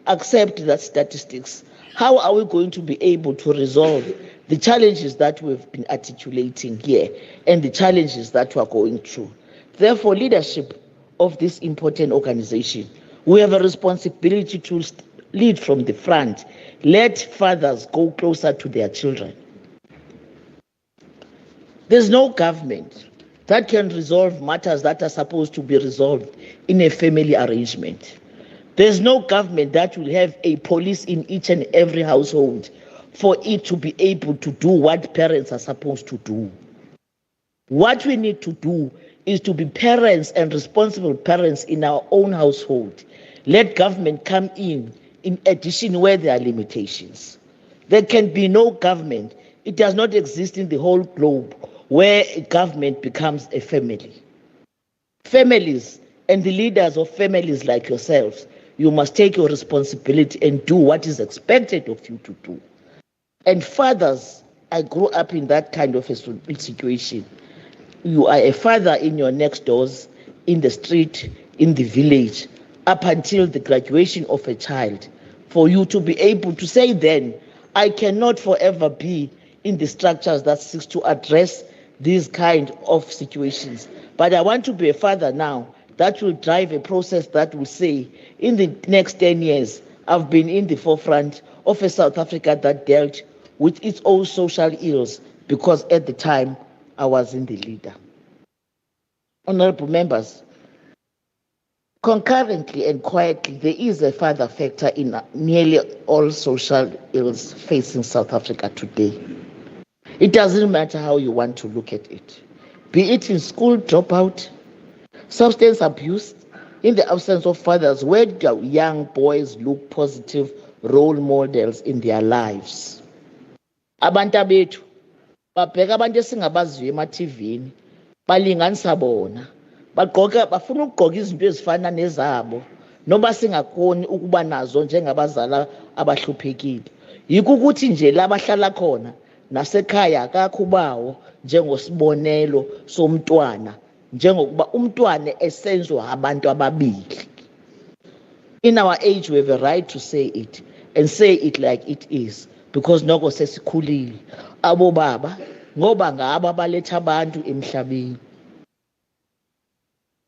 accept that statistics, how are we going to be able to resolve the challenges that we've been articulating here and the challenges that we are going through? Therefore, leadership of this important organization, we have a responsibility to lead from the front. Let fathers go closer to their children. There's no government that can resolve matters that are supposed to be resolved in a family arrangement. There's no government that will have a police in each and every household for it to be able to do what parents are supposed to do. What we need to do is to be parents and responsible parents in our own household. Let government come in in addition where there are limitations. There can be no government. It does not exist in the whole globe where a government becomes a family. Families and the leaders of families like yourselves, you must take your responsibility and do what is expected of you to do. And fathers, I grew up in that kind of a situation. You are a father in your next doors, in the street, in the village, up until the graduation of a child. For you to be able to say then, I cannot forever be in the structures that seeks to address these kind of situations. But I want to be a father now that will drive a process that will say, in the next 10 years, I've been in the forefront of a South Africa that dealt with its own social ills, because at the time, I was in the leader. Honorable members, concurrently and quietly, there is a further factor in nearly all social ills facing South Africa today. It doesn't matter how you want to look at it. Be it in school dropout, substance abuse, in the absence of fathers, where do young boys look positive role models in their lives? Abantu bethu babheka abantu esingabaziyo ema-TVini balinganisa bona, bafuna ukugqoka izinto ezifana nezabo noma singakhoni ukuba nazo njengabazala abahluphekile. Yikho ukuthi nje la bahlala khona nasekhaya akakho bawo njengosibonelo somntwana, njengokuba umntwana esenzwa abantu ababili. In our age, we have a right to say it and say it like it is, because noko sesikhulile. Abo baba ngoba ngaba baletha abantu emhlabeni.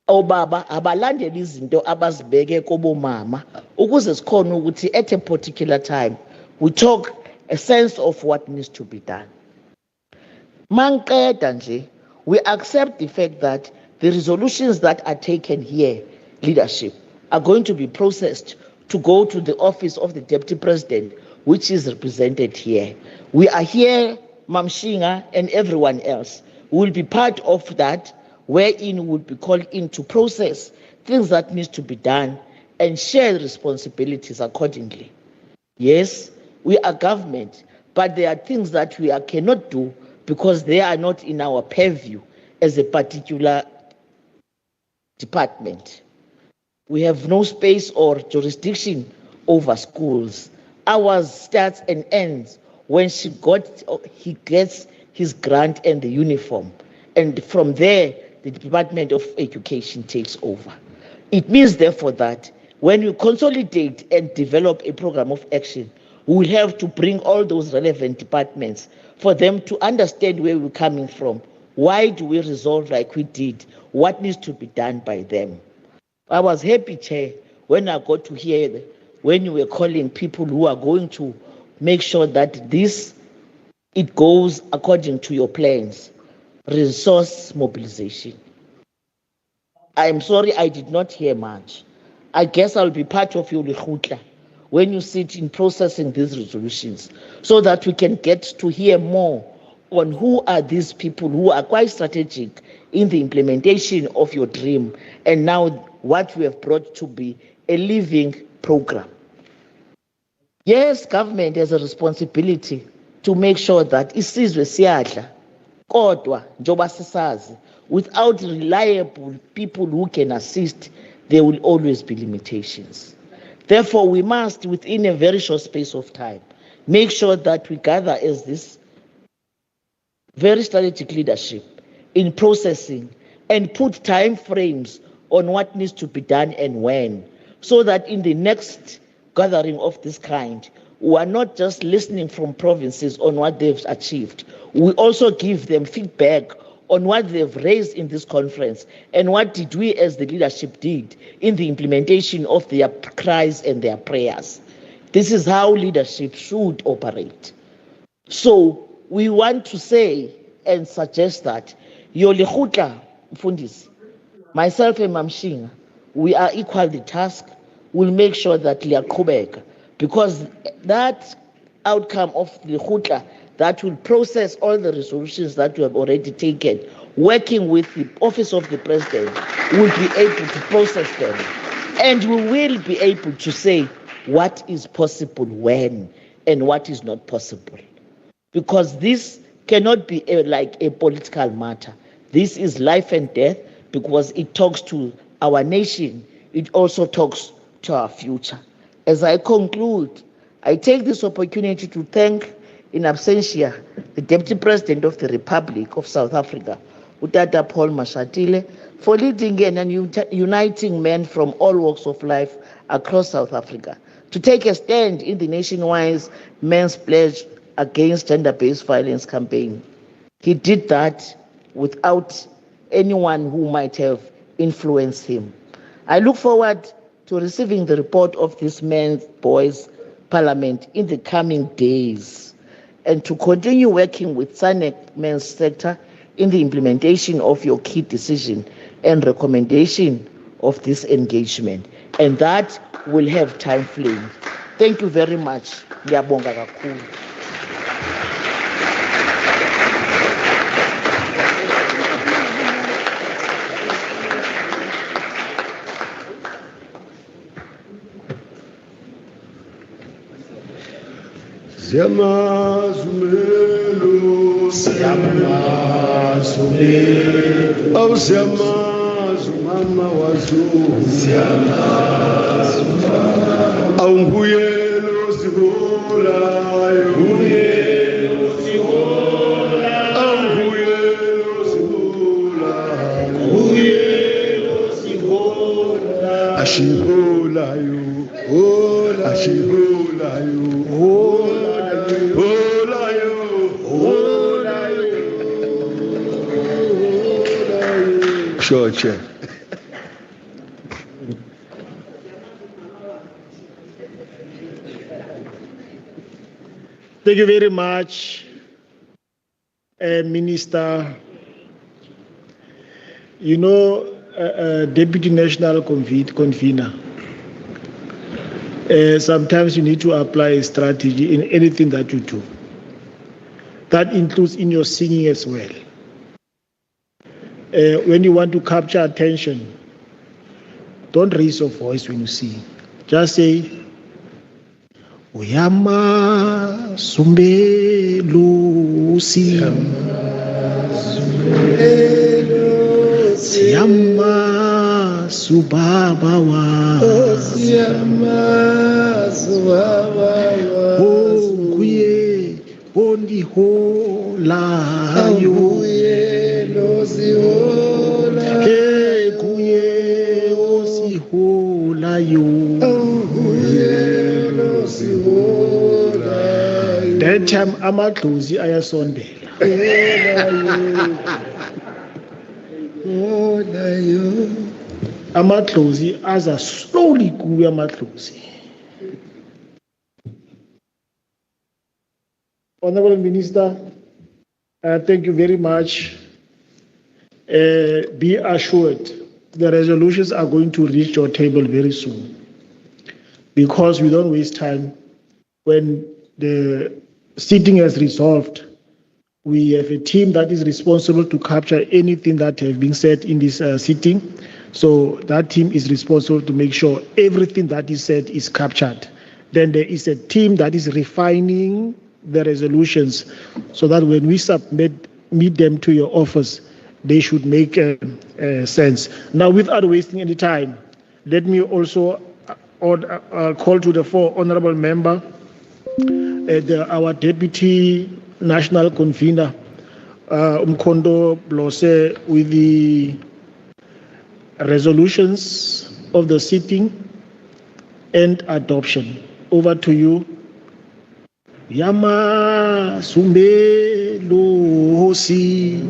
Obaba abalandela izinto abazibeke kobo mama ukuze sikhona ukuthi at a particular time we talk a sense of what needs to be done. Manqeda nje, we accept the fact that the resolutions that are taken here, leadership, are going to be processed to go to the office of the Deputy President, which is represented here. We are here, Mamshinga and everyone else will be part of that, wherein we will be called in to process things that need to be done and share responsibilities accordingly. Yes, we are government, but there are things that we cannot do because they are not in our purview as a particular department. We have no space or jurisdiction over schools. Ours starts and ends when he gets his grant and the uniform. And from there, the Department of Education takes over. It means, therefore, that when you consolidate and develop a program of action, we will have to bring all those relevant departments for them to understand where we're coming from. Why do we resolve like we did? What needs to be done by them? I was happy, Chair, when I got to hear when you were calling people who are going to make sure that it goes according to your plans. Resource mobilization. I'm sorry I did not hear much. I guess I'll be part of your Lekgotla when you sit in processing these resolutions, so that we can get to hear more on who are these people who are quite strategic in the implementation of your dream, and now what we have brought to be a living program. Yes, government has a responsibility to make sure that isizwe siyadla, kodwa njoba sisazi, without reliable people who can assist, there will always be limitations. Therefore, we must, within a very short space of time, make sure that we gather as this very strategic leadership in processing and put time frames on what needs to be done and when, so that in the next gathering of this kind, we are not just listening from provinces on what they've achieved. We also give them feedback on what they've raised in this conference and what did we as the leadership did in the implementation of their cries and their prayers. This is how leadership should operate. So we want to say and suggest that your Lekgotla, Mfundisi, myself and Mamshinga, we are equal the task. We'll make sure that Liaqhubeka, because that outcome of Lekgotla that will process all the resolutions that we have already taken, working with the Office of the President, will be able to process them. And we will be able to say what is possible when and what is not possible. Because this cannot be like a political matter. This is life and death because it talks to our nation. It also talks to our future. As I conclude, I take this opportunity to thank in absentia the Deputy President of the Republic of South Africa, Utata Paul Mashatile, for leading and uniting men from all walks of life across South Africa to take a stand in the nationwide Men's Pledge Against Gender-Based Violence campaign. He did that without anyone who might have influenced him. I look forward to receiving the report of this men's boys parliament in the coming days and to continue working with SANEC men's sector in the implementation of your key decision and recommendation of this engagement. And that will have time frame. Thank you very much. Ngiyabonga kakhulu. Siyamazumelo, siyamazumelo, awu siyamazumama wazulu, siyamazumama, awu mbuyelo sibolayo, mbuyelo sibolayo, awu mbuyelo sibolayo, mbuyelo sibolayo, ashibolayo, ashibolayo, Sure, Chair. Thank you very much, Minister. You know, Deputy National Convener, sometimes you need to apply a strategy in anything that you do. That includes in your singing as well. When you want to capture attention, don't raise your voice when you sing. Just say, Uyama Sumbelusi, Siyama Subabawa, Siyama Subabawa, Oh Kuye, Bondi Holayo. Hey, kuye osihola yo. That time amadlozi ayasondela. Amadlozi aza slowly kuye amadlozi. Honorable Minister, thank you very much. Be assured the resolutions are going to reach your table very soon, because we don't waste time. When the sitting has resolved, we have a team that is responsible to capture anything that has been said in this sitting. So that team is responsible to make sure everything that is said is captured. Then there is a team that is refining the resolutions so that when we meet them to your office, they should make sense. Now, without wasting any time, let me also call to the fore, honorable member, our Deputy National Convener, Umkondo Blose, with the resolutions of the sitting and adoption. Over to you. Yama Sumbe Losi.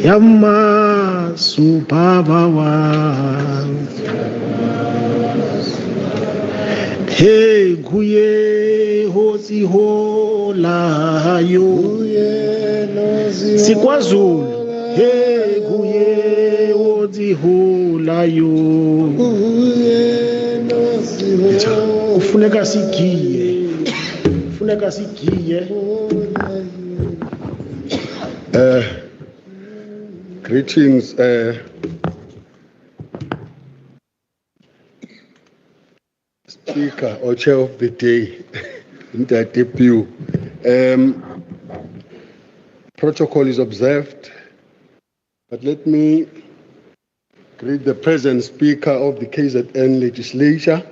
Yama Subabawa. Hey Guye Hosi Hola Yo. Si KwaZulu. Hey Guye Hosi Hola Yo. Kufuneka sigiye. Kufuneka sigiye. Greetings, Speaker or Chair of the Day, Ntate Piu. Protocol is observed, but let me greet the present Speaker of the KZN Legislature,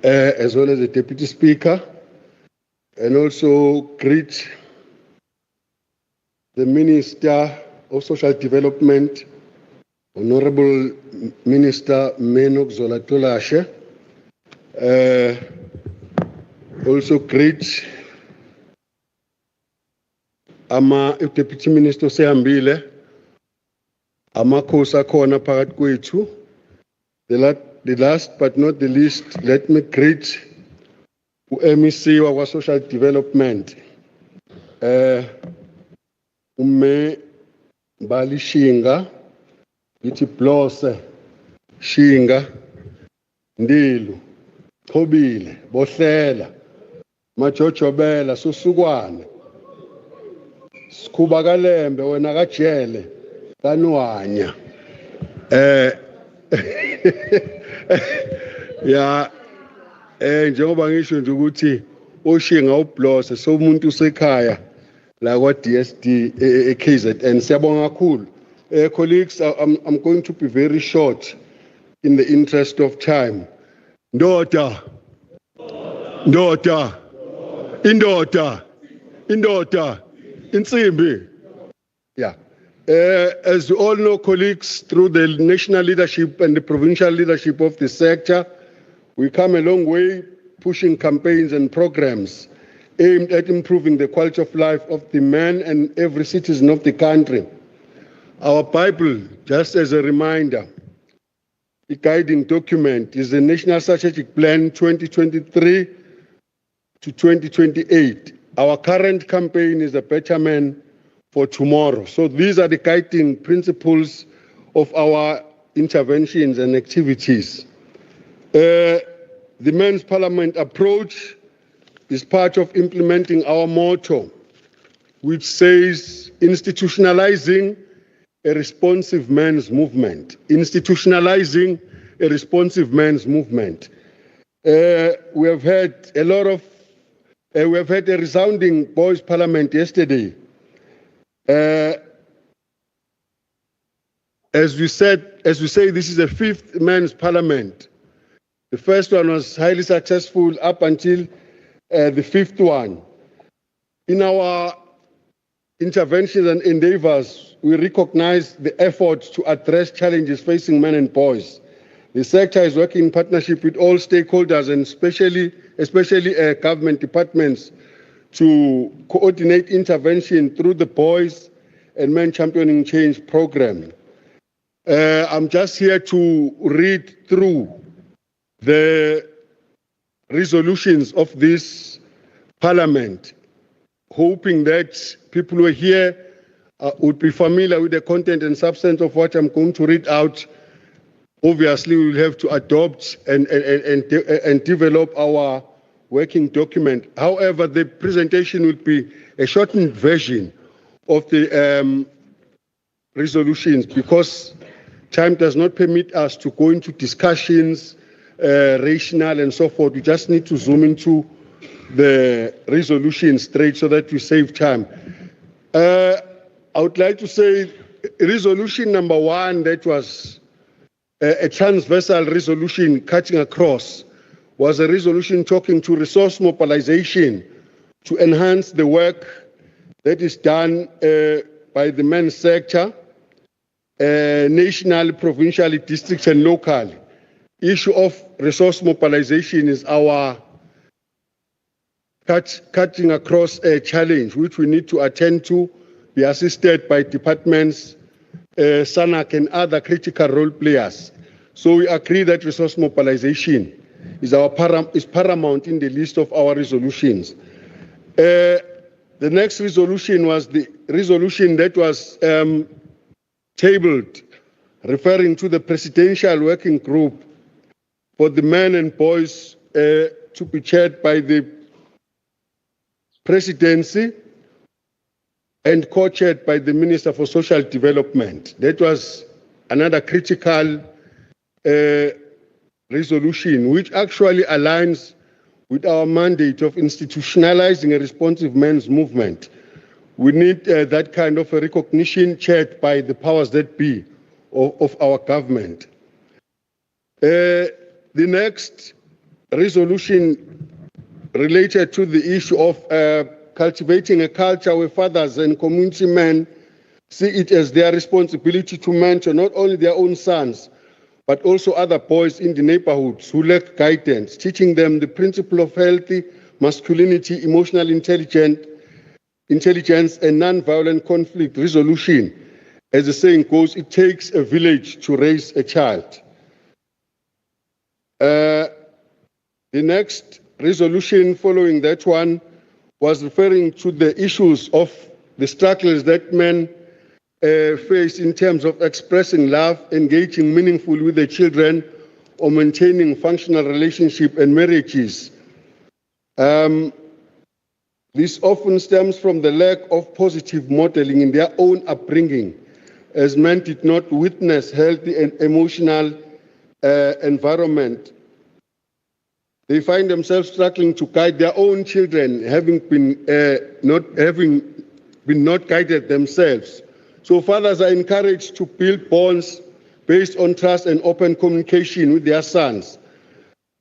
as well as the Deputy Speaker, and also greet the Minister of Social Development, Honorable Minister Menok Zolatolashe. Also greet Deputy Minister Sehambile, amakhosi akhona phakathi kwethu. The last but not the least, let me greet MEC wa Social Development, Umme Bali Shinga, ithi Blose Shinga, Ndilu, Khobile, Bohlela, Majojobela, Susukwane, Skhuba Kalembe, wena kajele, Kanwanya. Ya njengoba ngisho nje ukuthi oshinga ublose so umuntu usekhaya la kwa DSD eKZN siyabonga kakhulu. Colleagues, I'm going to be very short in the interest of time. Indoda insimbi. Yeah. As you all know, colleagues, through the national leadership and the provincial leadership of the sector, we come a long way pushing campaigns and programs aimed at improving the quality of life of the man and every citizen of the country. Our Bible, just as a reminder, the guiding document is the National Strategic Plan 2023 to 2028. Our current campaign is a better man for tomorrow. So these are the guiding principles of our interventions and activities. The Men's Parliament approach is part of implementing our motto, which says institutionalizing a responsive men's movement. Institutionalizing a responsive men's movement. We have had a resounding boys' parliament yesterday. As we say, this is the fifth men's parliament. The first one was highly successful up until the fifth one. In our interventions and endeavors, we recognize the efforts to address challenges facing men and boys. The sector is working in partnership with all stakeholders and especially government departments to coordinate intervention through the Boys and Men Championing Change program. I'm just here to read through the resolutions of this parliament, hoping that people who are here would be familiar with the content and substance of what I'm going to read out. Obviously, we will have to adopt and develop our working document. However, the presentation will be a shortened version of the resolutions because time does not permit us to go into discussions, rationale and so forth. We just need to zoom into the resolution straight so that we save time. I would like to say resolution number 1, that was a transversal resolution cutting across, was a resolution talking to resource mobilization to enhance the work that is done by the men's sector, nationally, provincially, districts and locally. Issue of resource mobilization is our cutting across a challenge which we need to attend to, be assisted by departments, SANAC and other critical role players. So we agree that resource mobilization is paramount in the list of our resolutions. The next resolution was the resolution that was tabled referring to the Presidential Working Group for the men and boys to be chaired by the Presidency and co-chaired by the Minister for Social Development. That was another critical resolution, which actually aligns with our mandate of institutionalizing a responsive men's movement. We need that kind of a recognition chaired by the powers that be of our government. The next resolution related to the issue of cultivating a culture where fathers and community men see it as their responsibility to mentor not only their own sons, but also other boys in the neighborhoods who lack guidance, teaching them the principle of healthy masculinity, emotional intelligence, and non-violent conflict resolution. As the saying goes, it takes a village to raise a child. The next resolution following that one was referring to the issues of the struggles that men face in terms of expressing love, engaging meaningfully with their children, or maintaining functional relationship and marriages. This often stems from the lack of positive modeling in their own upbringing, as men did not witness healthy and emotional environment. They find themselves struggling to guide their own children, having been not guided themselves. So fathers are encouraged to build bonds based on trust and open communication with their sons,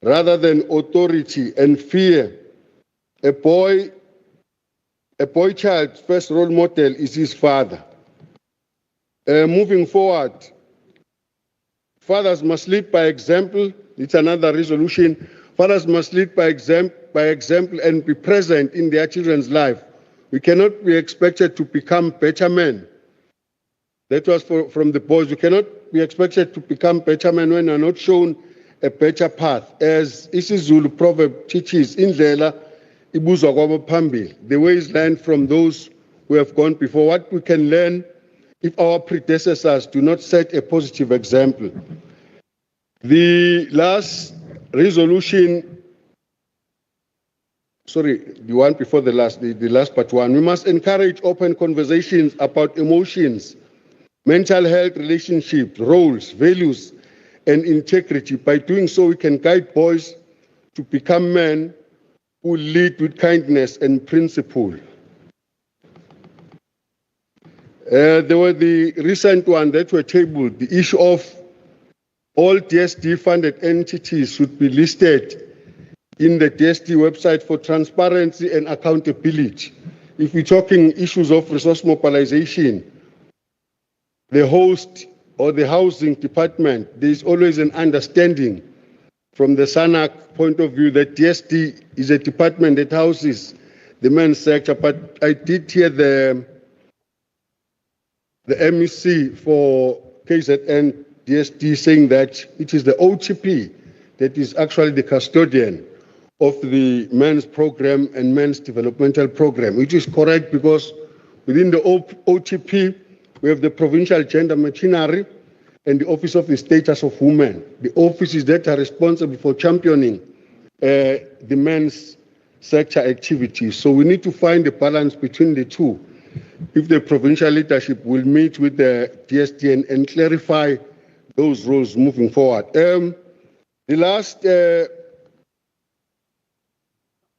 rather than authority and fear. A boy child's first role model is his father. Moving forward, fathers must lead by example. It's another resolution. Fathers must lead by example and be present in their children's life. We cannot be expected to become better men. That was from the boys. We cannot be expected to become better men when we are not shown a better path. As isiZulu proverb teaches, indlela ibuzwa kwabaphambili. The way is learned from those who have gone before. What we can learn if our predecessors do not set a positive example. The last resolution, the one before the last, the last but one, we must encourage open conversations about emotions, mental health, relationships, roles, values, and integrity. By doing so, we can guide boys to become men who lead with kindness and principle. There were the recent one that were tabled, the issue of all DSD-funded entities should be listed in the DSD website for transparency and accountability. If we're talking issues of resource mobilization, the host or the housing department, there is always an understanding from the SANAC point of view that DSD is a department that houses the men's sector. But I did hear the MEC for KZN DSD saying that it is the OTP that is actually the custodian of the men's program and men's developmental program, which is correct because within the OTP, we have the provincial gender machinery and the Office of the Status of Women, the offices that are responsible for championing the men's sector activities. So we need to find a balance between the two. If the provincial leadership will meet with the DSD and clarify those roles moving forward. The last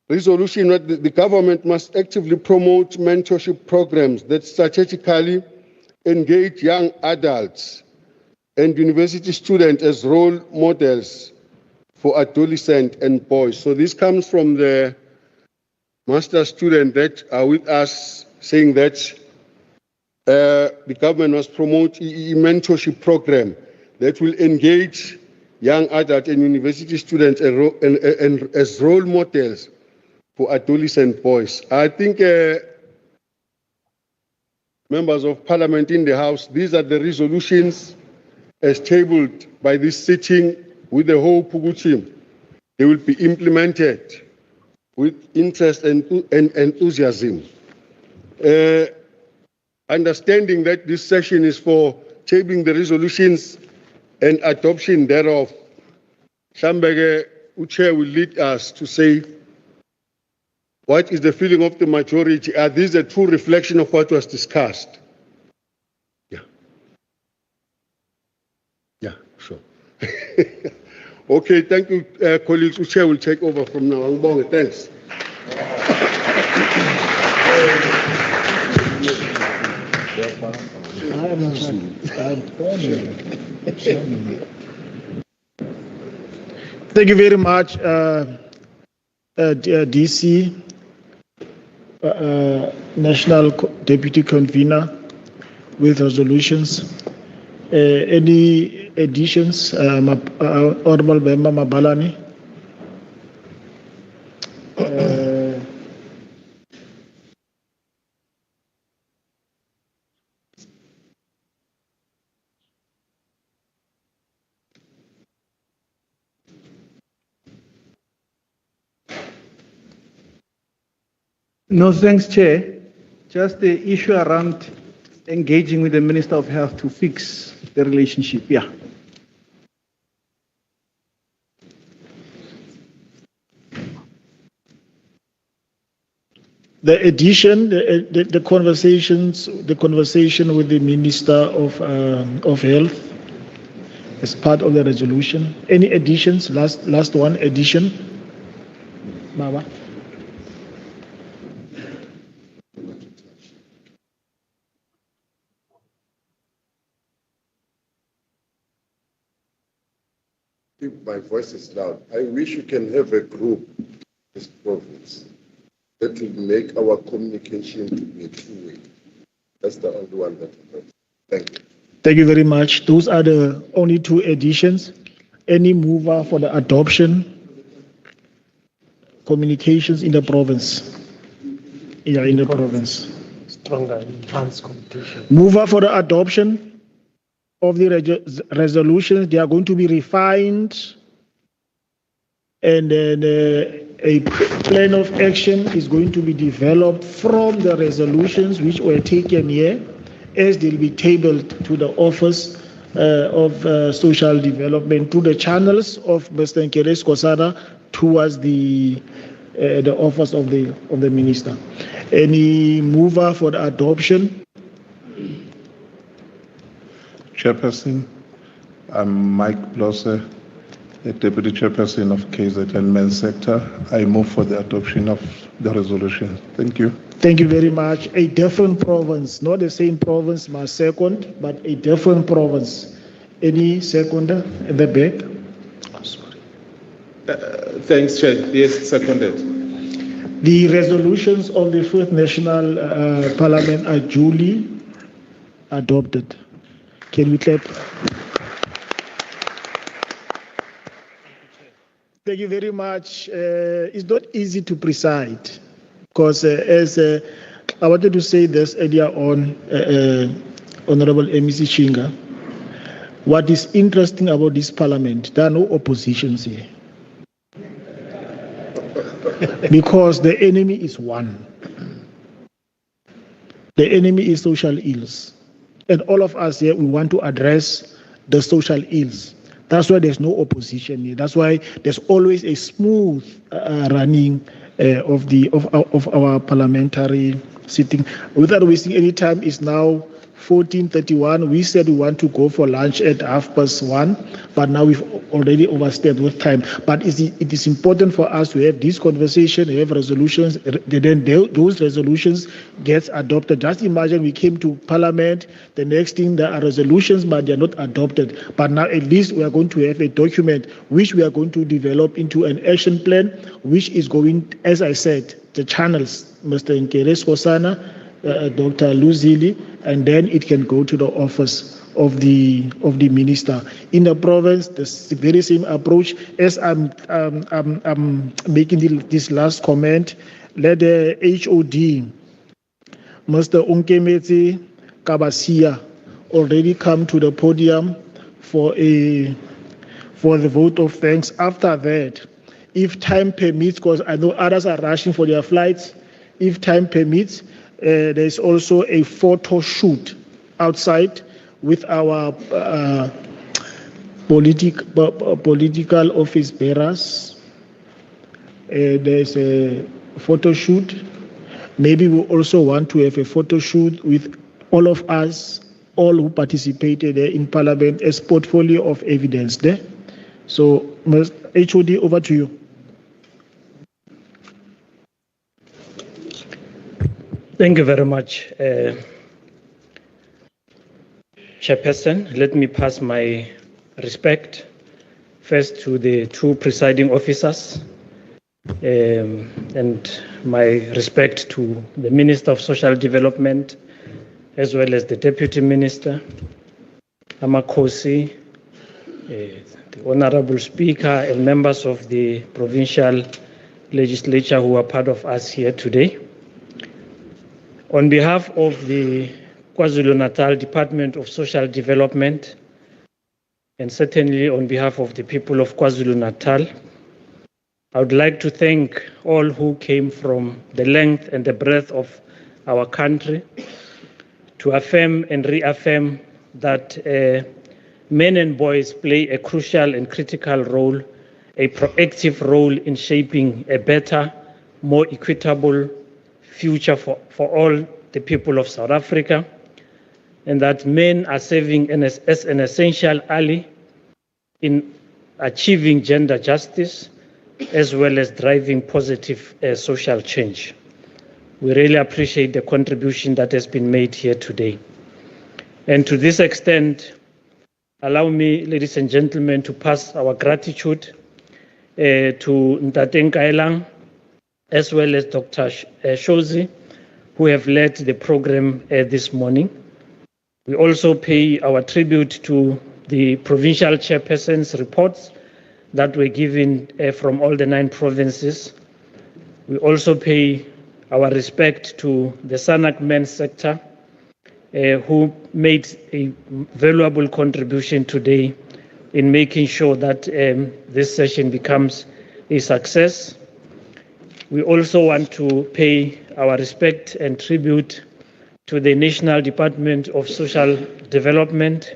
resolution, the government must actively promote mentorship programs that strategically engage young adults and university students as role models for adolescents and boys. So this comes from the master student that are with us, saying that the government must promote a mentorship program that will engage young adult and university students and as role models for adolescent boys. I think members of parliament in the House, these are the resolutions as tabled by this sitting with the whole Pugu. They will be implemented with interest and enthusiasm. Understanding that this session is for tabling the resolutions and adoption thereof, Shambege Uche will lead us to say, what is the feeling of the majority? Are these a true reflection of what was discussed? Yeah, sure. Okay, thank you, colleagues. Chair will take over from now. Ngibonge, thanks. Thank you very much, DC, National Deputy Convener with resolutions. Any additions, Honorable Member Mabalani? No, thanks, Chair. Just the issue around engaging with the Minister of Health to fix the relationship. Yeah. The addition, the conversation with the Minister of Health as part of the resolution. Any additions? Last one addition. Mama. If my voice is loud, I wish you can have a group in this province that will make our communication to be a two-way. That's the only one that I have. Thank you. Thank you very much. Those are the only two additions. Any mover for the adoption? Communications in the province. Yeah, in the province. Stronger enhanced competition. Mover for the adoption of the resolutions. They are going to be refined, and then a plan of action is going to be developed from the resolutions which were taken here, as they'll be tabled to the Office of Social Development, to the channels of Mr. Nkeres Kosana towards the Office of the Minister. Any mover for the adoption? Chairperson, I'm Mike Blosser, the Deputy Chairperson of KZN Men's Sector. I move for the adoption of the resolution. Thank you. Thank you very much. A different province, not the same province, my second, but a different province. Any seconder at the back? Oh, sorry. Thanks, Chair. Yes, seconded. The resolutions of the 5th National Parliament are duly adopted. Can we clap? Thank you very much. It's not easy to preside because as I wanted to say this earlier on, Honorable MEC Chinga, what is interesting about this parliament, there are no oppositions here. Because the enemy is one. The enemy is social ills. And all of us here, we want to address the social ills. That's why there's no opposition here. That's why there's always a smooth running of our parliamentary sitting. Without wasting any time, it's now 14:31. We said we want to go for lunch at 1:30, but now we've already overstepped with time. But it is important for us to have this conversation, have resolutions, then those resolutions gets adopted. Just imagine we came to Parliament, the next thing there are resolutions, but they are not adopted. But now at least we are going to have a document which we are going to develop into an action plan, which is going, as I said, the channels, Mr. Nkeres Kosana, Dr. Luzili, and then it can go to the office of the minister. In the province, the very same approach. As I'm making this last comment, let the HOD, Mr. Unkemetse Kabasia, already come to the podium for the vote of thanks. After that, if time permits, because I know others are rushing for their flights, if time permits, there's also a photo shoot outside with our political office bearers. There's a photo shoot. Maybe we also want to have a photo shoot with all of us, all who participated in Parliament, as portfolio of evidence there. So, Ms. HOD, over to you. Thank you very much, Chairperson. Let me pass my respect first to the two presiding officers and my respect to the Minister of Social Development as well as the Deputy Minister, Amakosi, the Honorable Speaker and members of the Provincial Legislature who are part of us here today. On behalf of the KwaZulu-Natal Department of Social Development, and certainly on behalf of the people of KwaZulu-Natal, I would like to thank all who came from the length and the breadth of our country to affirm and reaffirm that men and boys play a crucial and critical role, a proactive role in shaping a better, more equitable future for all the people of South Africa, and that men are serving as an essential ally in achieving gender justice as well as driving positive social change. We really appreciate the contribution that has been made here today. And to this extent, allow me, ladies and gentlemen, to pass our gratitude to Ntate Nkailang, as well as Dr. Shozi, who have led the program this morning. We also pay our tribute to the provincial chairpersons' reports that were given from all the 9 provinces. We also pay our respect to the SANAC men's sector, who made a valuable contribution today in making sure that this session becomes a success. We also want to pay our respect and tribute to the National Department of Social Development,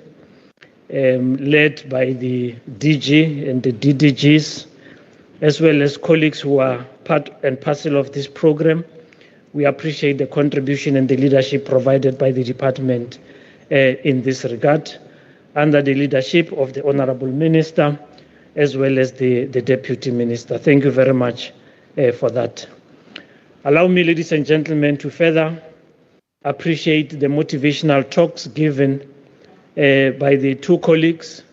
led by the DG and the DDGs, as well as colleagues who are part and parcel of this program. We appreciate the contribution and the leadership provided by the department in this regard, under the leadership of the Honorable Minister, as well as the Deputy Minister. Thank you very much for that. Allow me, ladies and gentlemen, to further appreciate the motivational talks given by the two colleagues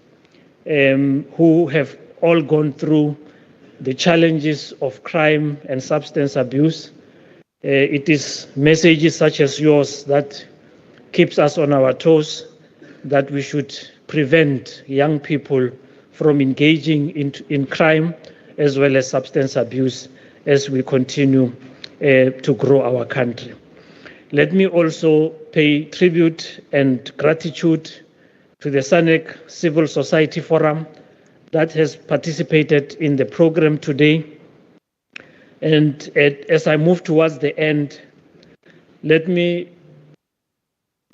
who have all gone through the challenges of crime and substance abuse. It is messages such as yours that keeps us on our toes, that we should prevent young people from engaging in crime as well as substance abuse as we continue to grow our country. Let me also pay tribute and gratitude to the SANEC Civil Society Forum that has participated in the program today. And as I move towards the end, let me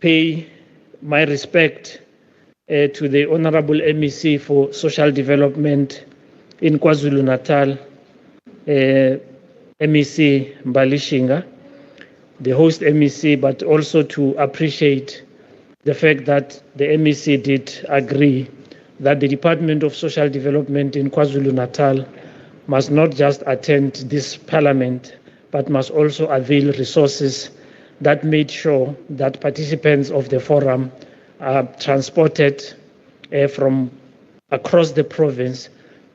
pay my respect to the Honorable MEC for Social Development in KwaZulu-Natal, MEC Mbalishinga, the host MEC, but also to appreciate the fact that the MEC did agree that the Department of Social Development in KwaZulu-Natal must not just attend this parliament, but must also avail resources that made sure that participants of the forum are transported from across the province,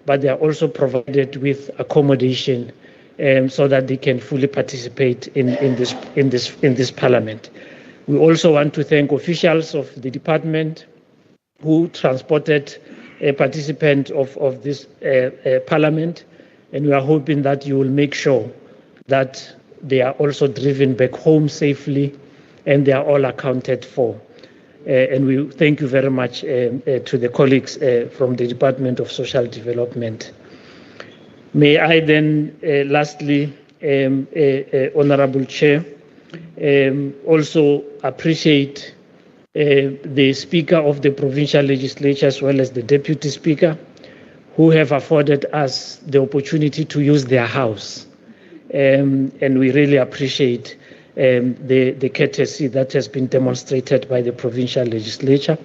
but they are also provided with accommodation so that they can fully participate in this parliament. We also want to thank officials of the department who transported a participant of this parliament, and we are hoping that you will make sure that they are also driven back home safely and they are all accounted for. And we thank you very much to the colleagues from the Department of Social Development. May I then lastly, Honorable Chair, also appreciate the Speaker of the Provincial Legislature as well as the Deputy Speaker, who have afforded us the opportunity to use their house. And we really appreciate the courtesy that has been demonstrated by the Provincial Legislature.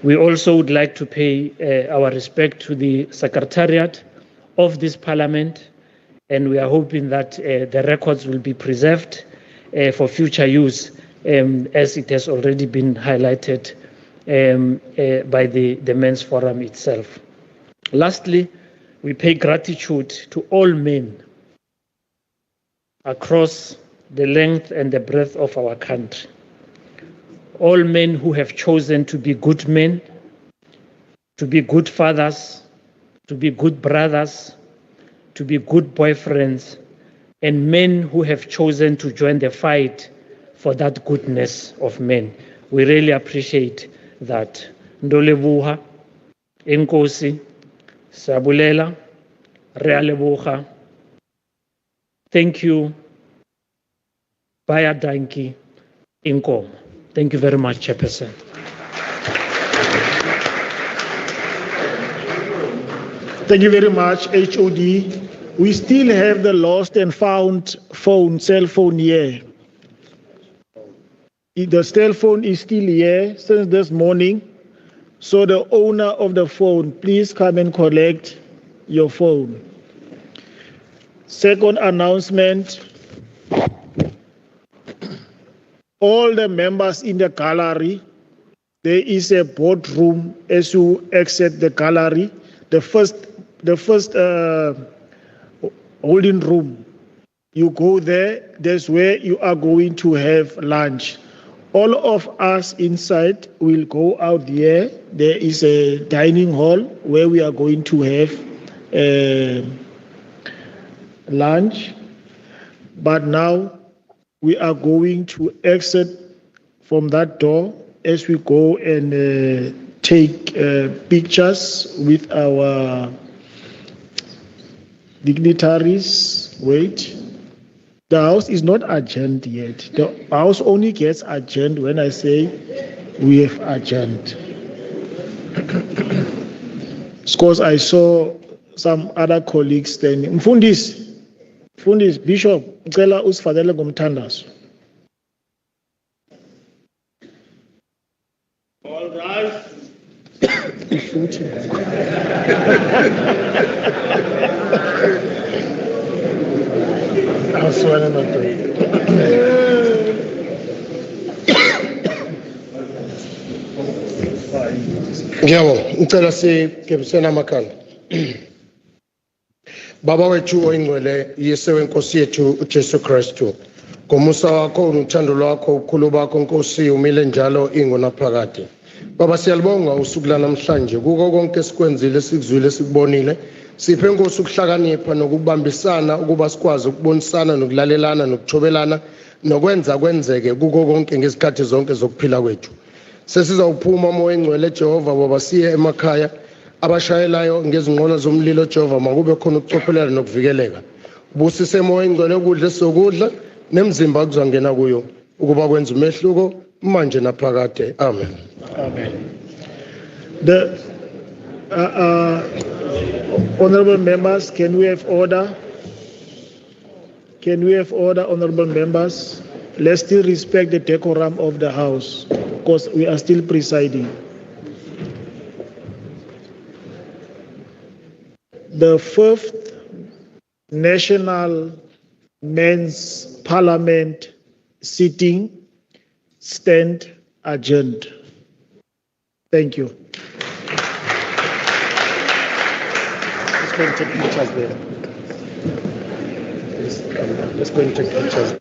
We also would like to pay our respect to the Secretariat of this Parliament, and we are hoping that the records will be preserved for future use, as it has already been highlighted by the Men's Forum itself. Lastly, we pay gratitude to all men across the length and the breadth of our country. All men who have chosen to be good men, to be good fathers, to be good brothers, to be good boyfriends, and men who have chosen to join the fight for that goodness of men. We really appreciate that. Ndolebuha, Enkosi, Sabulela, Realebuha. Thank you. Baya Danki, Inkom. Thank you very much, Chairperson. Thank you very much, HOD. We still have the lost and found cell phone here. The cell phone is still here since this morning. So the owner of the phone, please come and collect your phone. Second announcement, all the members in the gallery, there is a boardroom as you exit the gallery. The first holding room, you go there, that's where you are going to have lunch. All of us inside will go out there. There is a dining hall where we are going to have lunch. But now we are going to exit from that door as we go and take pictures with our dignitaries. Wait. The house is not adjourned yet. The house only gets adjourned when I say we have adjourned. Because I saw some other colleagues standing. Mfundis, Bishop, ngicela usifakele ngomthandazo. All right. Ngiyabonga, ngicela sigebisene amakhanda. Baba wethu oyingcwele, Yesu wenkosi yethu uJesu Kristu. Ngomusa wakho nothando lwakho ukhulu bakho Nkosi umile njalo ingonaphakade. Baba siyalibonga usuku lanamhlanje kuko konke sikwenzile sikuzwile sikubonile. Siphe Nkosi ukuhlakanipha nokubambisana ukuba sikwazi ukubonisana nokulalelana nokuthobelana nokwenza kwenzeke kuko konke ngesikhathi zonke zokuphila kwethu. Sesizawuphuma moya engcwele Jehova baba siye emakhaya abashayelayo ngezinqola zomlilo Jehova makube khona ukucophelela nokuvikeleka. Busise moya engcwele ukudla sokudla nemzimba akuzangena kuyo ukuba kwenza umehluko manje naphakade. Amen. Amen. The honorable members, can we have order? Can we have order, honorable members? Let's still respect the decorum of the House because we are still presiding. The 5th National Men's Parliament sitting stand adjourned. Thank you. Let's go and take pictures there. Let's go and take pictures.